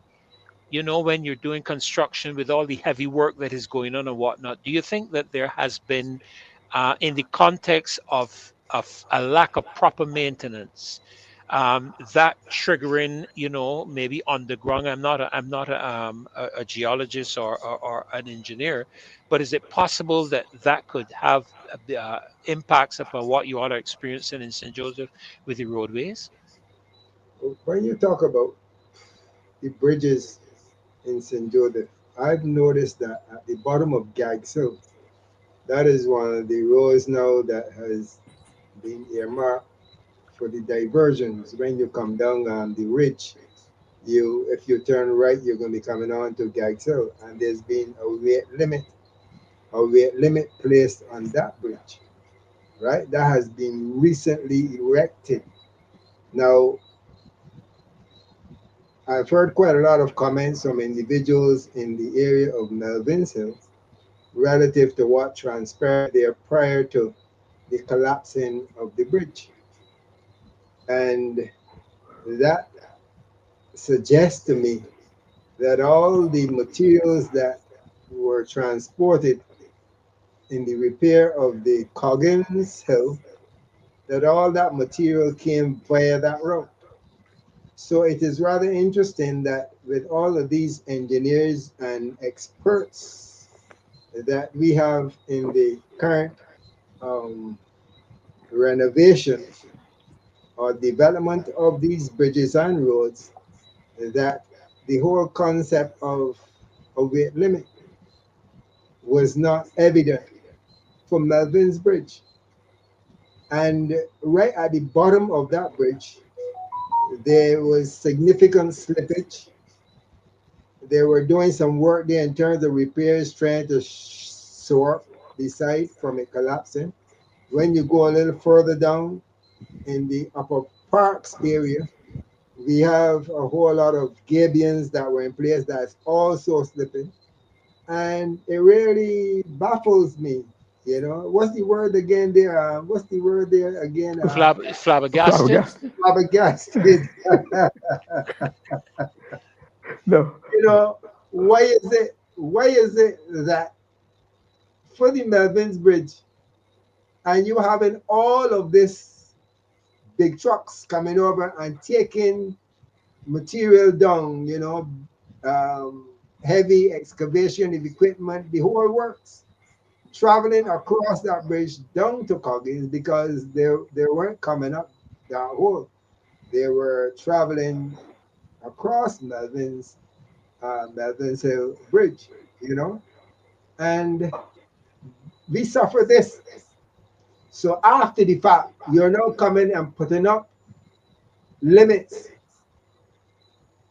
A: when you're doing construction with all the heavy work that is going on and whatnot. Do you think that there has been, in the context of a lack of proper maintenance, that triggering, maybe underground? I'm not a geologist or an engineer, but is it possible that that could have impacts upon what you all are experiencing in St. Joseph with the roadways?
F: When you talk about the bridges in St. Joseph, I've noticed that at the bottom of Gags Hill, that is one of the roads now that has been earmarked for the diversions. When you come down on the ridge, if you turn right, you're going to be coming on to Gags Hill, and there's been a weight limit placed on that bridge, right? That has been recently erected. Now, I've heard quite a lot of comments from individuals in the area of Melvin's Hill relative to what transpired there prior to the collapsing of the bridge. And that suggests to me that all the materials that were transported in the repair of the Coggins Hill, that all that material came via that route. So it is rather interesting that with all of these engineers and experts that we have in the current um, renovation or development of these bridges and roads, that the whole concept of a weight limit was not evident for Melvin's Bridge. And right at the bottom of that bridge, there was significant slippage. They were doing some work there in terms of repairs, trying to shore the side from it collapsing. When you go a little further down in the upper parks area, we have a whole lot of gabions that were in place that's also slipping. And it really baffles me. You know, what's the word again there? What's the word there again?
A: Flabbergasted.
E: Flabbergasted.
F: Flabbergasted.
E: No.
F: You know, why is it? Why is it that for the Melvin's Bridge, and you having all of this big trucks coming over and taking material down, um, heavy excavation of equipment, the whole works, traveling across that bridge down to Coggins because they weren't coming up that hole. They were traveling across Melvin's Hill Bridge, you know, and we suffer this. So after the fact, you're now coming and putting up limits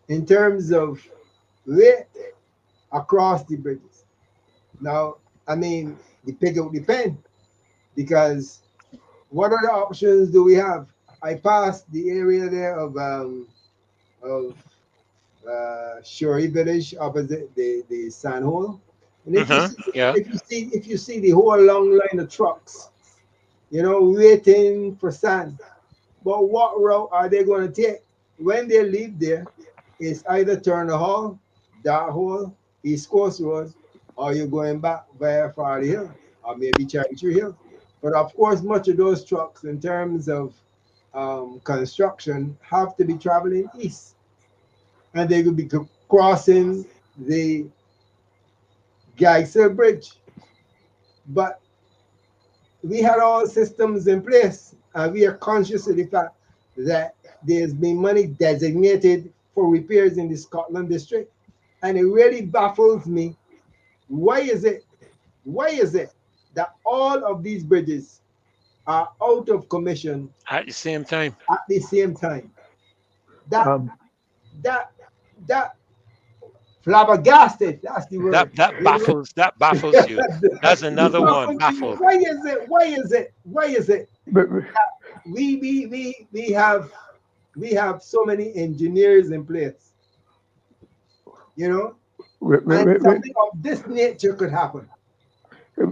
F: in terms of weight across the bridges. Now, I mean, the pig out the pen because what other options do we have? I passed the area there of Shori village opposite the San Hole. And
A: Yeah.
F: if you see the whole long line of trucks, waiting for sand. But what route are they going to take? When they leave there, it's either Turner Hall, Dart Hole, East Coast Road, or you're going back via Farley Hill, or maybe Cherry Tree Hill. But of course, much of those trucks, in terms of construction, have to be traveling east, and they will be crossing the Geiser Bridge. But we had all systems in place, and we are conscious of the fact that there's been money designated for repairs in the Scotland district. And it really baffles me. Why is it? Why is it that all of these bridges are out of commission
A: At the same time.
F: at the same time? That
E: Um,
F: that that flabbergasted. That's the word.
A: That baffles you. That's
F: It
A: another one.
F: baffles me.
A: Baffled.
F: Why is it? Why is it? Why is it?
E: but,
F: We have so many engineers in place, you know, and
E: but,
F: something of this nature could happen.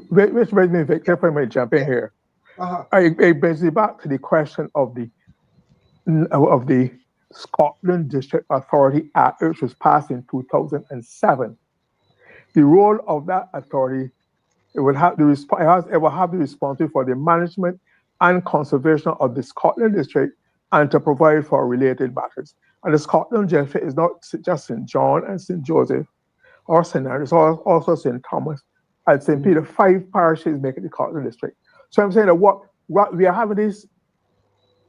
E: which brings me, Victor, if I may jump in
F: Yeah.
E: here.
F: Uh-huh.
E: I brings me back to the question of the Scotland District Authority Act, which was passed in 2007. The role of that authority, it will have the responsibility for the management and conservation of the Scotland District and to provide for related matters. And the Scotland District is not just St. John and St. Joseph or St. Andrews, also St. Thomas and St.
F: Mhm.
E: Peter. 5 parishes make it the Scotland District. So I'm saying that what we are having this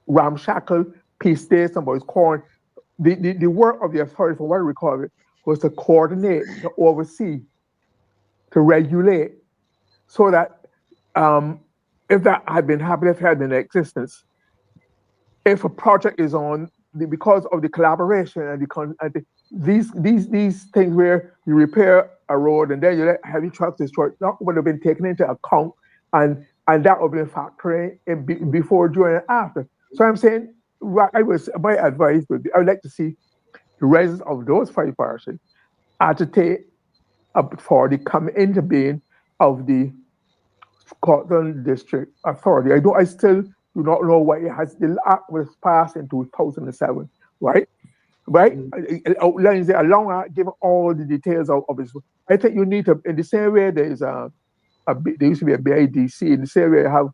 E: ramshackle peace day, somebody's corn. The work of the authority, for what I recall it, was to coordinate, to oversee, to regulate, so that um, if that had been happening, if it had been in existence, if a project is on, because of the collaboration and these things where you repair a road and then you let heavy trucks destroy, that would have been taken into account, and that would have been factoring in before, during, and after. So I'm saying, my advice would be, I would like to see the residents of those 5 parishes agitate up for the coming into being of the Scotland District Authority. I still do not know why it has. The act was passed in 2007, right? right? It outlines it along, giving all the details of his. I think you need to, in the same way there's there used to be a BIDC, in the same way you have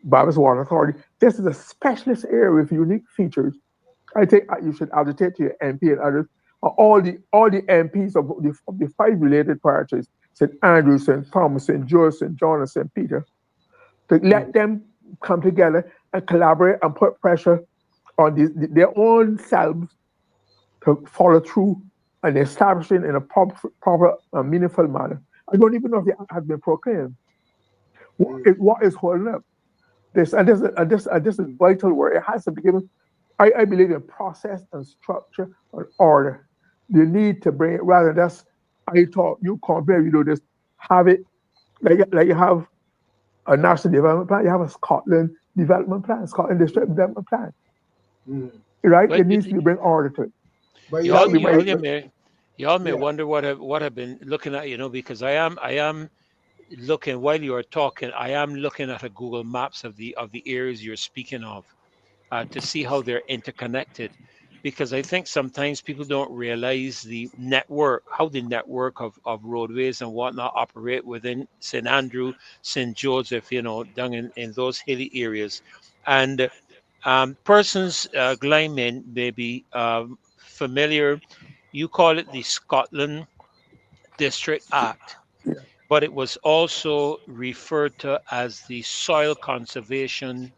E: Barbados Water Authority. This is a specialist area with unique features. I think you should agitate to your MP and others. All the MPs of the five related parishes, St. Andrews, St. Thomas, St. George, St. John, and St. Peter, to let them come together and collaborate and put pressure on their own selves to follow through and establishing in a proper meaningful manner. I don't even know if the act has been proclaimed. What is holding up this? And this is vital where it has to be given. I believe in process and structure and order. You need to bring it rather than just I thought you compare, you do this, have it like you have a national development plan, you have a Scotland development plan, Scotland district development plan. Right?
A: But
E: It needs to bring order to it.
F: But
A: y'all,
F: you
A: y'all,
F: might,
A: may wonder what I've been looking at, because I am looking while you are talking. I am looking at a Google Maps of the areas you're speaking of, to see how they're interconnected, because I think sometimes people don't realize how the network of roadways and whatnot operate within St. Andrew, St. Joseph, down in those hilly areas. And persons, Glyne may be familiar. You call it the Scotland District Act,
E: Yeah.
A: but it was also referred to as the Soil Conservation,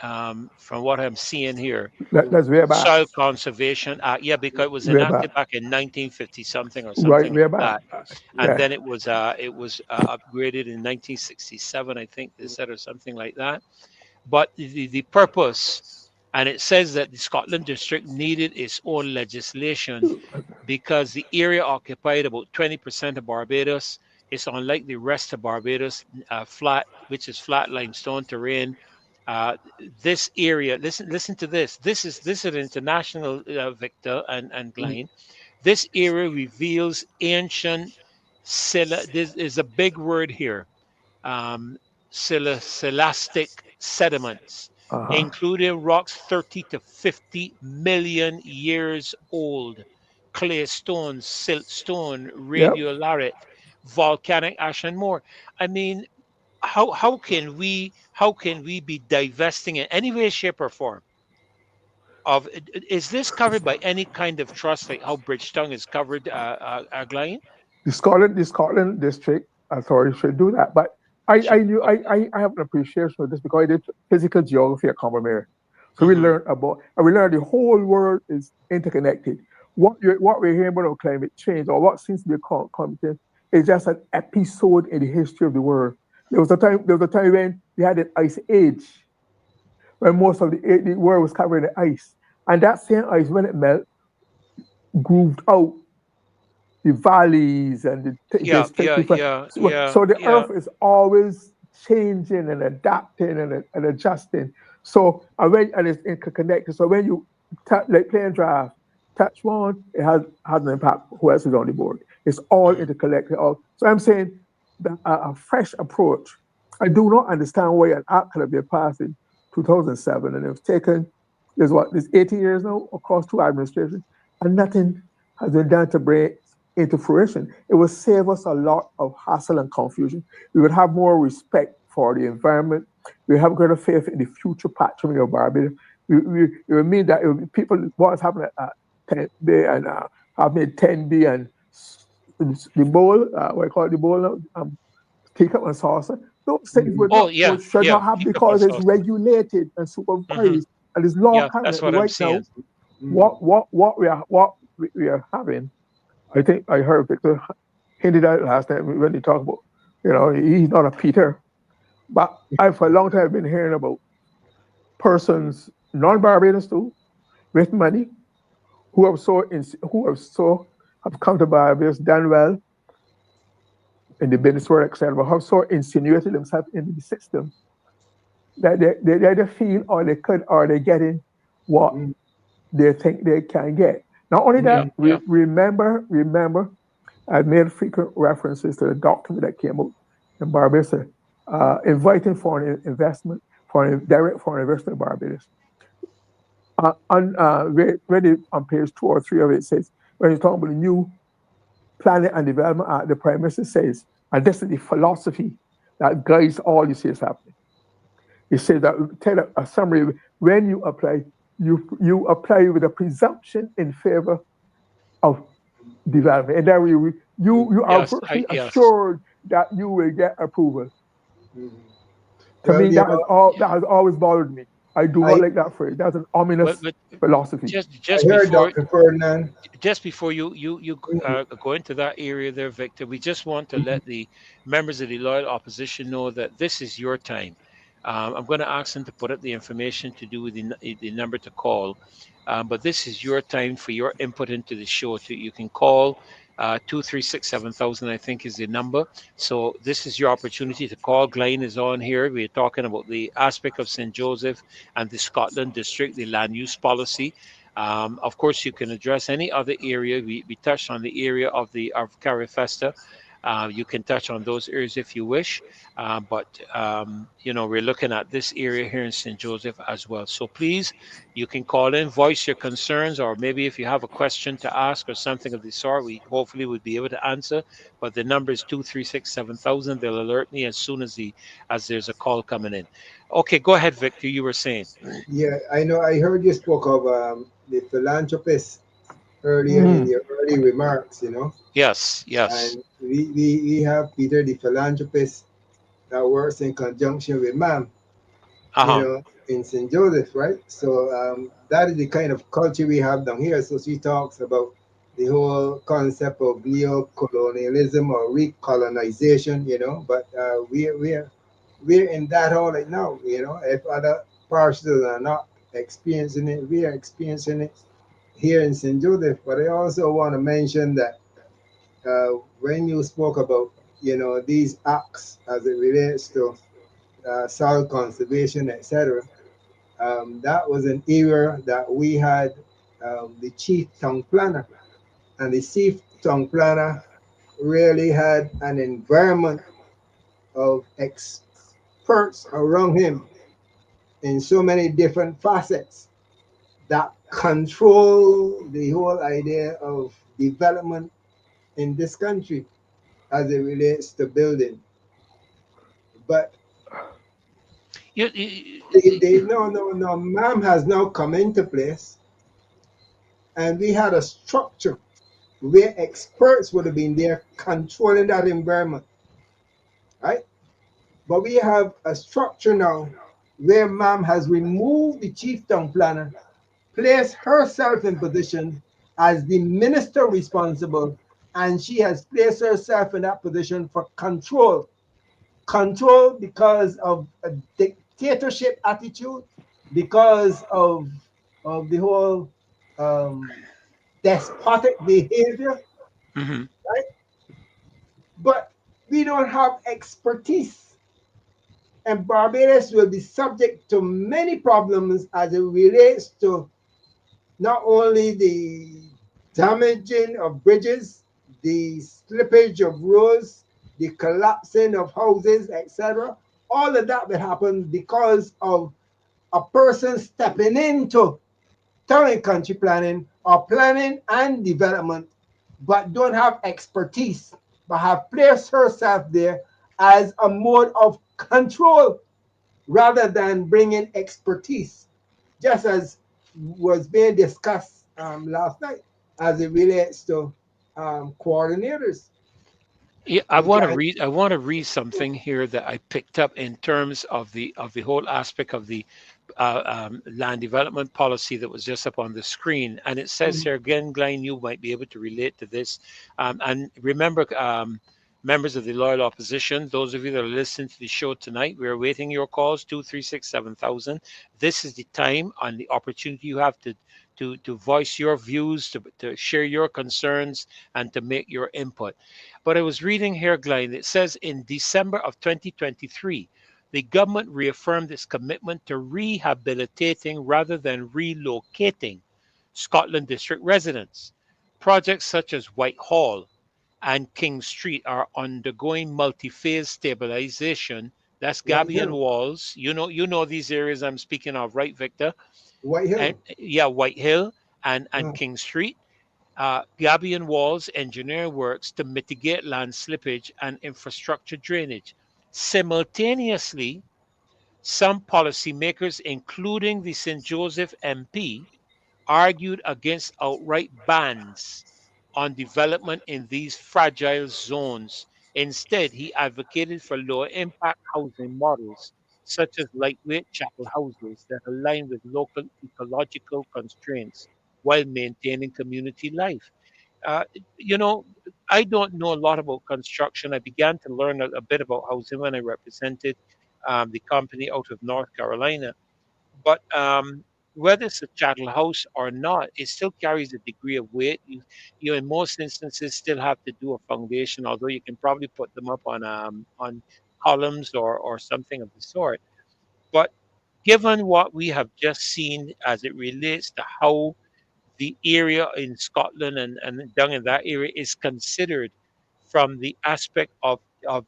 A: from what I'm seeing here,
E: That's way back.
A: Soil Conservation Act. Yeah, because it was
E: Way back.
A: enacted back in 1950 something or
E: Right,
A: something
E: way
A: like
E: back.
A: that, and
E: Yeah.
A: then it was upgraded in 1967, I think they said, or something like that. But the purpose, and it says that the Scotland District needed its own legislation because the area occupied about 20% of Barbados. It's unlike the rest of Barbados, which is flat limestone terrain. This area, listen to this. This is an international, Victor and Glyne. This area reveals ancient this is a big word here. Um, Silastic sediments,
E: Uh-huh.
A: including rocks 30 to 50 million years old, clay stones, siltstone,
E: Yep.
A: radiolarite, volcanic ash, and more. I mean, how can we be divesting in any way, shape, or form of? Is this covered by any kind of trust, like how Bridgetown is covered, Glyne?
E: The Scotland District Authority should do that. But I
A: Should,
E: knew
A: okay.
E: I have an appreciation for this because I did physical geography at Corbin. So
A: Hmm.
E: we learned the whole world is interconnected. What we're hearing about climate change or what seems to be climate change is just an episode in the history of the world. There was a time when we had an ice age, when most of the world was covered in ice. And that same ice, when it melted, grooved out the valleys and
A: Yeah,
E: the
A: yeah,
E: different.
A: yeah,
E: So,
A: yeah,
E: so the
A: yeah.
E: earth is always changing and adapting and adjusting. So and it's interconnected. So when you like playing draft, touch one, it has an impact. Who else is on the board? It's all
A: Mhm.
E: interconnected. So I'm saying that a fresh approach. I do not understand why an act could have been passed in 2007 and it's taken. There's 18 years now across two administrations, and nothing has been done to bring it into fruition. It would save us a lot of hassle and confusion. We would have more respect for the environment. We have greater faith in the future patrimony of Barbados. It would mean that people, what's happening at 10B and happening at 10B and the bowl, what I call it, the bowl now, teacup and saucer, those things
A: Oh, yeah,
E: should
A: yeah.
E: not happen
A: Teacup and
E: because it's
A: saucer.
E: regulated and
A: Hmm.
E: supervised and it's law
A: Yeah,
E: current.
A: that's what I'm
E: Right now,
A: seeing.
E: what we are having, I think I heard Victor hinted at last time when he talked about, he's not a Peter. But I, for a long time, been hearing about persons, non-Barbadians too, with money, who have come to Barbados, done well in the business world, etc., have so insinuated themselves into the system that they either feel or they could or they're getting what they think they can get. Not only
A: Yeah,
E: that,
A: yeah.
E: remember, I made frequent references to the document that came out in Barbados, inviting foreign investment, direct foreign investment in Barbados. On page 2 or 3 of it says, when he's talking about the new Planning and Development Act, the Prime Minister says, and this is the philosophy that guides all you see is happening. He says that, tell a summary, when you apply, you apply with a presumption in favor of development. And that way you are
A: Yes,
E: virtually
A: yes.
E: assured that you will get approval.
F: Mhm.
E: To
F: Well,
E: me,
F: you know,
A: Yeah.
E: that has always bothered me. I do not
F: I
E: like that phrase. That's an ominous
A: But
E: philosophy.
F: I heard Dr. Ferdinand.
A: just before you
F: Mhm.
A: go into that area there, Victor, we just want to let the members of the loyal opposition know that this is your time. I'm going to ask them to put up the information to do with the number to call, but this is your time for your input into the show. You can call 2367000, I think is the number. So this is your opportunity to call. Glyne is on here. We're talking about the aspect of St. Joseph and the Scotland district, the land use policy. Of course, you can address any other area. We touched on the area of Carifesta. You can touch on those areas if you wish, but we're looking at this area here in St. Joseph as well. So please, you can call in, voice your concerns, or maybe if you have a question to ask or something of the sort, we hopefully would be able to answer. But the number is 2367000. They'll alert me as soon as there's a call coming in. Okay, go ahead, Victor. You were saying.
F: Yeah, I know. I heard you spoke of the philanthropist earlier in
E: Mm.
F: your early remarks, you know,
A: Yes, yes.
F: and we have Peter the philanthropist that works in conjunction with Mam, you
A: Uh-huh.
F: know, in St. Joseph, right? So that is the kind of culture we have down here. So she talks about the whole concept of neo-colonialism or recolonization, you know, but we're in that all right now, you know. If other parcels are not experiencing it, we are experiencing it here in St. Joseph. But I also want to mention that when you spoke about, you know, these acts as it relates to soil conservation, etc., that was an era that we had the chief town planner, and the chief town planner really had an environment of experts around him in so many different facets that control the whole idea of development in this country as it relates to building. But
A: You, you,
F: no, MAM has now come into place, and we had a structure where experts would have been there controlling that environment, right? But we have a structure now where MAM has removed the chief town planner, placed herself in position as the minister responsible, and she has placed herself in that position for control. Control because of a dictatorship attitude, because of the whole um, despotic behavior,
A: mhm.
F: right? But we don't have expertise, and Barbados will be subject to many problems as it relates to not only the damaging of bridges, the slippage of roads, the collapsing of houses, etc. All of that will happen because of a person stepping into town and country planning or planning and development, but don't have expertise, but have placed herself there as a mode of control rather than bringing expertise, just as was being discussed last night as it relates to coordinators.
A: Yeah, I
F: We
A: want to
F: can
A: read. I want to read something here that I picked up in terms of the whole aspect of the land development policy that was just up on the screen, and it says here again, Glyne, you might be able to relate to this. And remember, members of the loyal opposition, those of you that are listening to the show tonight, we are waiting your calls 2367000. This is the time and the opportunity you have to voice your views, to share your concerns, and to make your input. But I was reading here, Glyne, it says in December of 2023, the government reaffirmed its commitment to rehabilitating rather than relocating Scotland District residents. Projects such as Whitehall and King Street are undergoing multi-phase stabilization. That's
F: One
A: Gabion
F: thing.
A: Walls. You know these areas I'm speaking of, right, Victor?
F: White
A: and
F: Hill.
A: yeah, White Hill and
F: Uh,
A: King Street. Gabion Walls engineer works to mitigate land slippage and infrastructure drainage. Simultaneously, some policymakers, including the St. Joseph MP, argued against outright bans on development in these fragile zones. Instead, he advocated for low impact housing models, such as lightweight chattel houses that align with local ecological constraints while maintaining community life. Uh, you know, I don't know a lot about construction. I began to learn a bit about housing when I represented the company out of North Carolina. But whether it's a chattel house or not, it still carries a degree of weight. You in most instances still have to do a foundation, although you can probably put them up on columns or something of the sort. But given what we have just seen as it relates to how the area in Scotland and down in that area is considered from the aspect of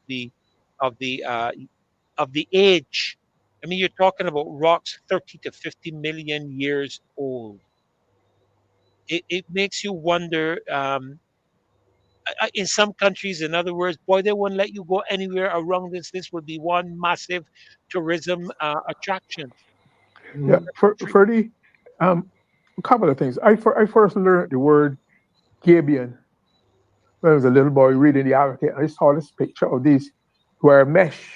A: the of the uh, of the age. I mean, you're talking about rocks 30 to 50 million years old. It makes you wonder. In some countries, in other words, boy, they won't let you go anywhere around this. This would be one massive tourism attraction.
E: Yeah,
F: mhm.
E: Ferdy, a couple of things. I first learned the word Gabion when I was a little boy reading the Advocate. I saw this picture of these were mesh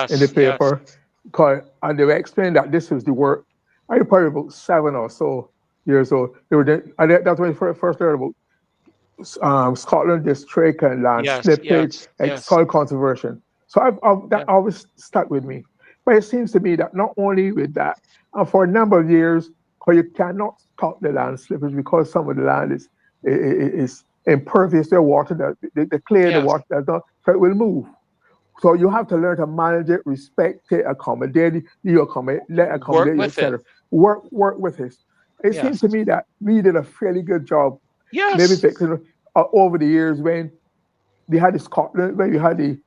E: in the
A: Yes, yes,
E: paper, and they were explaining that this was the work. I was probably about 7 or so years old. That's when I first learned about Scotland district and land
A: yes,
E: slippage
A: yes,
E: and
A: yes.
E: soil conservation. So that
A: Yeah.
E: always stuck with me. But it seems to me that not only with that, and for a number of years, because you cannot stop the land slippage because some of the land is impervious to water, that the clay, the
A: Yes.
E: water does not, so it will move. So you have to learn to manage it, respect it, accommodate it, let
A: Work
E: accommodate you,
A: with it.
E: etc. Work with it. It seems
A: Yes.
E: to me that we did a fairly good job, maybe
A: Yes.
E: fixing over the years when they had the Scotland, when you had the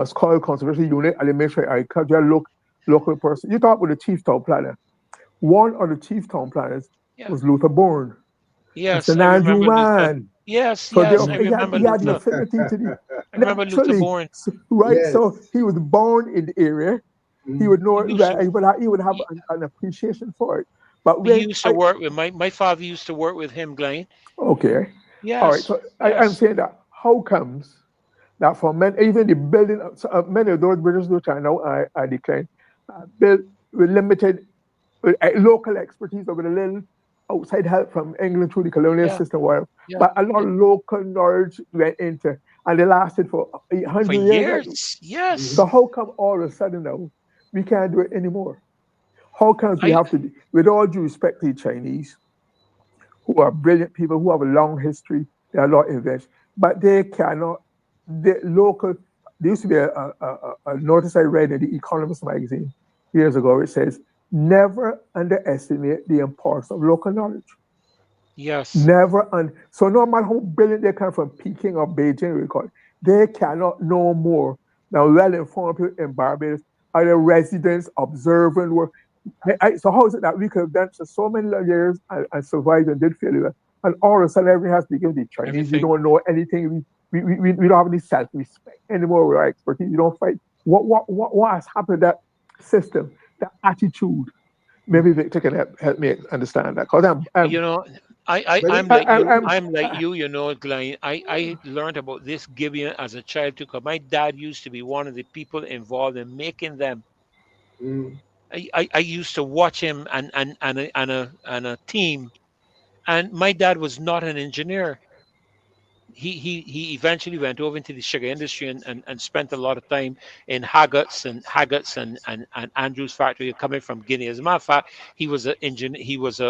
E: Soil Conservation Unit and the Ministry of Agriculture, local person. You talk about the chief town planner. One of the chief town planners
A: Yeah.
E: was Luther Bourne. And
A: Yes.
E: St.
A: I
E: Andrew
A: remember Luther.
E: man.
A: Yes.
E: So
A: Yes. I
F: Mhm.
A: remember
E: he had the
A: Luther.
E: affinity to the
A: I remember Luther
E: naturally,
A: born.
E: right? So
F: Yes.
E: he was born in the area. He
F: Mhm.
E: would know
A: He
E: it,
A: used
E: right?
A: to.
E: He would have
A: He,
E: an appreciation for it. But
A: he
E: when
A: used to work with my father used to work with him, Glyne.
E: okay, all right.
A: Yes.
E: So I'm
A: Yes.
E: saying that how comes that for many, even the building, many of those bridges which I know are declined, built with limited with local expertise or with a little outside help from England through the colonial
A: Yeah.
E: system, whatever.
A: Yeah.
E: But a lot
A: Yeah.
E: of local knowledge went into, and they lasted for
A: For
E: 100 years. Right?
A: years.
E: So
A: Yes.
E: how come all of a sudden now we can't do it anymore? How comes we
A: I.
E: have to, with all due respect to the Chinese, who are brilliant people, who have a long history, they are not invest, but they cannot, the local, there used to be a notice I read in the Economist magazine years ago. It says, never underestimate the importance of local knowledge.
A: Yes.
E: Never. And so no matter how brilliant they come from Peking or Beijing, we call it, they cannot know more. Now, well-informed people in Barbados are the residents observing work. So how is it that we could have done for so many years and survived and did fairly well, and all of a sudden everything has to become the Chinese? We
A: Everything.
E: don't know anything. We don't have any self-respect anymore with our expertise. We don't fight. What has happened to that system, that attitude? Maybe Victor can help me understand that because
A: You know,
F: But
A: I'm
F: it,
A: like you.
E: I'm
A: I'm like you know, Glenn. I learned about this Gibeon as a child too, 'cause my dad used to be one of the people involved in making them.
F: mm,
A: I used to watch him and a team, and my dad was not an engineer. He eventually went over into the sugar industry and spent a lot of time in Haggott's and Andrew's factory coming from Guinea. As a matter of fact, he was a engineer. He was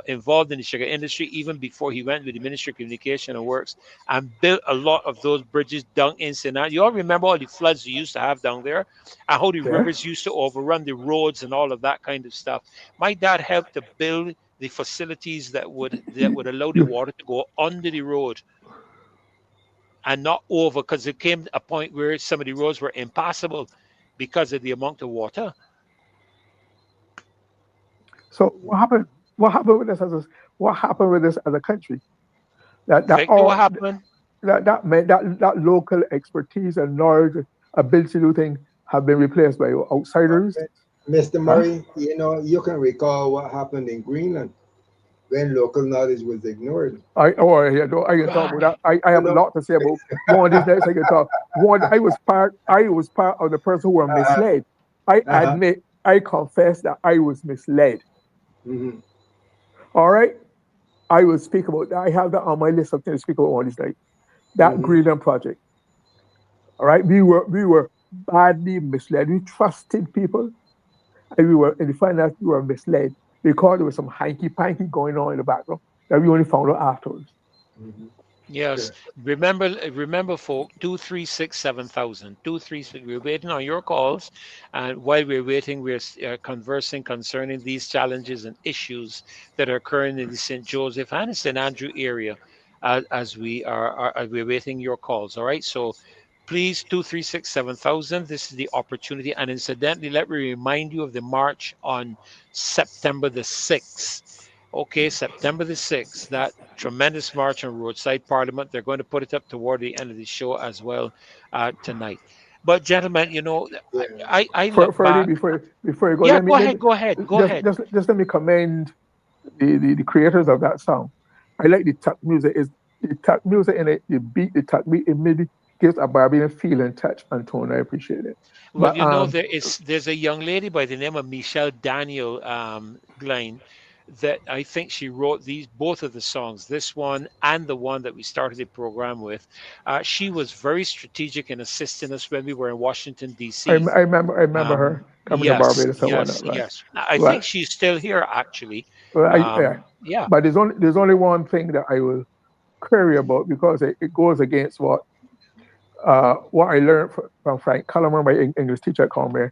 A: involved in the sugar industry even before he went with the Ministry of Communication and Works and built a lot of those bridges down in Sinai. You all remember all the floods you used to have down there and how the
E: yeah.
A: rivers used to overrun the roads and all of that kind of stuff. My dad helped to build the facilities that would allow the
E: You,
A: water to go under the road and not over, because it came a point where some of the roads were impassable because of the amount of water.
E: So what happened? What happened with this what happened with this as a country? That
A: Victor, what
E: all
A: happened?
E: that meant that local expertise and knowledge, ability to do things have been replaced by outsiders.
F: Mr.
E: Huh?
F: Murray, you know, you can recall what happened in Greenland when local knowledge was ignored.
E: I can talk about that.
A: Right.
E: I
F: You
E: have a
F: know,
E: lot to say about one of these nights. I can talk. I was part of the person who were
F: uh-huh,
E: misled. I
F: uh-huh.
E: admit, I confess that I was misled.
F: Hmm.
E: All right, I will speak about that. I have that on my list of things to speak about one of these nights. That
F: Hmm.
E: Greenland project. All right, we were badly misled. We trusted people, and we were, and we find out we were misled because there was some hanky panky going on in the background that we only found out afterwards.
F: Hmm.
A: Yes.
F: Sure.
A: Remember, folk, 236 7000. 236. We're waiting on your calls. And while we're waiting, we're conversing concerning these challenges and issues that are occurring in the St. Joseph and St. Andrew area as as we're waiting your calls. All right. So please, 236 7000. This is the opportunity. And incidentally, let me remind you of the march on September the 6th. Okay, September the 6th, that tremendous march on Roadside Parliament. They're going to put it up toward the end of the show as well tonight. But, gentlemen,
F: Yeah.
A: I look
E: Ferdy,
A: back.
E: before you go,
A: Yeah,
E: let me
A: go ahead, go ahead, go ahead.
E: just let me commend the creators of that song. I like the tuck music. Is the tuck music in it, the tuck beat immediately gives a Barbadian feel and touch and tone. I appreciate it.
A: Well,
E: But
A: there's a young lady by the name of Michelle Daniel Glyne that I think she wrote these both of the songs, this one and the one that we started the program with. She was very strategic in assisting us when we were in Washington D.C.
E: I remember her coming to
A: Yes,
E: Barbados and
A: yes,
E: whatnot, right?
A: yes. I think
E: But
A: she's still here, actually.
E: yeah.
A: Yeah.
E: But there's only one thing that I will query about because it goes against what I learned from Frank Coleman, my English teacher at Cornwall.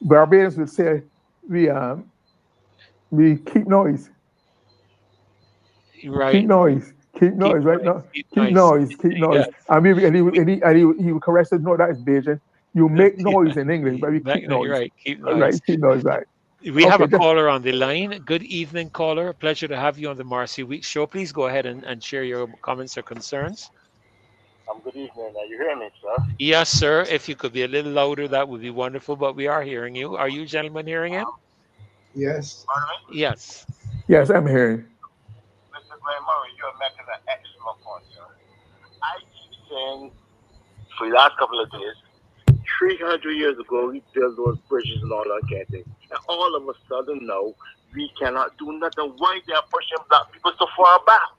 E: Barbadians would say we um we keep noise, keep
A: Right.
E: noise, keep
A: Keep
E: noise, right
A: nice.
E: now,
A: Keep
E: keep
A: nice.
E: noise, keep noise.
A: Yes.
E: And he would correct us. No, that is Beijing. You make noise in English, but we keep
A: You're
E: noise,
A: right. Keep
E: right?
A: nice.
E: Keep noise, right?
A: We have
E: Okay,
A: a
E: just
A: caller on the line. Good evening, caller. A pleasure to have you on the Marcy Week show. Please go ahead and share your comments or concerns.
G: Good evening. You hear me, sir?
A: Yes, sir. If you could be a little louder, that would be wonderful. But we are hearing you. Are you gentlemen hearing him?
F: Yes.
G: Pardon me?
A: Yes.
E: yes, I'm hearing.
G: Mr. Glenn Murray, you're making an excellent point, sir. I keep saying for the last couple of days, 300 years ago, we built those bridges and all that kind of thing. And all of a sudden now, we cannot do nothing. Why they are pushing black people so far back?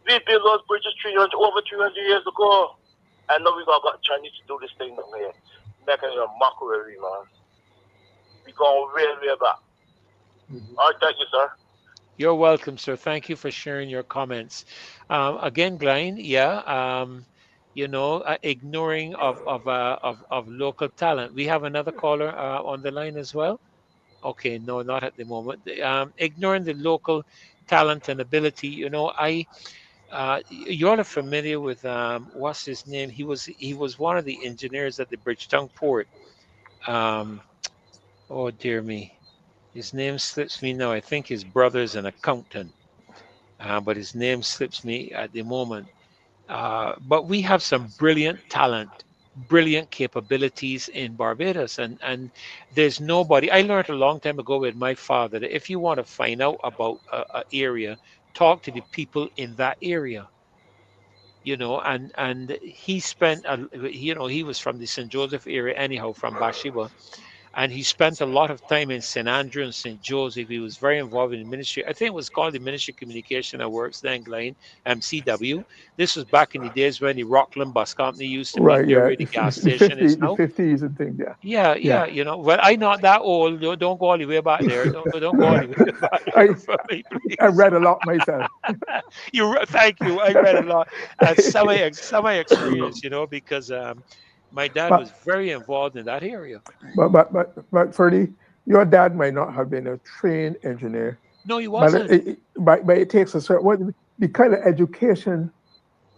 G: We built those bridges over 300 years ago. And now we got Chinese to do this thing that way. Making a mockery, man. We going way back.
F: Hmm.
G: All right, thank you, sir.
A: You're welcome, sir. Thank you for sharing your comments. Again, Glyne, yeah, ignoring of local talent. We have another caller on the line as well. Okay, no, not at the moment. Ignoring the local talent and ability. You all are familiar with what's his name? He was one of the engineers at the Bridgetown port. Um, oh dear me, his name slips me now. I think his brother's an accountant, but his name slips me at the moment. But we have some brilliant talent, brilliant capabilities in Barbados, and there's nobody. I learned a long time ago with my father that if you want to find out about a area, talk to the people in that area. And he spent, he was from the St. Joseph area anyhow, from Bathsheba, and he spent a lot of time in St. Andrew and St. Joseph. He was very involved in the ministry. I think it was called the Ministry of Communication and Works then, Glyne, MCW. This was back in the days when the Rockland Bus Company used to meet
E: Right,
A: there
E: yeah,
A: where the gas station is
E: the
A: now.
E: 50s and things, yeah,
A: Yeah,
E: yeah.
A: yeah, well, I'm not that old. Don't go all the way back there. Don't go all the way back there
E: I
A: for me,
E: I
A: please.
E: read a lot myself.
A: Thank you. I read a lot. Semi experience, because my dad
E: but
A: was very involved in that area.
E: but Ferdy, your dad might not have been a trained engineer,
A: No, he wasn't.
E: but it takes a certain the kind of education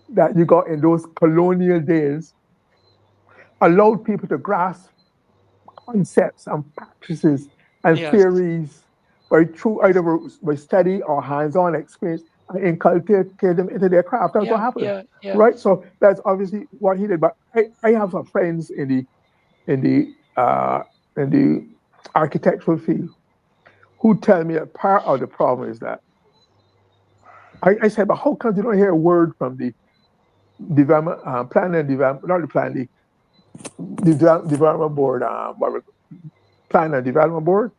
E: that you got in those colonial days allowed people to grasp concepts and practices and
A: Yes.
E: theories right through either by study or hands-on experience and inculcate them into their craft. That's what
A: Yeah,
E: happened,
A: yeah, yeah.
E: right? So that's obviously what he did. But I have some friends in the in the architectural field who tell me that part of the problem is that I said, but how come you don't hear a word from the development planning and development, not the plan, the development board, plan and development board.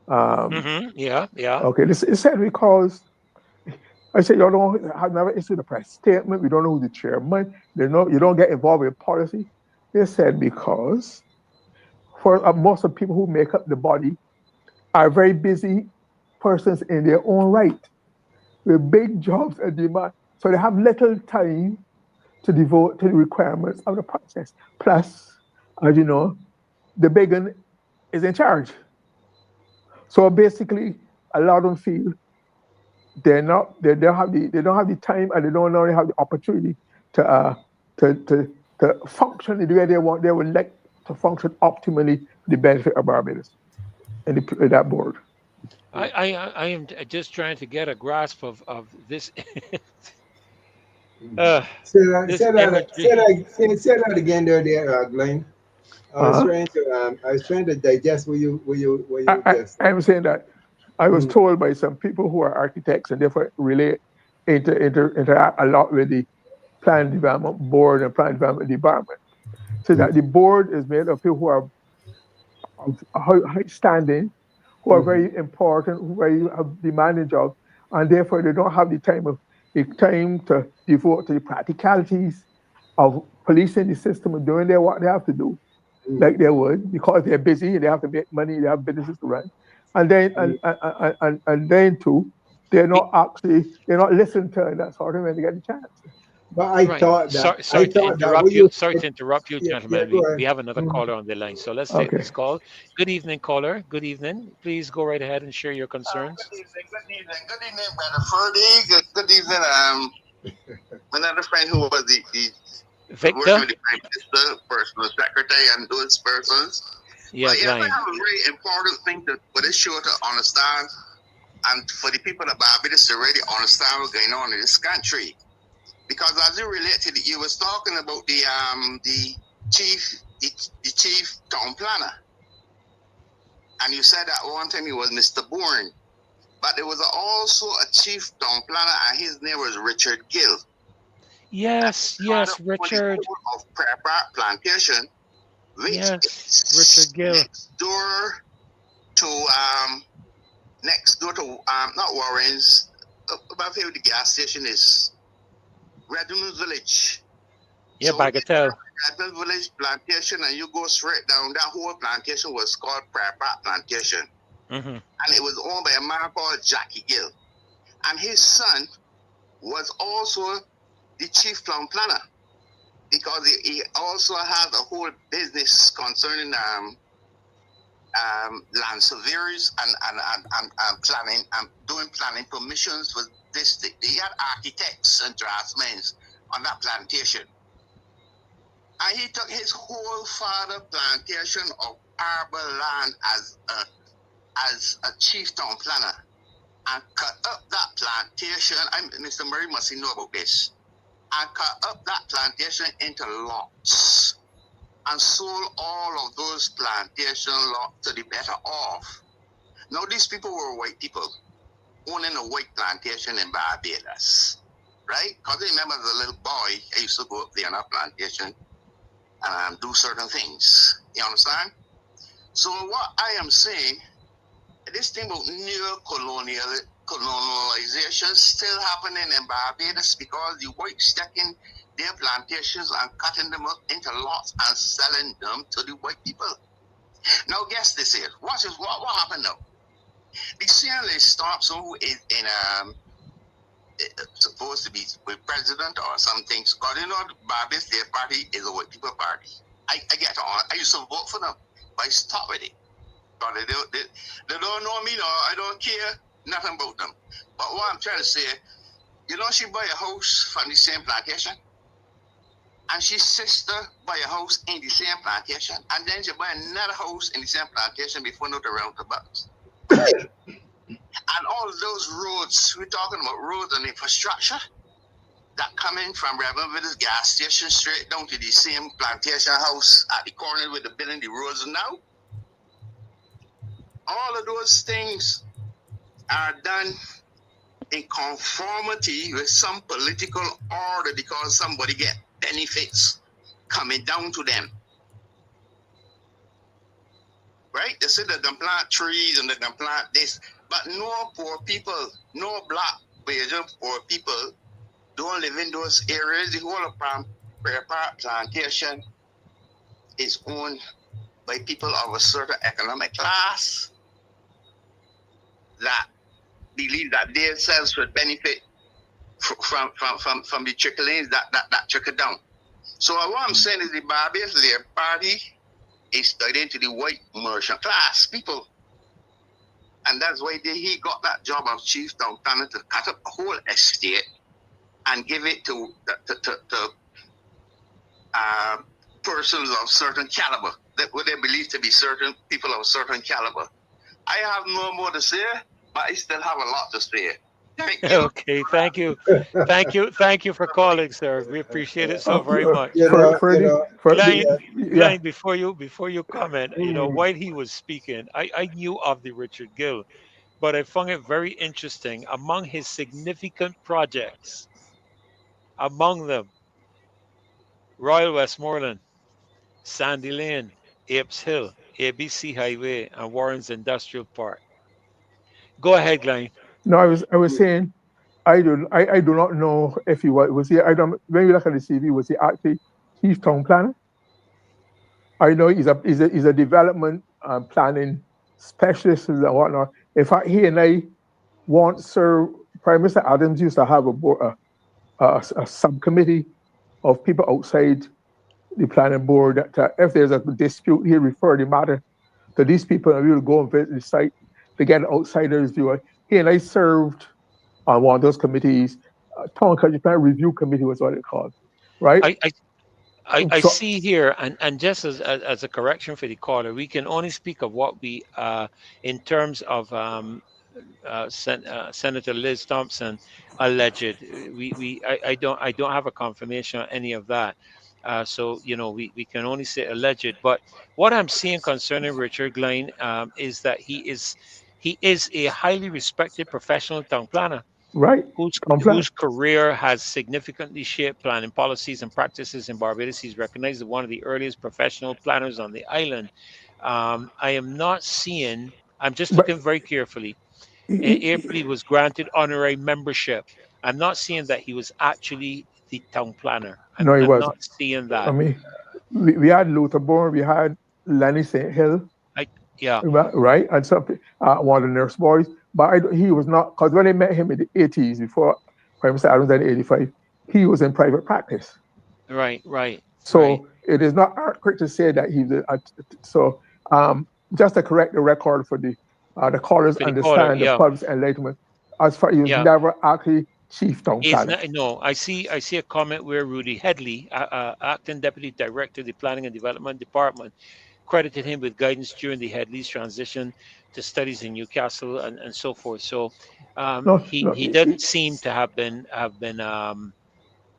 A: Yeah, yeah.
E: Okay, this is said because I said you don't have never issued a press statement. We don't know who the chairman. They know you don't get involved in policy. They said because for most of the people who make up the body are very busy persons in their own right with big jobs and demand, so they have little time to devote to the requirements of the process. Plus, as you know, the big one is in charge. So basically, a lot of them feel they don't have the time and they don't only have the opportunity to to function the way they want. They would like to function optimally for the benefit of Barbados and that board.
A: I am just trying to get a grasp of this
F: Say that,
A: this
F: say that,
A: imagery.
F: say that again there, Glyne.
E: Uh-huh.
F: I was trying to digest what you just said.
E: I'm saying that I was
F: Mm.
E: told by some people who are architects and therefore relate interact a lot with the plan development board and plan development department. So that the board is made of people who are of high standing, who are
F: Mm-hmm.
E: very important, who very have demanding jobs, and therefore they don't have the time to devote to the practicalities of policing the system and doing what they have to do, like they would, because they're busy and they have to make money, they have businesses to run. And then and then too, they're not listening to that sort of when they get the chance.
F: But
A: Right. Sorry to interrupt
F: what
A: you.
F: you
A: Sorry
F: said,
A: to interrupt you,
F: yeah,
A: gentlemen.
F: go
A: We
F: ahead.
A: have another
F: Mm.
A: caller on the line, so let's take
E: Okay.
A: this call. Good evening, caller. Good evening. Please go right ahead and share your concerns.
G: Good evening, brother Ferdy. Good evening, another friend who was working
A: Victor.
G: with the Prime Minister, personal secretary, and those persons.
A: Yeah,
G: But yes, I
A: Glyne.
G: have a very important thing for this show to understand, and for the people of Barbados to really understand what's going on in this country. Because as you related, you was talking about the chief town planner, and you said that one time he was Mr. Bourne, but there was also a chief town planner, and his name was Richard Gill.
A: Yes,
G: Father
A: yes,
G: for the
A: Richard.
G: whole of Prepper Plantation, which
A: Yes,
G: is
A: Richard Gill.
G: to next door to not Warren's, about where the gas station is, Redmond Village.
A: Yeah,
G: So
A: Bagatelle.
G: Redmond Village Plantation, and you go straight down. That whole plantation was called Prepper Plantation,
A: Mm-hmm.
G: and it was owned by a man called Jackie Gill, and his son was also the chief town planner, because he also has a whole business concerning land surveyors and planning and doing planning permissions for this. He had architects and draftsmen on that plantation, and he took his whole father plantation of arable land as a chief town planner and cut up that plantation. Mr. Murray must know about this. And cut up that plantation into lots and sold all of those plantation lots to the better off. Now, these people were white people owning a white plantation in Barbados, right? Because I remember as a little boy, I used to go up there on a plantation and do certain things. You understand? So what I am saying, this thing about colonialization still happening in Barbados, because the whites taking their plantations and cutting them up into lots and selling them to the white people. Now, guess this is what happened now? The CLA stops who is in supposed to be with president or something. Because you know, the Barbados their party is a white people party. I get on. I used to vote for them, but I stopped with it. But they don't know me, no. I don't care nothing about them. But what I'm trying to say, you know, she buy a house from the same plantation, and she's sister buy a house in the same plantation, and then she buy another house in the same plantation before not around the bucks. And all those roads, we're talking about roads and infrastructure that come in from Reverend Village gas station straight down to the same plantation house at the corner with the building the roads now. All of those things are done in conformity with some political order because somebody get benefits coming down to them. Right? They say that they plant trees and they can plant this, but no poor people, no black Bajan poor people don't live in those areas. The whole of Prayer Park plantation is owned by people of a certain economic class that believe that they themselves would benefit from the tricklings that trickle down. So what I'm saying is the Barbados, their party is studying to the white merchant class people. And that's why he got that job of chief town planner to cut up a whole estate and give it to persons of certain caliber, that what they believe to be certain people of certain caliber. I have no more to say, but I still have a lot to say. Thank you.
A: Okay, thank you for calling, sir. We appreciate it so very much.
E: Freddie,
A: Glyne, before you comment,
F: Mm.
A: while he was speaking, I knew of the Richard Gill, but I found it very interesting. Among his significant projects, among them, Royal Westmoreland, Sandy Lane, Apes Hill, ABC Highway, and Warren's Industrial Park. Go ahead, Glyne.
E: no, I was saying I do not know if he was he. I don't. When you look at the CV, was he actually chief town planner? I know he's a development planning specialist and whatnot. In fact, he and I once Sir Prime Minister Adams used to have a board, a subcommittee of people outside the planning board that if there's a dispute, he'll refer the matter to these people and we will go and visit the site to get an outsider's view. He and I served on one of those committees. Town Country Plan Review Committee was what it called, right?
A: I, I I
E: So,
A: see here, and just as a correction for the caller, we can only speak of what we, in terms of Senator Liz Thompson alleged. I don't have a confirmation on any of that. So we can only say alleged. But what I'm seeing concerning Richard Glyne is that he is a highly respected professional town planner
E: right,
A: whose
E: town plan,
A: whose career has significantly shaped planning policies and practices in Barbados. He's recognized as one of the earliest professional planners on the island. I am not seeing. I'm just
E: but
A: looking very carefully. In
E: he,
A: April, he was granted honorary membership. I'm not seeing that he was actually the town planner. I'm,
E: no, he
A: I'm
E: wasn't.
A: not seeing
E: I
A: that.
E: mean, we had Luther Bourne, we had Lenny St. Hill,
A: I Yeah,
E: right, and some one of the nurse boys. But he was not, because when I met him in the 80s, before Prime Minister Adams in 85, he was in private practice.
A: right, right, right.
E: So it is not accurate to say that he's so just to correct the record for the callers
A: For the caller,
E: understand the
A: yeah,
E: public's enlightenment. As far he was
A: yeah.
E: never actually chief town
A: Is
E: planner.
A: not, no, I see a comment where Rudy Headley, acting deputy director of the Planning and Development Department, credited him with guidance during the Headley's transition to studies in Newcastle and so forth. So
E: No,
A: he doesn't seem to have been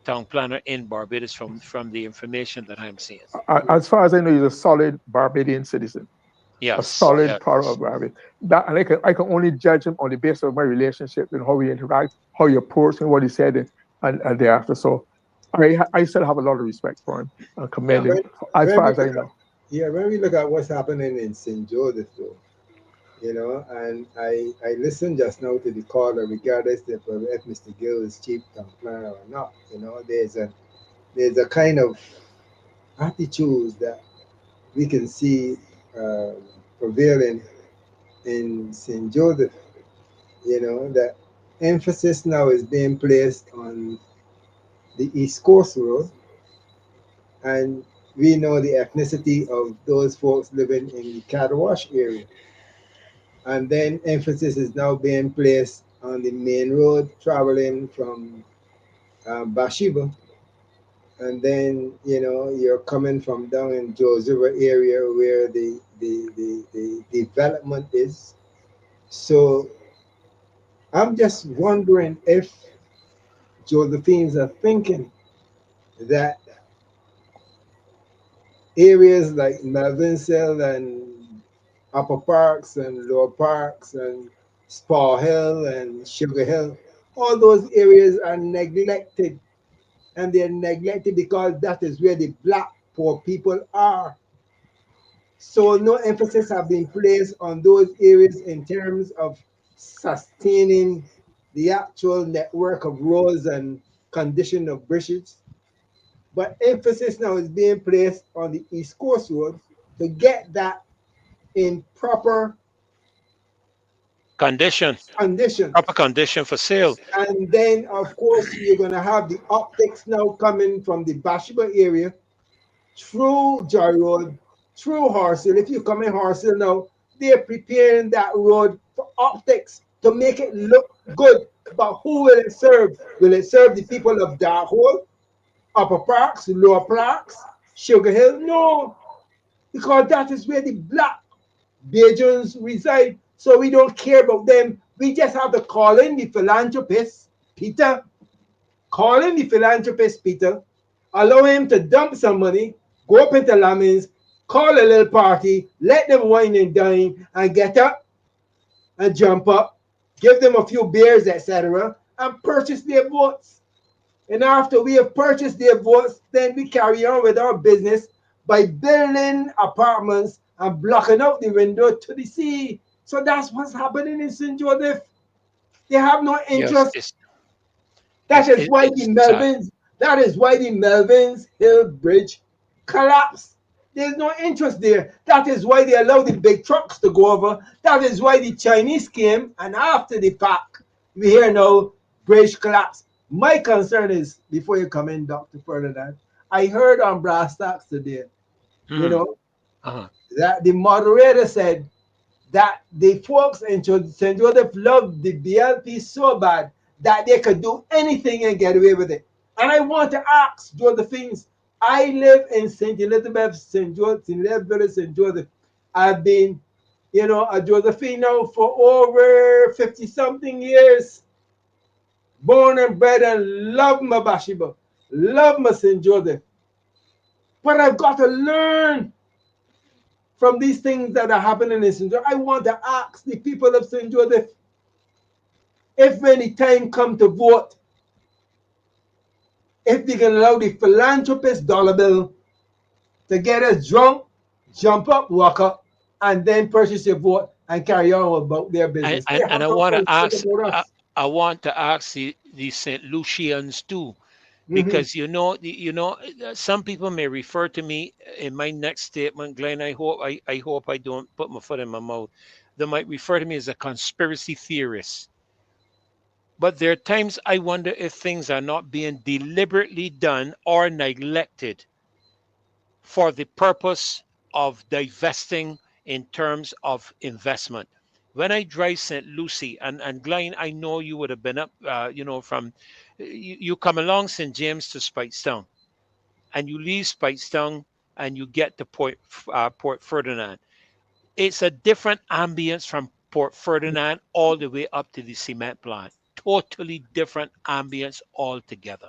A: town planner in Barbados from the information that I'm seeing.
E: as far as I know, he's a solid Barbadian citizen, a
A: Yes,
E: solid
A: yes,
E: part of Barbados. That, and I can only judge him on the basis of my relationship and how we interact, how he approached and what he said, and thereafter. So I still have a lot of respect for him and
A: yeah.
E: commend him
F: When,
E: as
F: when
E: far
F: we
E: as I
F: look at,
E: know.
F: yeah, when we look at what's happening in St. Joseph, though, and I listened just now to the caller, regardless if Mr. Gill is chief town planner or not. There's a kind of attitude that we can see uh, prevailing in St. Joseph. That emphasis now is being placed on the East Coast Road, and we know the ethnicity of those folks living in the Catawash area. And then emphasis is now being placed on the main road traveling from Bathsheba. And then, you're coming from down in Joes River area where the development is. So I'm just wondering if Josephines are thinking that areas like Melvinsville and Upper Parks and Lower Parks and Spa Hill and Sugar Hill, all those areas are neglected. And they're neglected because that is where the black poor people are. So no emphasis have been placed on those areas in terms of sustaining the actual network of roads and condition of bridges. But emphasis now is being placed on the East Coast Road to get that in proper
A: Condition,
F: condition.
A: proper condition for sale.
F: And then, of course, you're going to have the optics now coming from the Bathsheba area through Joy Road, through Horshill. If you come in Horshill now, they're preparing that road for optics to make it look good. But who will it serve? Will it serve the people of Darkhole, Upper Parks, Lower Parks, Sugar Hill? No, because that is where the black Bajans reside. So we don't care about them. We just have to call in the philanthropist, Peter. Call in the philanthropist, Peter. Allow him to dump some money, go up into Lamins, call a little party, let them wine and dine, and get up and jump up, give them a few beers, etc., and purchase their votes. And after we have purchased their votes, then we carry on with our business by building apartments and blocking out the window to the sea. So that's what's happening in St. Joseph. They have no
A: Yes,
F: interest. That is why the
A: it's sad.
F: Melvins, that is why the Melvins Hill Bridge collapsed. There's no interest there. That is why they allow the big trucks to go over. That is why the Chinese came, and after the fact, we hear now bridge collapse. My concern is, before you come in, Dr. Ferdinand, I heard on Brass Tacks today, you
A: Hmm.
F: know,
A: Uh-huh.
F: that the moderator said that the folks in St. Joseph loved the BLP so bad that they could do anything and get away with it. And I want to ask Josephines, I live in St. Elizabeth, St. Joseph, St. Elizabeth, St. Joseph. I've been, a Josephine now for over 50 something years. Born and bred and love my Bathsheba, love my St. Joseph. But I've got to learn from these things that are happening in St. Joseph. I want to ask the people of St. Joseph, if when the time come to vote, if they can allow the philanthropist dollar bill to get us drunk, jump up, walk up, and then purchase your vote and carry on about their
A: And,
F: business. They
A: and,
F: have
A: and I
F: no
A: want to
F: concern
A: ask,
F: about us.
A: I want to ask the St. Lucians too,
F: Mm-hmm.
A: because some people may refer to me in my next statement, Glenn. I hope I don't put my foot in my mouth. They might refer to me as a conspiracy theorist. But there are times I wonder if things are not being deliberately done or neglected for the purpose of divesting in terms of investment. When I drive St. Lucie and Glyne, I know you would have been up, from you come along St. James to Speightstown and you leave Speightstown and you get to Port Ferdinand. It's a different ambience from Port Ferdinand all the way up to the cement plant. Totally different ambience altogether.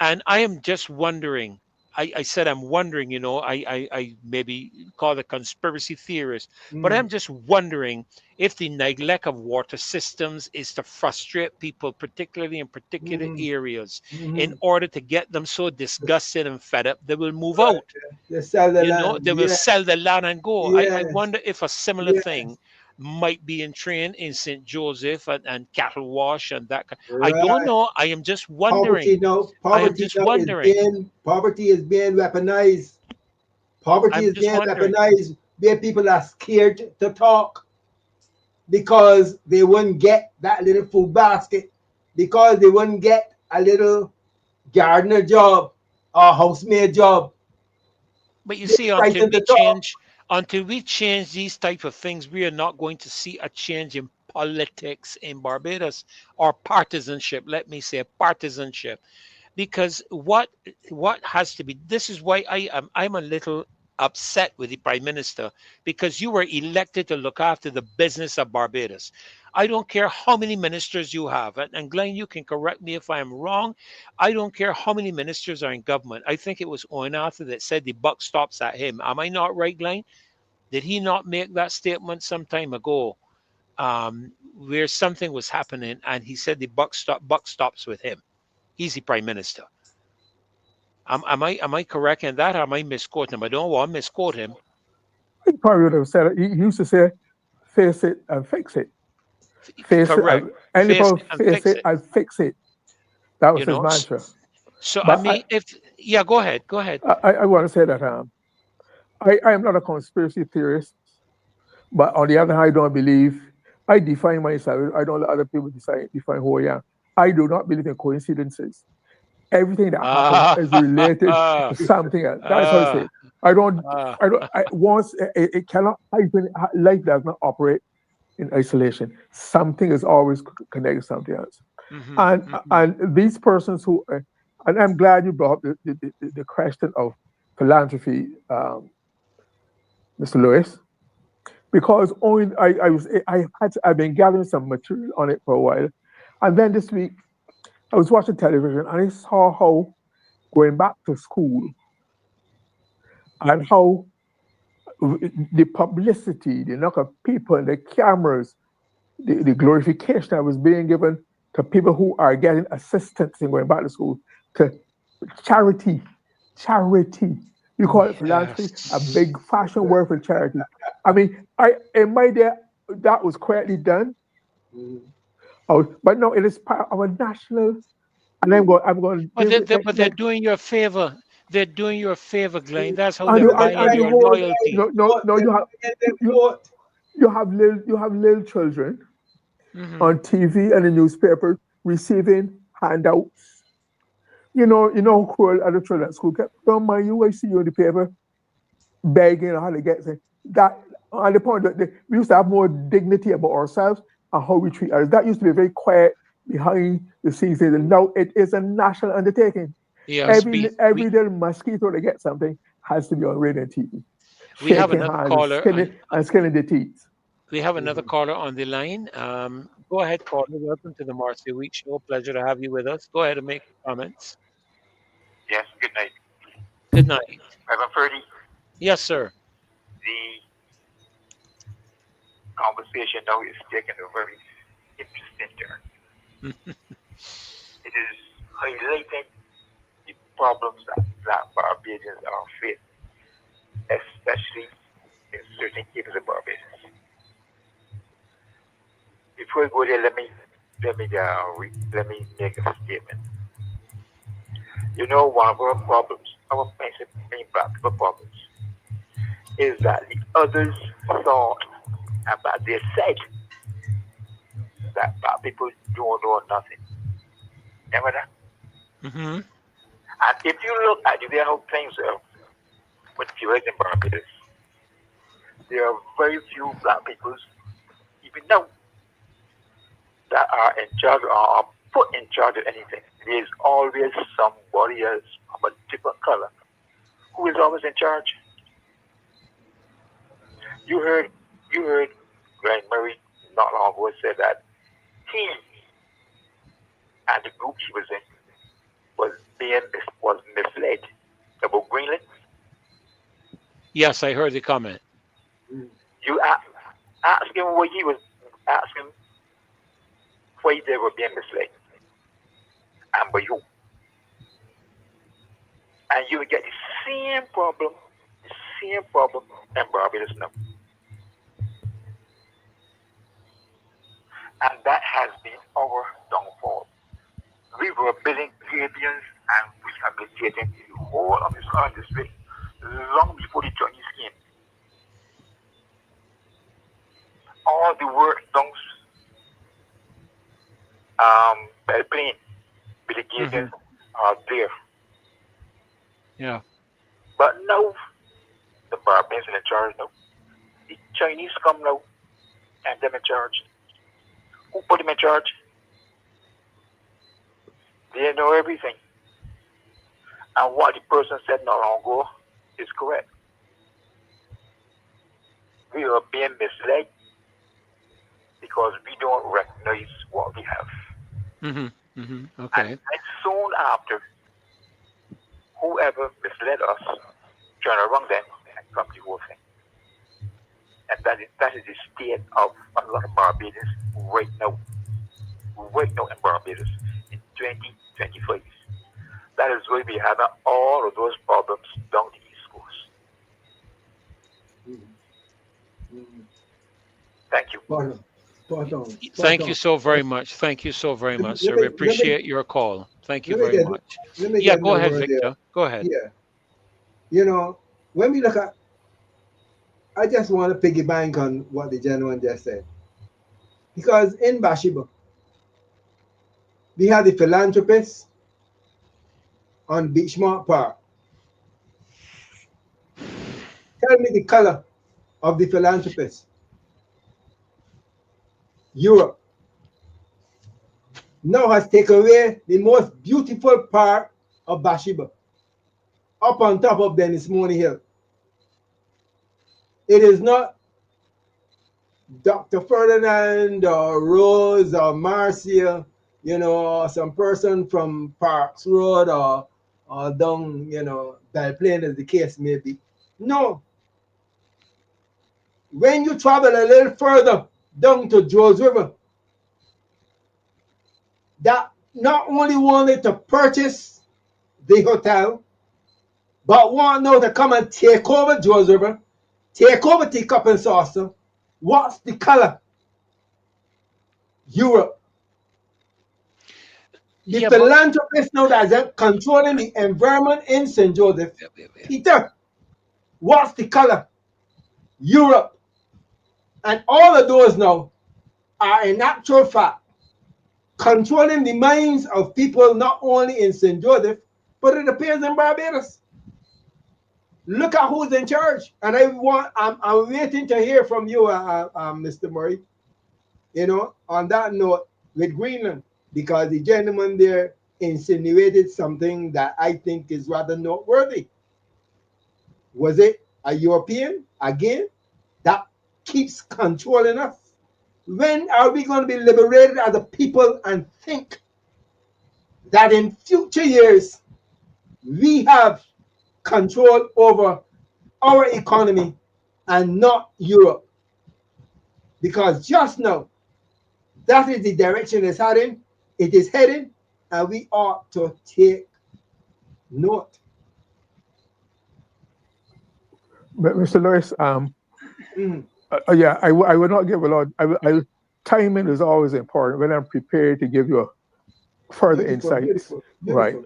A: And I am just wondering. I said I'm wondering, I maybe call it conspiracy theorist, but
F: Mm-hmm.
A: I'm just wondering if the neglect of water systems is to frustrate people, particularly in particular
F: Mm-hmm.
A: areas, in
F: Mm-hmm.
A: order to get them so disgusted and fed up they will move
F: Right.
A: out.
F: They sell the land.
A: They will
F: Yeah.
A: sell the land and go. I
F: Yes.
A: wonder if a similar thing
F: Yes.
A: might be in train in St. Joseph and cattle wash and that. I don't
F: Right.
A: know. I am just
F: Poverty
A: wondering.
F: now.
A: I am
F: Poverty
A: just
F: now is
A: wondering.
F: being weaponized. Poverty
A: I'm
F: is
A: just
F: being
A: wondering.
F: weaponized where people are scared to talk because they wouldn't get that little food basket, because they wouldn't get a little gardener job or housemaid job.
A: But you
F: They're
A: see,
F: frightened to talk.
A: until we change these type of things, we are not going to see a change in politics in Barbados or partisanship. Let me say partisanship, because what has to be. This is why I'm a little upset with the Prime Minister because you were elected to look after the business of Barbados. I don't care how many ministers you have. And Glyne, you can correct me if I'm wrong. I don't care how many ministers are in government. I think it was Owen Arthur that said the buck stops at him. Am I not right, Glyne? Did he not make that statement some time ago, where something was happening and he said the buck stops with him? He's the Prime Minister. Am I correct in that, or am I misquoting him? I don't want to misquote him.
E: He probably would have said it. He used to say, face it and fix it. Face
A: Correct.
E: it. Any
A: Face
E: problem,
A: it and
E: face
A: fix
E: it
A: it.
E: and fix it. That was
A: You
E: his
A: know.
E: mantra.
A: So I
E: But
A: mean, if yeah, go ahead. Go ahead.
E: I want to say that I am not a conspiracy theorist, but on the other hand, I don't believe, I define myself, I don't let other people define who I am. I do not believe in coincidences. Everything that happens is related to something else. That is how I say it. It cannot, life does not operate in isolation. Something is always connected to something else. And these persons who, and I'm glad you brought up the question of philanthropy, Mr. Lewis, because only I've been gathering some material on it for a while, and then this week I was watching television and I saw how going back to school and how the publicity, the number of people, the cameras, the glorification that was being given to people who are getting assistance in going back to school, to charity. You call it philanthropy, a big fashion word for charity. I mean, in my day, that was correctly done. But no, it is part of a national. And I'm going to give
A: But they're doing you a favor. They're doing you a favor, Glyne. That's how
E: and
A: they're
E: you
A: buying
E: and you
A: your
E: hold
A: loyalty.
E: no you have little children on TV and the newspaper receiving handouts. You know how cruel other children at school kept. Don't mind you, I see you in the paper begging how to get that. On the point that we used to have more dignity about ourselves and how we treat others. That used to be very quiet behind the scenes. And now it is a national undertaking.
A: Yes,
E: Every little mosquito to get something has to be on radio and TV.
A: we have
E: Shaking
A: another
E: hands
A: caller.
E: and skinning the teeth.
A: We have another caller on the line. Go ahead, caller. Welcome to the Marcy Week Show. Pleasure to have you with us. Go ahead and make your comments.
G: Yes, good night.
A: Good night.
G: Reverend Ferdy,
A: Yes, sir.
G: the conversation now is taking a very interesting turn. It is highlighting the problems that Black Barbadians are facing, especially in certain areas of Barbados. Before I go there, let me make a statement. You know, one of our problems, our main Black people problems, is that the others thought about they said that Black people don't know nothing. Remember that? And if you look at the way how things are when you in Barbados, there are very few Black people, even now, that are in charge or are put in charge of anything. There is always somebody else of a different color who is always in charge. You heard Glyne Murray not long ago said that he and the group he was in was misled about Greenland.
A: Yes, I heard the comment.
G: You ask him what he was asking why they were being misled and by who. And you will get the same problem in Barbados now. And that has been our downfall. We were building Caribbeans and rehabilitating the whole of this industry long before the Chinese came. All the work done by the plane, by the Caribbeans are there.
A: Yeah.
G: But now, the Barbadians are in charge now. The Chinese come now and they're in charge. Who put them in charge? They know everything. And what the person said not long ago is correct. we are being misled because we don't recognize what we have.
A: Okay.
G: And soon after, whoever misled us turn around them and drop the whole thing. And that is the state of a lot of Barbados right now in Barbados in 2025. That is why we have all of those problems down the East Coast. Thank you.
A: Thank you so very much. Thank you so very much, sir. We appreciate your call. Thank you very much. Yeah, go ahead, Victor. Go ahead.
F: Yeah. You know, when we look at, I just want to piggyback on what the gentleman just said. Because in Bathsheba, we have the philanthropists on Beachmont Park. Tell me the color of the philanthropist. Europe now has taken away the most beautiful part of Bathsheba, up on top of Dennis Money Hill. It is not Dr. Ferdinand or Rose or Marcia, you know, or some person from Parks Road or down, you know, Belplain as the case may be. No. When you travel a little further down to Joe's River, that not only wanted to purchase the hotel, but want now to come and take over Joe's River, take over Teacup and Saucer. What's the color? Europe. The philanthropist now that's controlling the environment in St. Joseph. Peter, what's the color? Europe. And all of those now are in actual fact controlling the minds of people not only in St. Joseph, but it appears in Barbados. Look at who's in charge. And I'm waiting to hear from you, Mr. Murray, you know, on that note with Greenland, because the gentleman there insinuated something that I think is rather noteworthy. Was it a European, again, that keeps controlling us? When are we going to be liberated as a people and think that in future years we have control over our economy and not Europe? Because just now, that is the direction it's heading. It is heading, and we ought to take note.
E: But Mr. Lewis, yeah, I would not give a lot. Timing is always important when I'm prepared to give you further insights. Right.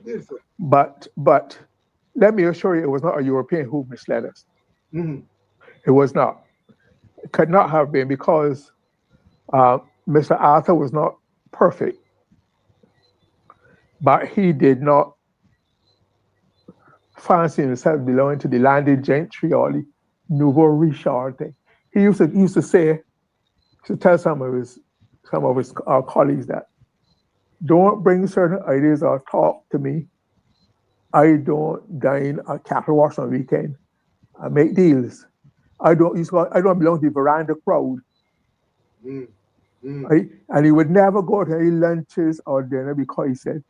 E: But let me assure you, it was not a European who misled us. It was not. It could not have been, because Mr. Arthur was not perfect, but he did not fancy himself belonging to the landed gentry or the nouveau Richard thing. He used to say, to tell some of his colleagues that, don't bring certain ideas or talk to me. I don't dine at cattle wash on weekend. I make deals. I don't belong to the veranda crowd. Right? And he would never go to any lunches or dinner because he said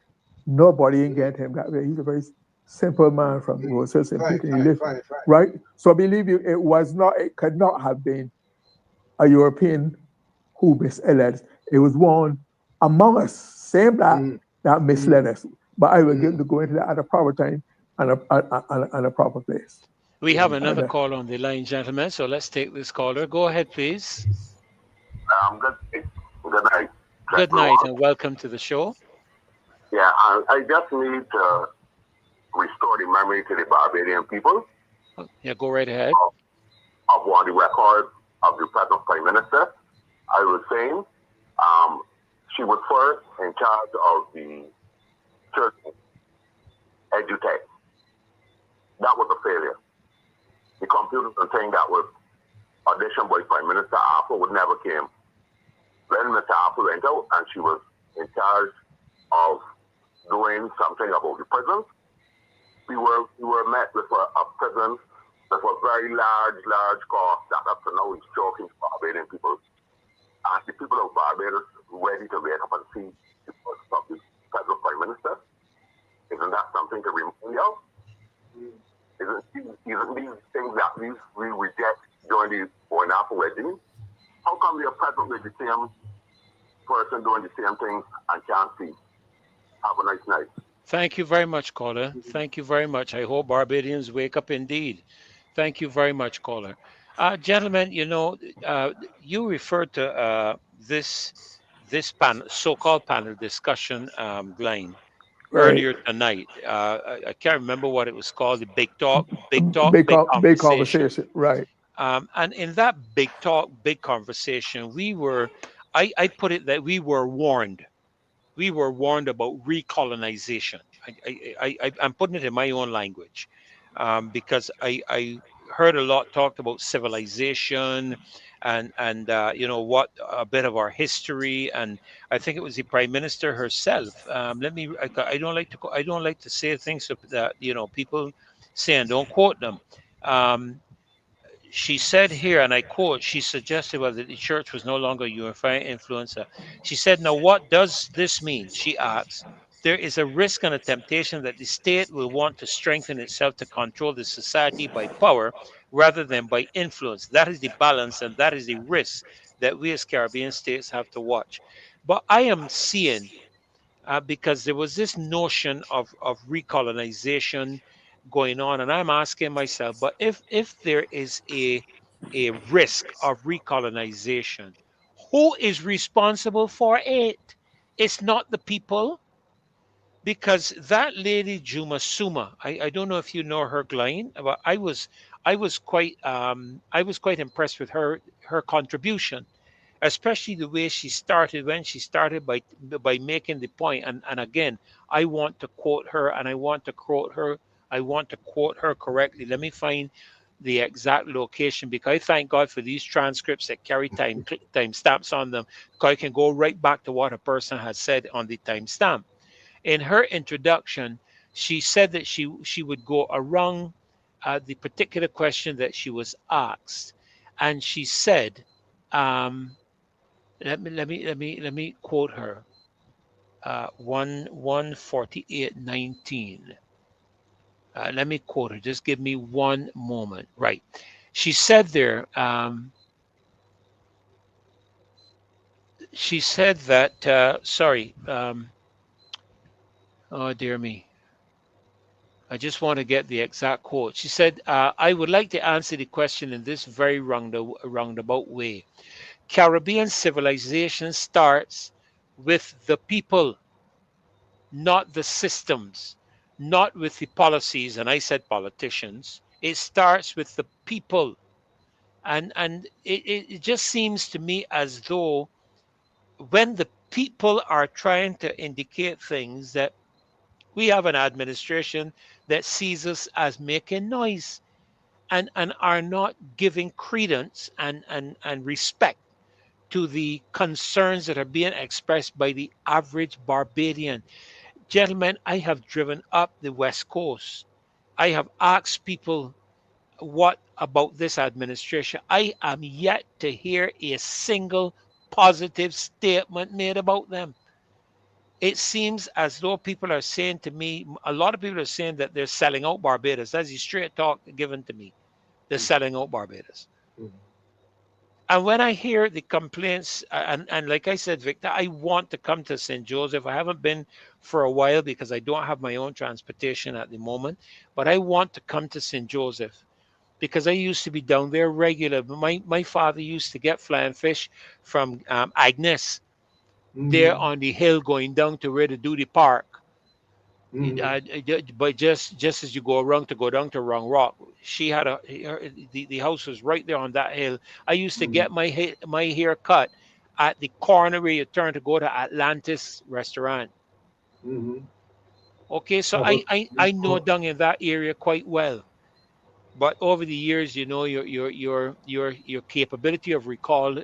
E: nobody can get him that way. He's a very simple man from Rosal St. Peter. Right? So I believe you, it could not have been a European who misled us. It was one among us, same black, that misled us. But I will get to go into that at a proper time and a proper place.
A: We have another call on the line, gentlemen, so let's take this caller. Go ahead, please.
G: Good night.
A: Good night, and welcome to the show.
G: Yeah, I just need to restore the memory to the Barbadian people.
A: Yeah, go right ahead.
G: Of one of the records of the present Prime Minister. I was saying she was first in charge of the church edutech. That was a failure. The computers and thing that was auditioned by Prime Minister Arthur would never came. Then Mr. Arthur went out and she was in charge of doing something about the prisons. We were met with a prison That's a very large cost that up to now is choking Barbadian people. And the people of Barbados ready to wake up and see the first of the federal prime minister. Isn't that something to remind you of? Isn't these things that we reject during the going after wedding? How come we are present with the same person doing the same things and can't see? Have a nice night.
A: Thank you very much, caller. Thank you very much. I hope Barbadians wake up indeed. Thank you very much, caller. Gentlemen, you referred to this so-called panel discussion, Glyne,
E: Right.
A: earlier tonight. I can't remember what it was called. The big talk, big
E: Big
A: conversation.
E: conversation. Right.
A: And in that big talk, big conversation, I put it that we were warned. We were warned about recolonization. I'm putting it in my own language, because I heard a lot talked about civilization and what a bit of our history, and I think it was the prime minister herself. I don't like to say things that people say and don't quote them. Um, she said here, and I quote, she suggested whether the church was no longer a unifying influence. She said, now what does this mean? She asks. There is a risk and a temptation that the state will want to strengthen itself to control the society by power rather than by influence. That is the balance and that is the risk that we as Caribbean states have to watch. But I am seeing, because there was this notion of recolonization going on, and I'm asking myself, but if there is a risk of recolonization, who is responsible for it? It's not the people, because that lady Juma Suma, I don't know if you know her, Glyne, but I was quite impressed with her contribution, especially the way she started, when she started by making the point. And again, I want to quote her, and I want to quote her correctly. Let me find the exact location, because I thank God for these transcripts that carry time stamps on them, because I can go right back to what a person has said on the timestamp. In her introduction, she said that she would go around the particular question that she was asked, and she said, um, let me quote her. 148:19. Let me quote her. Just give me one moment. Right. She said there. She said that. Sorry. Oh dear me. I just want to get the exact quote. She said, "I would like to answer the question in this very roundabout way. Caribbean civilization starts with the people, not the systems, not with the policies." And I said politicians. It starts with the people. And it just seems to me as though when the people are trying to indicate things, that we have an administration that sees us as making noise, and are not giving credence and respect to the concerns that are being expressed by the average Barbadian. Gentlemen, I have driven up the West Coast. I have asked people what about this administration. I am yet to hear a single positive statement made about them. It seems as though people are saying to me, a lot of people are saying that they're selling out Barbados. That's the straight talk given to me. They're selling out Barbados. And when I hear the complaints, and like I said, Victor, I want to come to St. Joseph. I haven't been for a while because I don't have my own transportation at the moment, but I want to come to St. Joseph because I used to be down there regular. My father used to get flying fish from Agnes there on the hill going down to where to do the park. But just as you go down to Wrong Rock, she had the house was right there on that hill. I used to get my hair cut at the corner where you turn to go to Atlantis restaurant. Okay, so I know down in that area quite well. But over the years, your capability of recall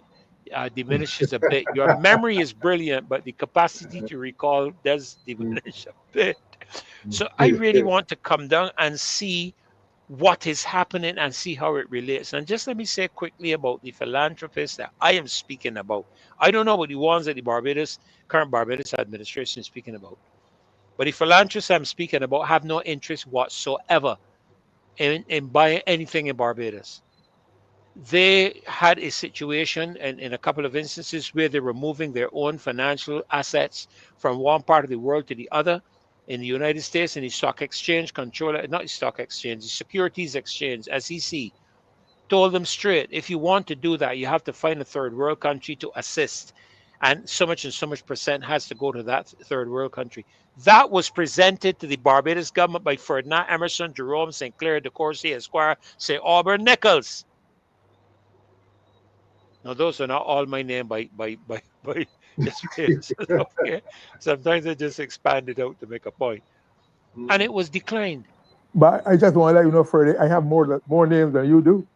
A: diminishes a bit. Your memory is brilliant, but the capacity to recall does diminish a bit. So I really want to come down and see what is happening and see how it relates. And just let me say quickly about the philanthropists that I am speaking about. I don't know what the ones that the current Barbados administration is speaking about, but the philanthropists I'm speaking about have no interest whatsoever in buying anything in Barbados. They had a situation in a couple of instances where they were moving their own financial assets from one part of the world to the other. In the United States, in the stock exchange controller, not the stock exchange, the securities exchange, SEC, told them straight, if you want to do that, you have to find a third world country to assist. And so much percent has to go to that third world country. That was presented to the Barbados government by Ferdinand, Emerson, Jerome, St. Clair, de Courcy, Esquire, St. Auburn, Nichols. Now, those are not all my name by just okay. Sometimes I just expand it out to make a point. And it was declined.
E: But I just want to let you know, Freddie, I have more names than you do.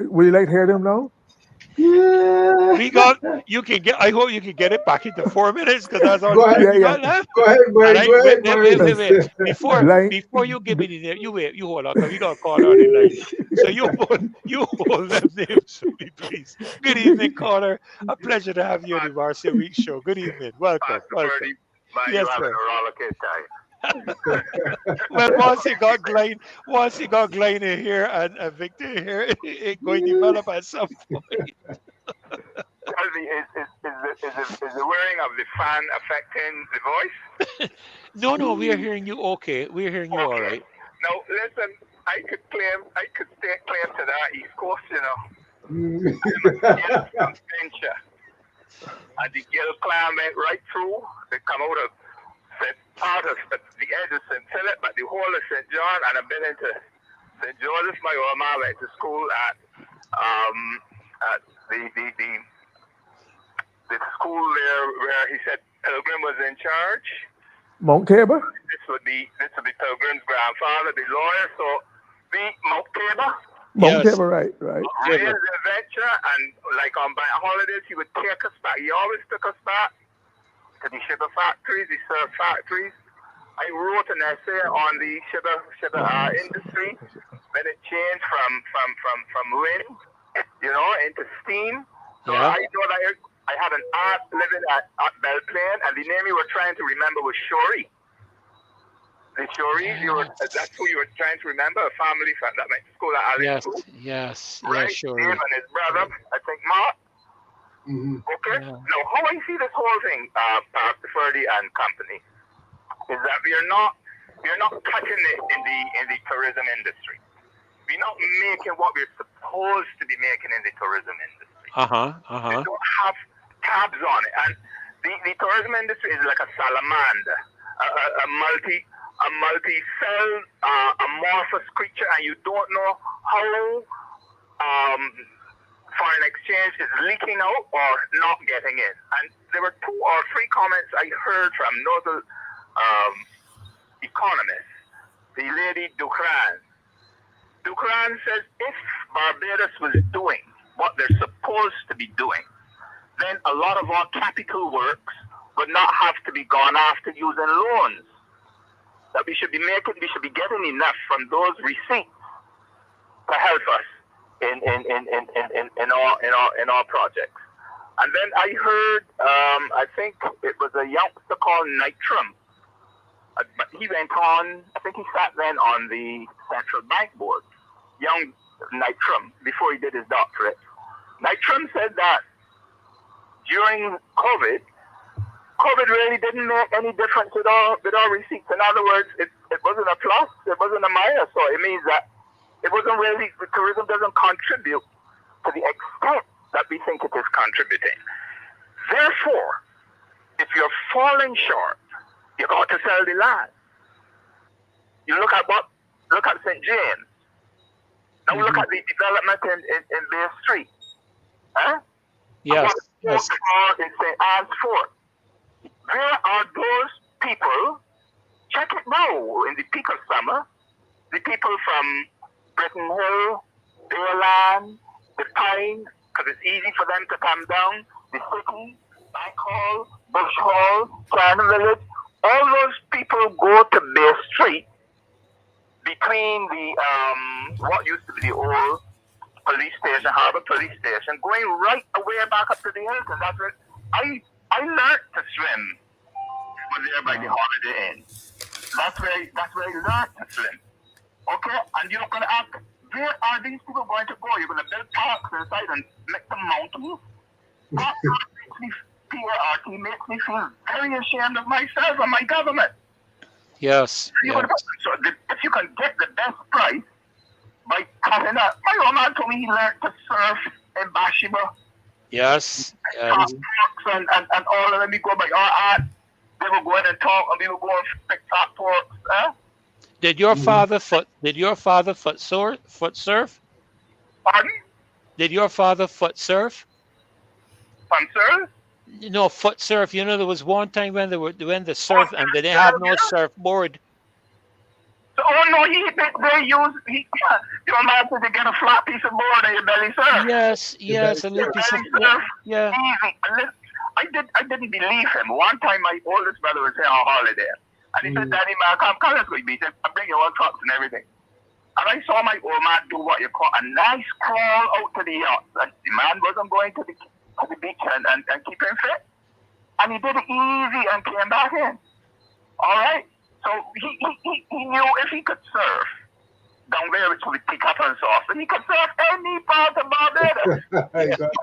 E: Would you like to hear them now?
A: We got. You can get. I hope you can get it back into 4 minutes because that's all
F: Go
A: the time
F: ahead.
A: we got left.
F: Go ahead, Mike. Go ahead,
A: Wait.
E: Glyne-
A: Before you give me the name, you hold on because we got call on the line. So you hold them names for me, please. Good evening, caller. A pleasure to have you on the Marcia Week Show. Good evening. Welcome. Welcome.
G: Man,
A: Yes,
G: you having
A: sir.
G: a roller coaster.
A: Well, once you got Glyne in here and Victor here, it going to develop at some point.
G: Tell me, is the wearing of the fan affecting the voice?
A: No, we are hearing you okay. We are hearing you all right.
G: Now, listen, I could stake claim to that East Coast, you know. From Venture. And the Gill clan went right through. They come out of part of the edge of St. Philip, but the whole of St. John, and I've been into St. Joseph. My old man went to school at the school there where he said Pilgrim was in charge.
E: Mount Tabor?
G: This would be Pilgrim's grandfather, the lawyer. So Mount Tabor.
E: Mount
A: Yes.
E: Tabor, right.
G: Raised the venture, and like on bank holidays, he would take us back. He always took us back to the sugar factories, the surf factories. I wrote an essay on the sugar industry when it changed from wind, into steam. So
A: Yeah.
G: I know that I had an aunt living at Belle Plaine, and the name you were trying to remember was Shorey. The Shoreys, that's who you were trying to remember, a family that went to school at Alwyn.
A: Yes,
G: Right?
A: sure.
G: Dave and his brother, I think Mark. Okay.
A: Yeah.
G: Now, how I see this whole thing, Pastor Ferdy and company, is that we are not touching it in the tourism industry. We're not making what we're supposed to be making in the tourism industry. We don't have tabs on it, and the tourism industry is like a salamander, a multi-cell, amorphous creature, and you don't know how foreign exchange is leaking out or not getting in. And there were 2 or 3 comments I heard from notable economists. The lady Ducran. Ducran says if Barbados was doing what they're supposed to be doing, then a lot of our capital works would not have to be gone after using loans. That we should be getting enough from those receipts to help us in our projects. And then I heard, I think it was a youngster called Nitram. But he went on, I think he sat then on the Central Bank Board. Young Nitram, before he did his doctorate. Nitram said that during COVID really didn't make any difference with our receipts. In other words, it wasn't a plus, it wasn't a minus. So it means that it wasn't really, the tourism doesn't contribute to the extent that we think it is contributing. Therefore, if you're falling short, you got to sell the land. You look at St. James. Now look at the development in Bay Street. Huh?
A: Yes.
G: In St. Anne's Fort. Where are those people? Check it now in the peak of summer. The people from Britton Hill, Dayland, the Pine, because it's easy for them to come down, the city, Bank Hall, Bush Hall, China Village, all those people people go to Bay Street between the what used to be the old police station, Harbor Police Station, going right away back up to the hills, and that's where I learned to swim over there by the Holiday Inn. That's where I learned to swim. Okay, and you're gonna ask, where are these people going to go? You're gonna build parks inside and make them mountains? That makes me feel, makes me feel very ashamed of myself and my government.
A: Yes.
G: So if you can get the best price by cutting up, my old man told me he learned to surf in Bathsheba.
A: Yes.
G: And all of them, we go by our aunt. They will go in and talk, and we will go and pick top talks.
A: Did your father foot surf?
G: Pardon?
A: Did your father foot surf?
G: Fun surf?
A: No, foot surf. You know, there was one time when they were doing the surf and they didn't have no surfboard.
G: So, no, your man said to get a flat piece of board in your belly surf.
A: Yes, a little piece of yeah.
G: Easy. I didn't believe him. One time my oldest brother was here on holiday. And he said, Daddy, man, come, let's go beach. I bring your own trucks and everything. And I saw my old man do what you call a nice crawl out to the yacht. And the man wasn't going to the beach and keep him fit. And he did it easy and came back in. All right? So he knew if he could surf down there, which would pick up and soft, and he could surf any part of Barbados.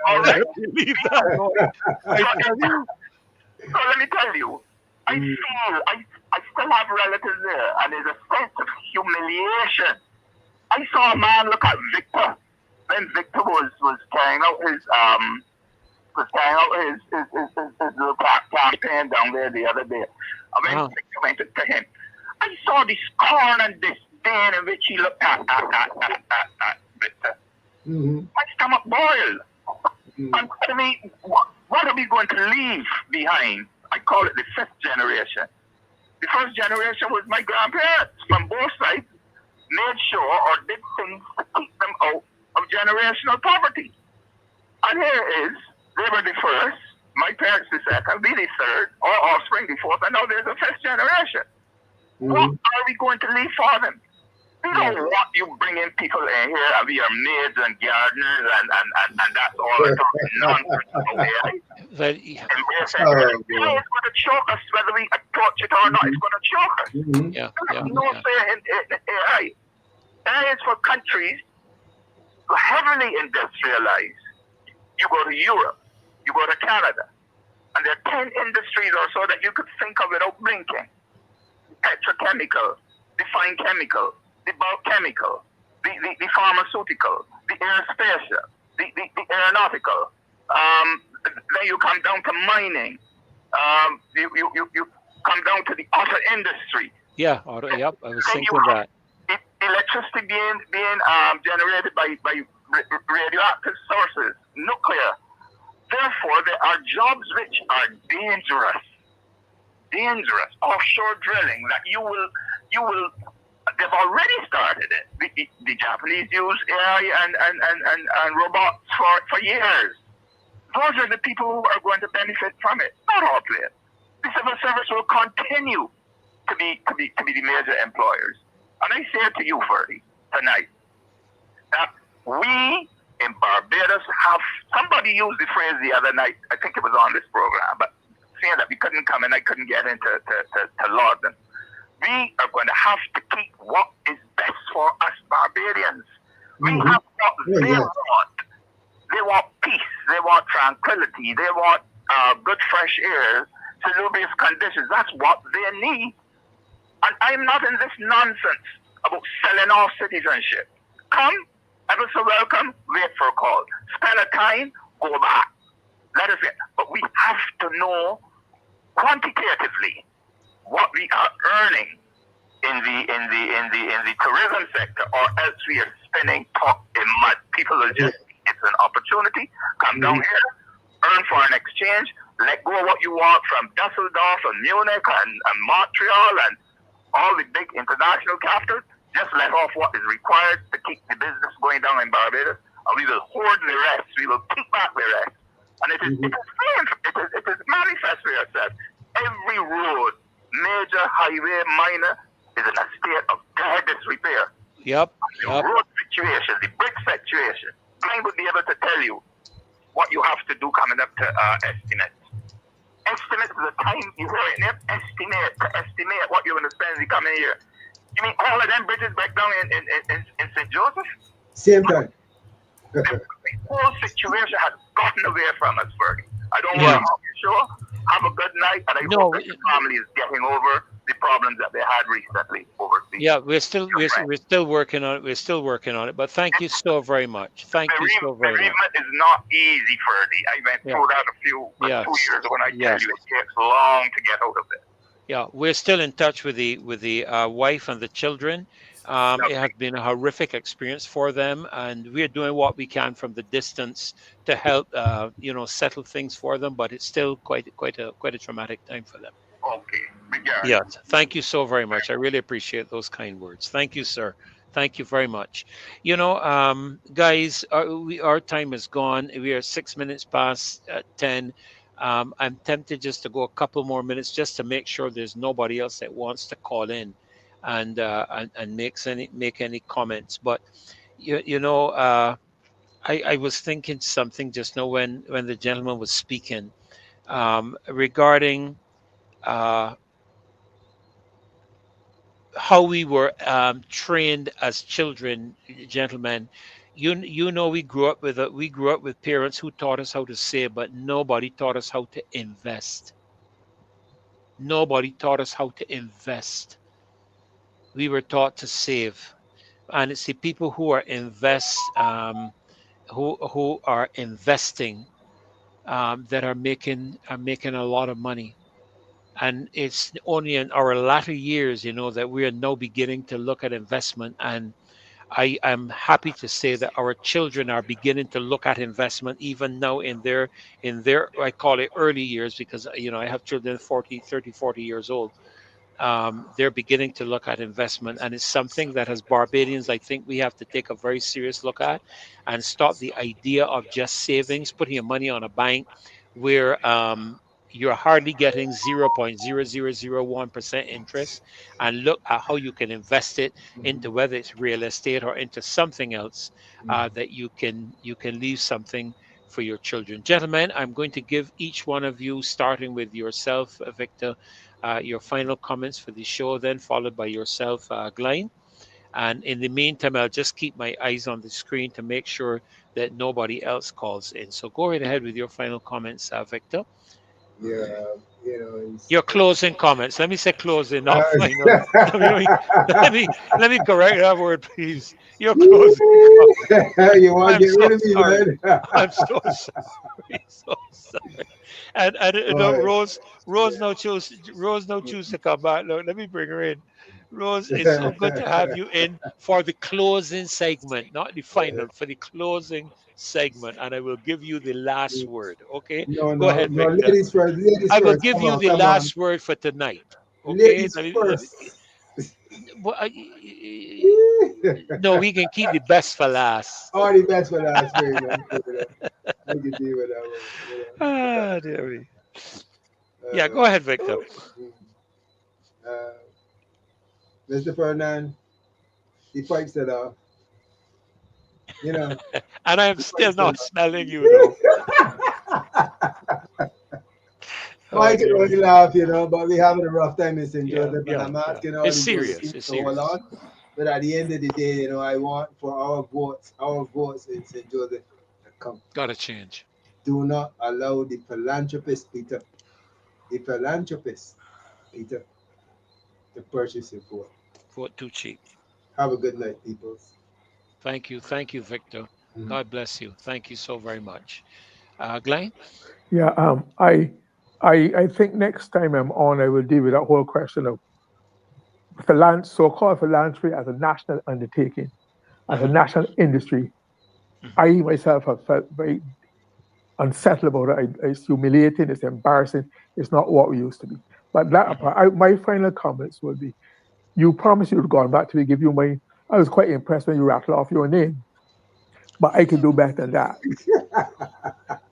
G: All right? So let me tell you, I feel I still have relatives there, and there's a sense of humiliation. I saw a man look at Victor when Victor was carrying out his little campaign down there the other day. I went to him. I saw this scorn and disdain in which he looked at Victor. My stomach boiled. And to me, what are we going to leave behind? I call it the fifth generation. The first generation was my grandparents from both sides, made sure or did things to keep them out of generational poverty. And here is, they were the first, my parents the second, we the third, our offspring the fourth, and now there's a fifth generation. What are we going to leave for them? We don't want you bringing people in here and we are maids and gardeners and that's all the nonsense. It's going to choke us whether we approach it or not. It's going to choke us. There's no say in AI. AI is for countries who are heavily industrialized. You go to Europe, you go to Canada, and there are 10 industries or so that you could think of without blinking. Petrochemical, the fine chemical, the bulk chemical, the pharmaceutical, the aerospatial, the aeronautical. Then you come down to mining. You come down to the auto industry.
A: Yeah, auto. Yep, I was thinking that.
G: Electricity being generated by radioactive sources, nuclear. Therefore, there are jobs which are dangerous. Offshore drilling that you will. They've already started it. The Japanese use AI and robots for years. Those are the people who are going to benefit from it, not all players. The civil service will continue to be the major employers. And I say to you, Ferdy, tonight, that we in Barbados have, somebody used the phrase the other night, I think it was on this program, but saying that we couldn't come and I couldn't get into London. We are going to have to keep what is best for us Barbadians. We have what they want. They want peace. They want tranquility. They want good fresh air, salubrious conditions. That's what they need. And I'm not in this nonsense about selling off citizenship. Come, ever so welcome, wait for a call. Spend a time, go back. Let us get. But we have to know quantitatively what we are earning in the tourism sector, or else we are spending top in mud. People will just, it's an opportunity. Come down here, earn foreign exchange, let go of what you want from Dusseldorf and Munich and Montreal and all the big international capitals. Just let off what is required to keep the business going down in Barbados, and we will hoard the rest. We will kick back the rest. And it is manifest for yourself. Every road, major highway minor is in a state of dire disrepair.
A: Yep.
G: The road situation, the brick situation. Glyne would be able to tell you what you have to do coming up to estimate. Estimate is the time you hear it name. Estimate what you're going to spend in the coming year. You mean all of them bridges back down in St. Joseph?
F: Same time.
G: The whole situation has gotten away from us, Fergie. I don't want to help you, sure. Have a good night, and I hope that your family is getting over the problems that they had recently overseas.
A: Yeah, we're still working on it. We're still working on it. But thank you so very much. Thank you so very much.
G: Bereavement is not easy, Fergie. I went through that a 2 years ago, and I tell you, it takes long to get out of it.
A: Yeah, we're still in touch with the wife and the children. It has been a horrific experience for them, and we're doing what we can from the distance to help, settle things for them. But it's still quite a traumatic time for them.
G: Okay.
A: Yeah. Thank you so very much. I really appreciate those kind words. Thank you, sir. Thank you very much. Guys, our time is gone. We are 6 minutes past 10. I'm tempted just to go a couple more minutes just to make sure there's nobody else that wants to call in and make any comments. But I was thinking something just now when the gentleman was speaking regarding how we were trained as children, gentlemen. We grew up with parents who taught us how to save, but nobody taught us how to invest. Nobody taught us how to invest. We were taught to save, and it's the people who are who are investing that are making a lot of money. And it's only in our latter years, that we are now beginning to look at investment. And I am happy to say that our children are beginning to look at investment even now in their I call it early years, because I have children 40 years old. They're beginning to look at investment, and it's something that as Barbadians I think we have to take a very serious look at and stop the idea of just savings, putting your money on a bank where you're hardly getting 0.0001% interest, and look at how you can invest it into, whether it's real estate or into something else that you can leave something for your children. Gentlemen, I'm going to give each one of you, starting with yourself, Victor, your final comments for the show, then followed by yourself, Glyne. And in the meantime, I'll just keep my eyes on the screen to make sure that nobody else calls in. So go right ahead with your final comments, Victor.
F: Yeah,
A: your closing comments. Let me say closing, not final. let me correct that word, please. Your closing comments.
F: You want to get rid of me, man?
A: I'm so sorry. So sorry. And Rose no choose to come back. Look, let me bring her in. Rose, it's so good to have you in for the closing segment, not the final, for the closing segment, and I will give you the last word. Okay, go ahead, Victor.
F: Ladies first.
A: I will give you the last word for tonight. Okay,
F: ladies first.
A: No, we can keep the best for last.
F: Oh, the best for last. I can deal with that one.
A: There we. Yeah, go ahead, Victor.
F: Mr. Ferdinand, the pipes that are,
A: and I am still not smelling you, though.
F: I can only laugh, but we're having a rough time in St. Joseph, and I'm asking all
A: it's
F: the
A: serious.
F: It's serious. Hold on. But at the end of the day, I want for our votes in St. Joseph to come.
A: Gotta change.
F: Do not allow the philanthropist, Peter, to purchase your vote.
A: Vote too cheap.
F: Have a good night, people.
A: Thank you, Victor. God bless you. Thank you so very much. Glyne?
E: Yeah, I think next time I'm on, I will deal with that whole question of so-called philanthropy as a national undertaking, as a national industry. I myself have felt very unsettled about it. It's humiliating, it's embarrassing, it's not what we used to be. But my final comments would be, you promised you'd gone back to me, give you my. I was quite impressed when you rattled off your name, but I can do better than that.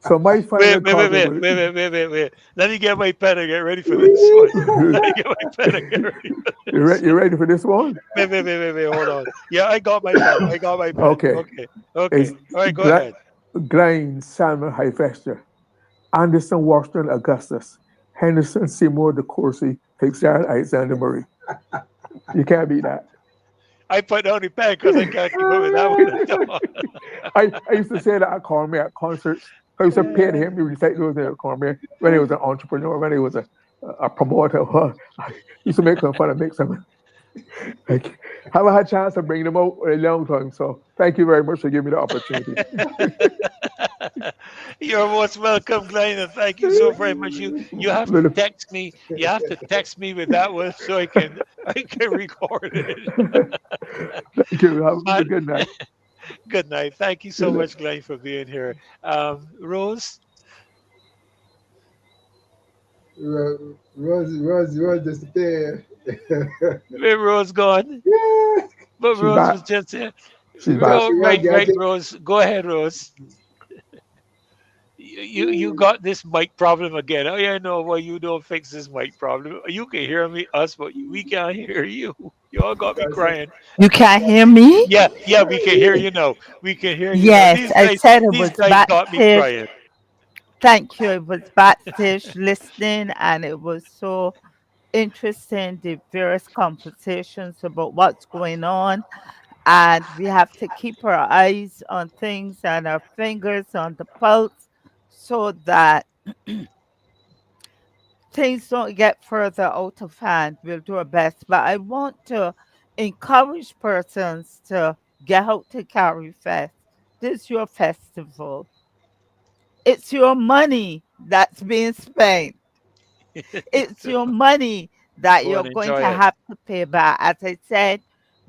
E: So my
A: Wait,
E: final
A: wait, wait,
E: comment
A: wait,
E: was,
A: wait, wait, wait, wait, wait. Let me get my pen and get ready for this one. Let me get my pen and get ready for this
E: you
A: one.
E: ready for this one?
A: Wait, wait, wait, wait, wait. Hold on. Yeah, I got my pen. I got my pen.
E: Okay.
A: Okay, okay.
E: It's
A: All right, go ahead.
E: Glyne, Salmon, Hyfester, Anderson, Washington, Augustus, Henderson, Seymour, De Courcy, Fitzgerald, Alexander Murray. You can't beat that.
A: I put down the pen because I can't keep up with that one at all.
E: I used to say that at Cormier at concerts. I used to pay to hear me recite those at Cormier when he was an entrepreneur, when he was a promoter. I used to make some fun of make some. Like, haven't had a chance to bring them out in a long time. So thank you very much for giving me the opportunity.
A: You're most welcome, Glenn, and thank you so very much. You have to text me. You have to text me with that one so I can record it.
E: Thank you. Have a
A: But
E: good night.
A: good night. Thank you so
E: Good night.
A: much, Glenn, for being here. Rose,
F: Rose disappeared.
A: where Rose gone? But
E: She's
A: Rose
E: back.
A: was just here.
E: She's back.
A: Oh, right, right, Rose. Go ahead, Rose. You got this mic problem again. Oh yeah, no, well you don't fix this mic problem. You can hear me, us, but we can't hear you. You all got me crying.
D: You can't hear me?
A: Yeah, yeah, we can hear you now. We can hear you now.
D: Yes, I said it
A: These
D: was
A: guys got me
D: backstage.
A: crying.
D: Thank you. It was backstage listening, and it was so interesting, the various conversations about what's going on. And we have to keep our eyes on things and our fingers on the pulse so that things don't get further out of hand. We'll do our best. But I want to encourage persons to get out to Carifest. This is your festival. It's your money that's being spent. It's your money that
A: Go
D: you're
A: and
D: going
A: enjoy
D: to
A: it.
D: have to pay back. As I said,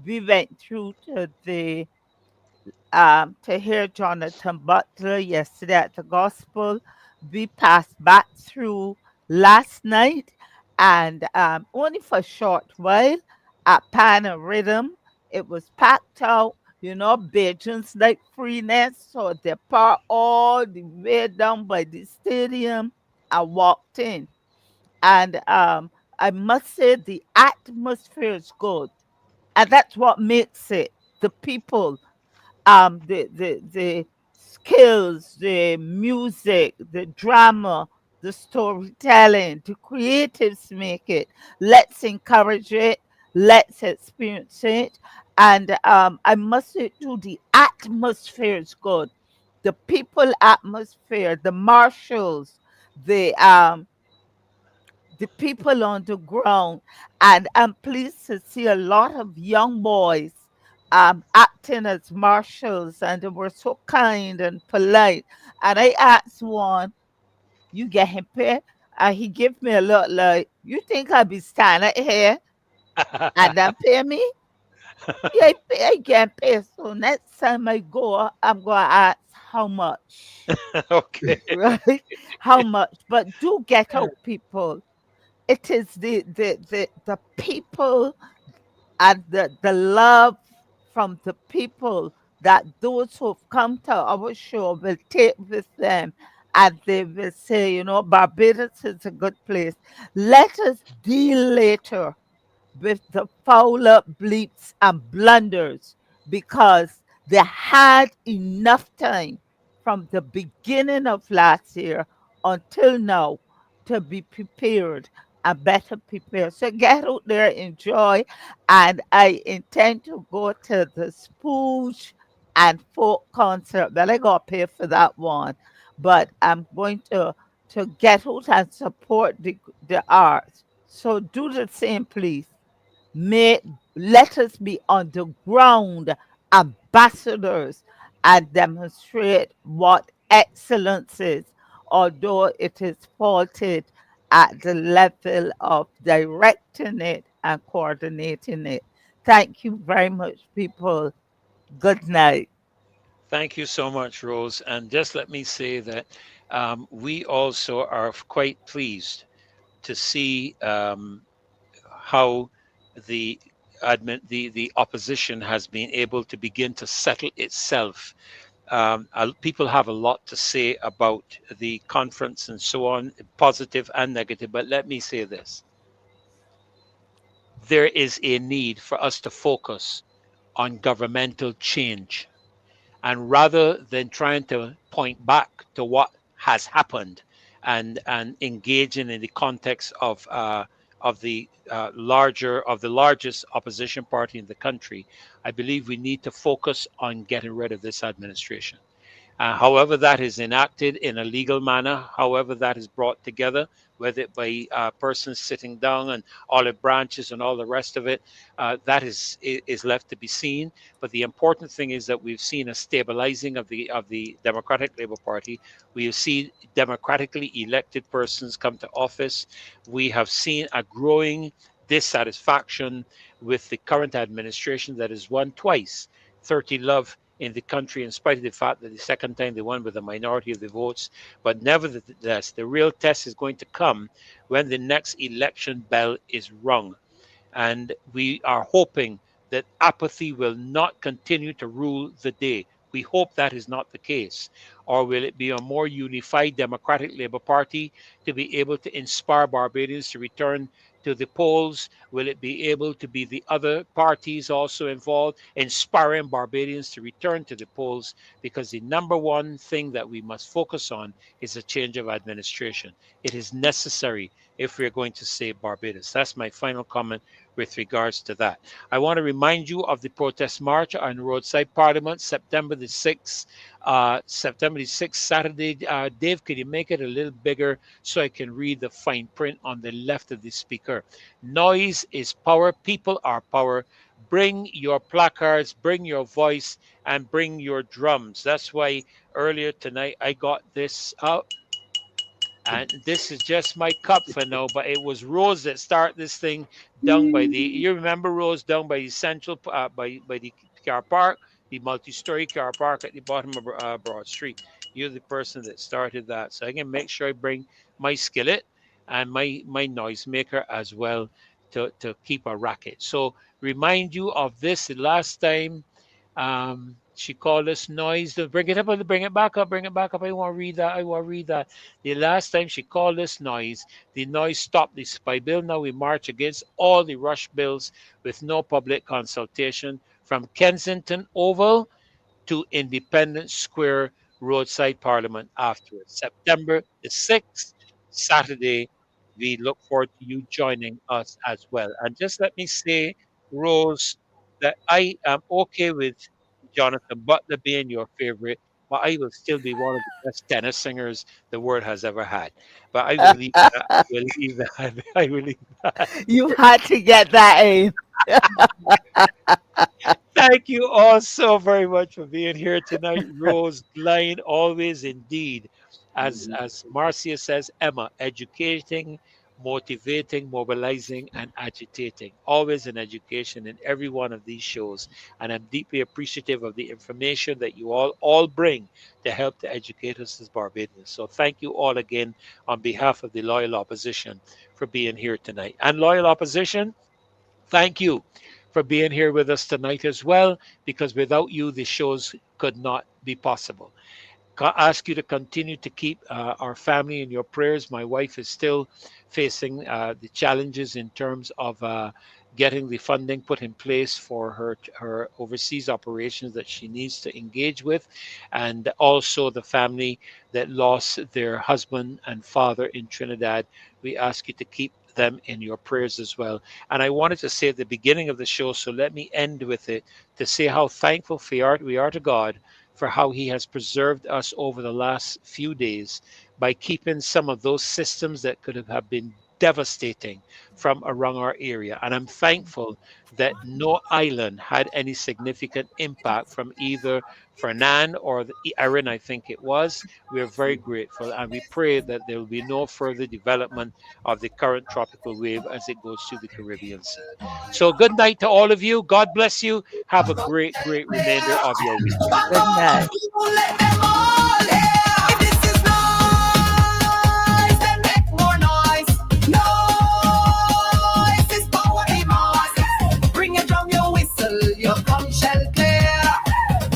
D: we went through to hear Jonathan Butler yesterday at the gospel. We passed back through last night and only for a short while at Pan and Rhythm. It was packed out, Bajans like freeness. So they parked all the way down by the stadium and walked in. And I must say the atmosphere is good. And that's what makes it. The people, the skills, the music, the drama, the storytelling, the creatives make it. Let's encourage it. Let's experience it. And I must say too, the atmosphere is good. The people atmosphere, the marshals, the people on the ground. And I'm pleased to see a lot of young boys acting as marshals, and they were so kind and polite. And I asked one, you get him pay? And he gave me a look like, you think I'll be standing here and then pay me? Yeah, I can pay. So next time I go, I'm going to ask how much,
A: Okay.
D: right? How much? But do get out, people. It is the people and the love from the people that those who've come to our show will take with them, and they will say, Barbados is a good place. Let us deal later with the fowler bleeps and blunders, because they had enough time from the beginning of last year until now to be prepared and better prepared. So get out there, enjoy. And I intend to go to the Spooge and folk concert, but I got to pay for that one. But I'm going to get out and support the arts. So do the same, please. May let us be on the ground ambassadors and demonstrate what excellence is, although it is faulted at the level of directing it and coordinating it. Thank you very much, people. Good night.
A: Thank you so much, Rose. And just let me say that we also are quite pleased to see how the opposition has been able to begin to settle itself People have a lot to say about the conference and so on, positive and negative. But let me say this: there is a need for us to focus on governmental change. And rather than trying to point back to what has happened and engaging in the context of the largest opposition party in the country, I believe we need to focus on getting rid of this administration. However, that is enacted in a legal manner, however, that is brought together, whether it by persons sitting down and olive branches and all the rest of it, that is left to be seen. But the important thing is that we've seen a stabilizing of the Democratic Labour Party. We have seen democratically elected persons come to office. We have seen a growing dissatisfaction with the current administration that has won twice 30 love in the country, in spite of the fact that the second time they won with a minority of the votes. But nevertheless, the real test is going to come when the next election bell is rung. And we are hoping that apathy will not continue to rule the day. We hope that is not the case. Or will it be a more unified Democratic Labour Party to be able to inspire Barbadians to return to the polls? Will it be able to be the other parties also involved, inspiring Barbadians to return to the polls? Because the number one thing that we must focus on is a change of administration. It is necessary if we're going to save Barbados. That's my final comment with regards to that. I want to remind you of the protest march on roadside parliament, September the 6th. September the 6th, Saturday. Dave, could you make it a little bigger so I can read the fine print on the left of the speaker? Noise is power. People are power. Bring your placards, bring your voice, and bring your drums. That's why earlier tonight I got this out. And this is just my cup for now, but it was Rose that started this thing down by you remember Rose, down by the central, by the car park, the multi-story car park at the bottom of Broad Street. You're the person that started that. So I can make sure I bring my skillet and my noisemaker as well to keep a racket. So remind you of this the last time she called us noise. Bring it up, bring it back up, bring it back up. I want to read that. I want to read that. The last time she called us noise, the noise stopped the spy bill. Now we march against all the rush bills with no public consultation from Kensington Oval to Independence Square roadside parliament afterwards. September the 6th, Saturday. We look forward to you joining us as well. And just let me say, Rose, that I am okay with Jonathan Butler being your favorite, but I will still be one of the best tenor singers the world has ever had. But I will leave that. I will leave that. I will leave that.
D: You had to get that in.
A: Thank you all so very much for being here tonight, Rose, Glyne, always indeed. As Marcia says, Emma, educating, motivating, mobilizing, and agitating. Always an education in every one of these shows. And I'm deeply appreciative of the information that you all bring to help to educate us as Barbadians. So thank you all again on behalf of the loyal opposition for being here tonight. And loyal opposition, thank you for being here with us tonight as well, because without you, the shows could not be possible. Ask you to continue to keep our family in your prayers. My wife is still facing the challenges in terms of getting the funding put in place for her overseas operations that she needs to engage with, and also the family that lost their husband and father in Trinidad. We ask you to keep them in your prayers as well. And I wanted to say at the beginning of the show, so let me end with it, to say how thankful we are to God for how he has preserved us over the last few days by keeping some of those systems that could have been devastating from around our area. And I'm thankful that no island had any significant impact from either Ferdinand or the Erin, I think it was. We're very grateful, and we pray that there will be no further development of the current tropical wave as it goes to the Caribbean Sea. So good night to all of you. God bless you. Have a great, great remainder of your week.
D: Good night.
C: Let them all hear. If this is noise, then make more noise. Noise is power in us. Bring your drum, your whistle, your conch shell clear.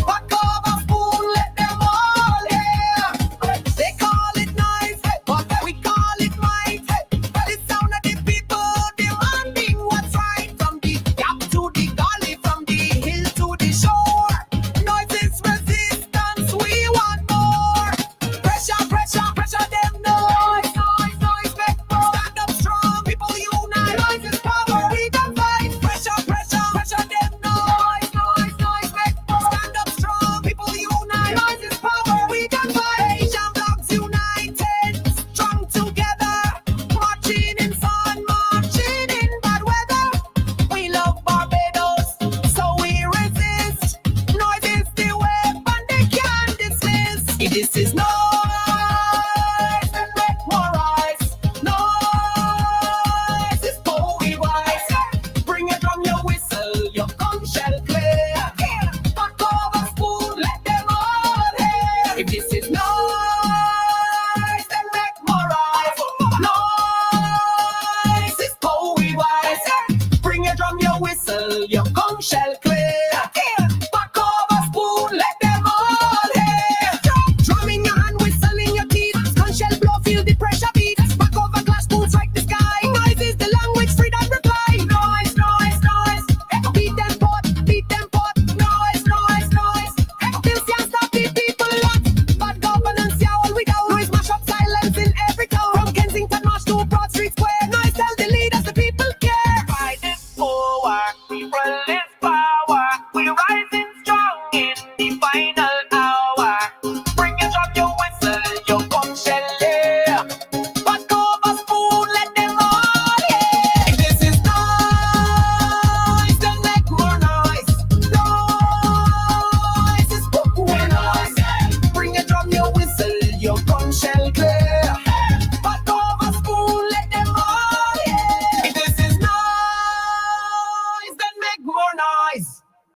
C: Back over spoon, let them shall clear.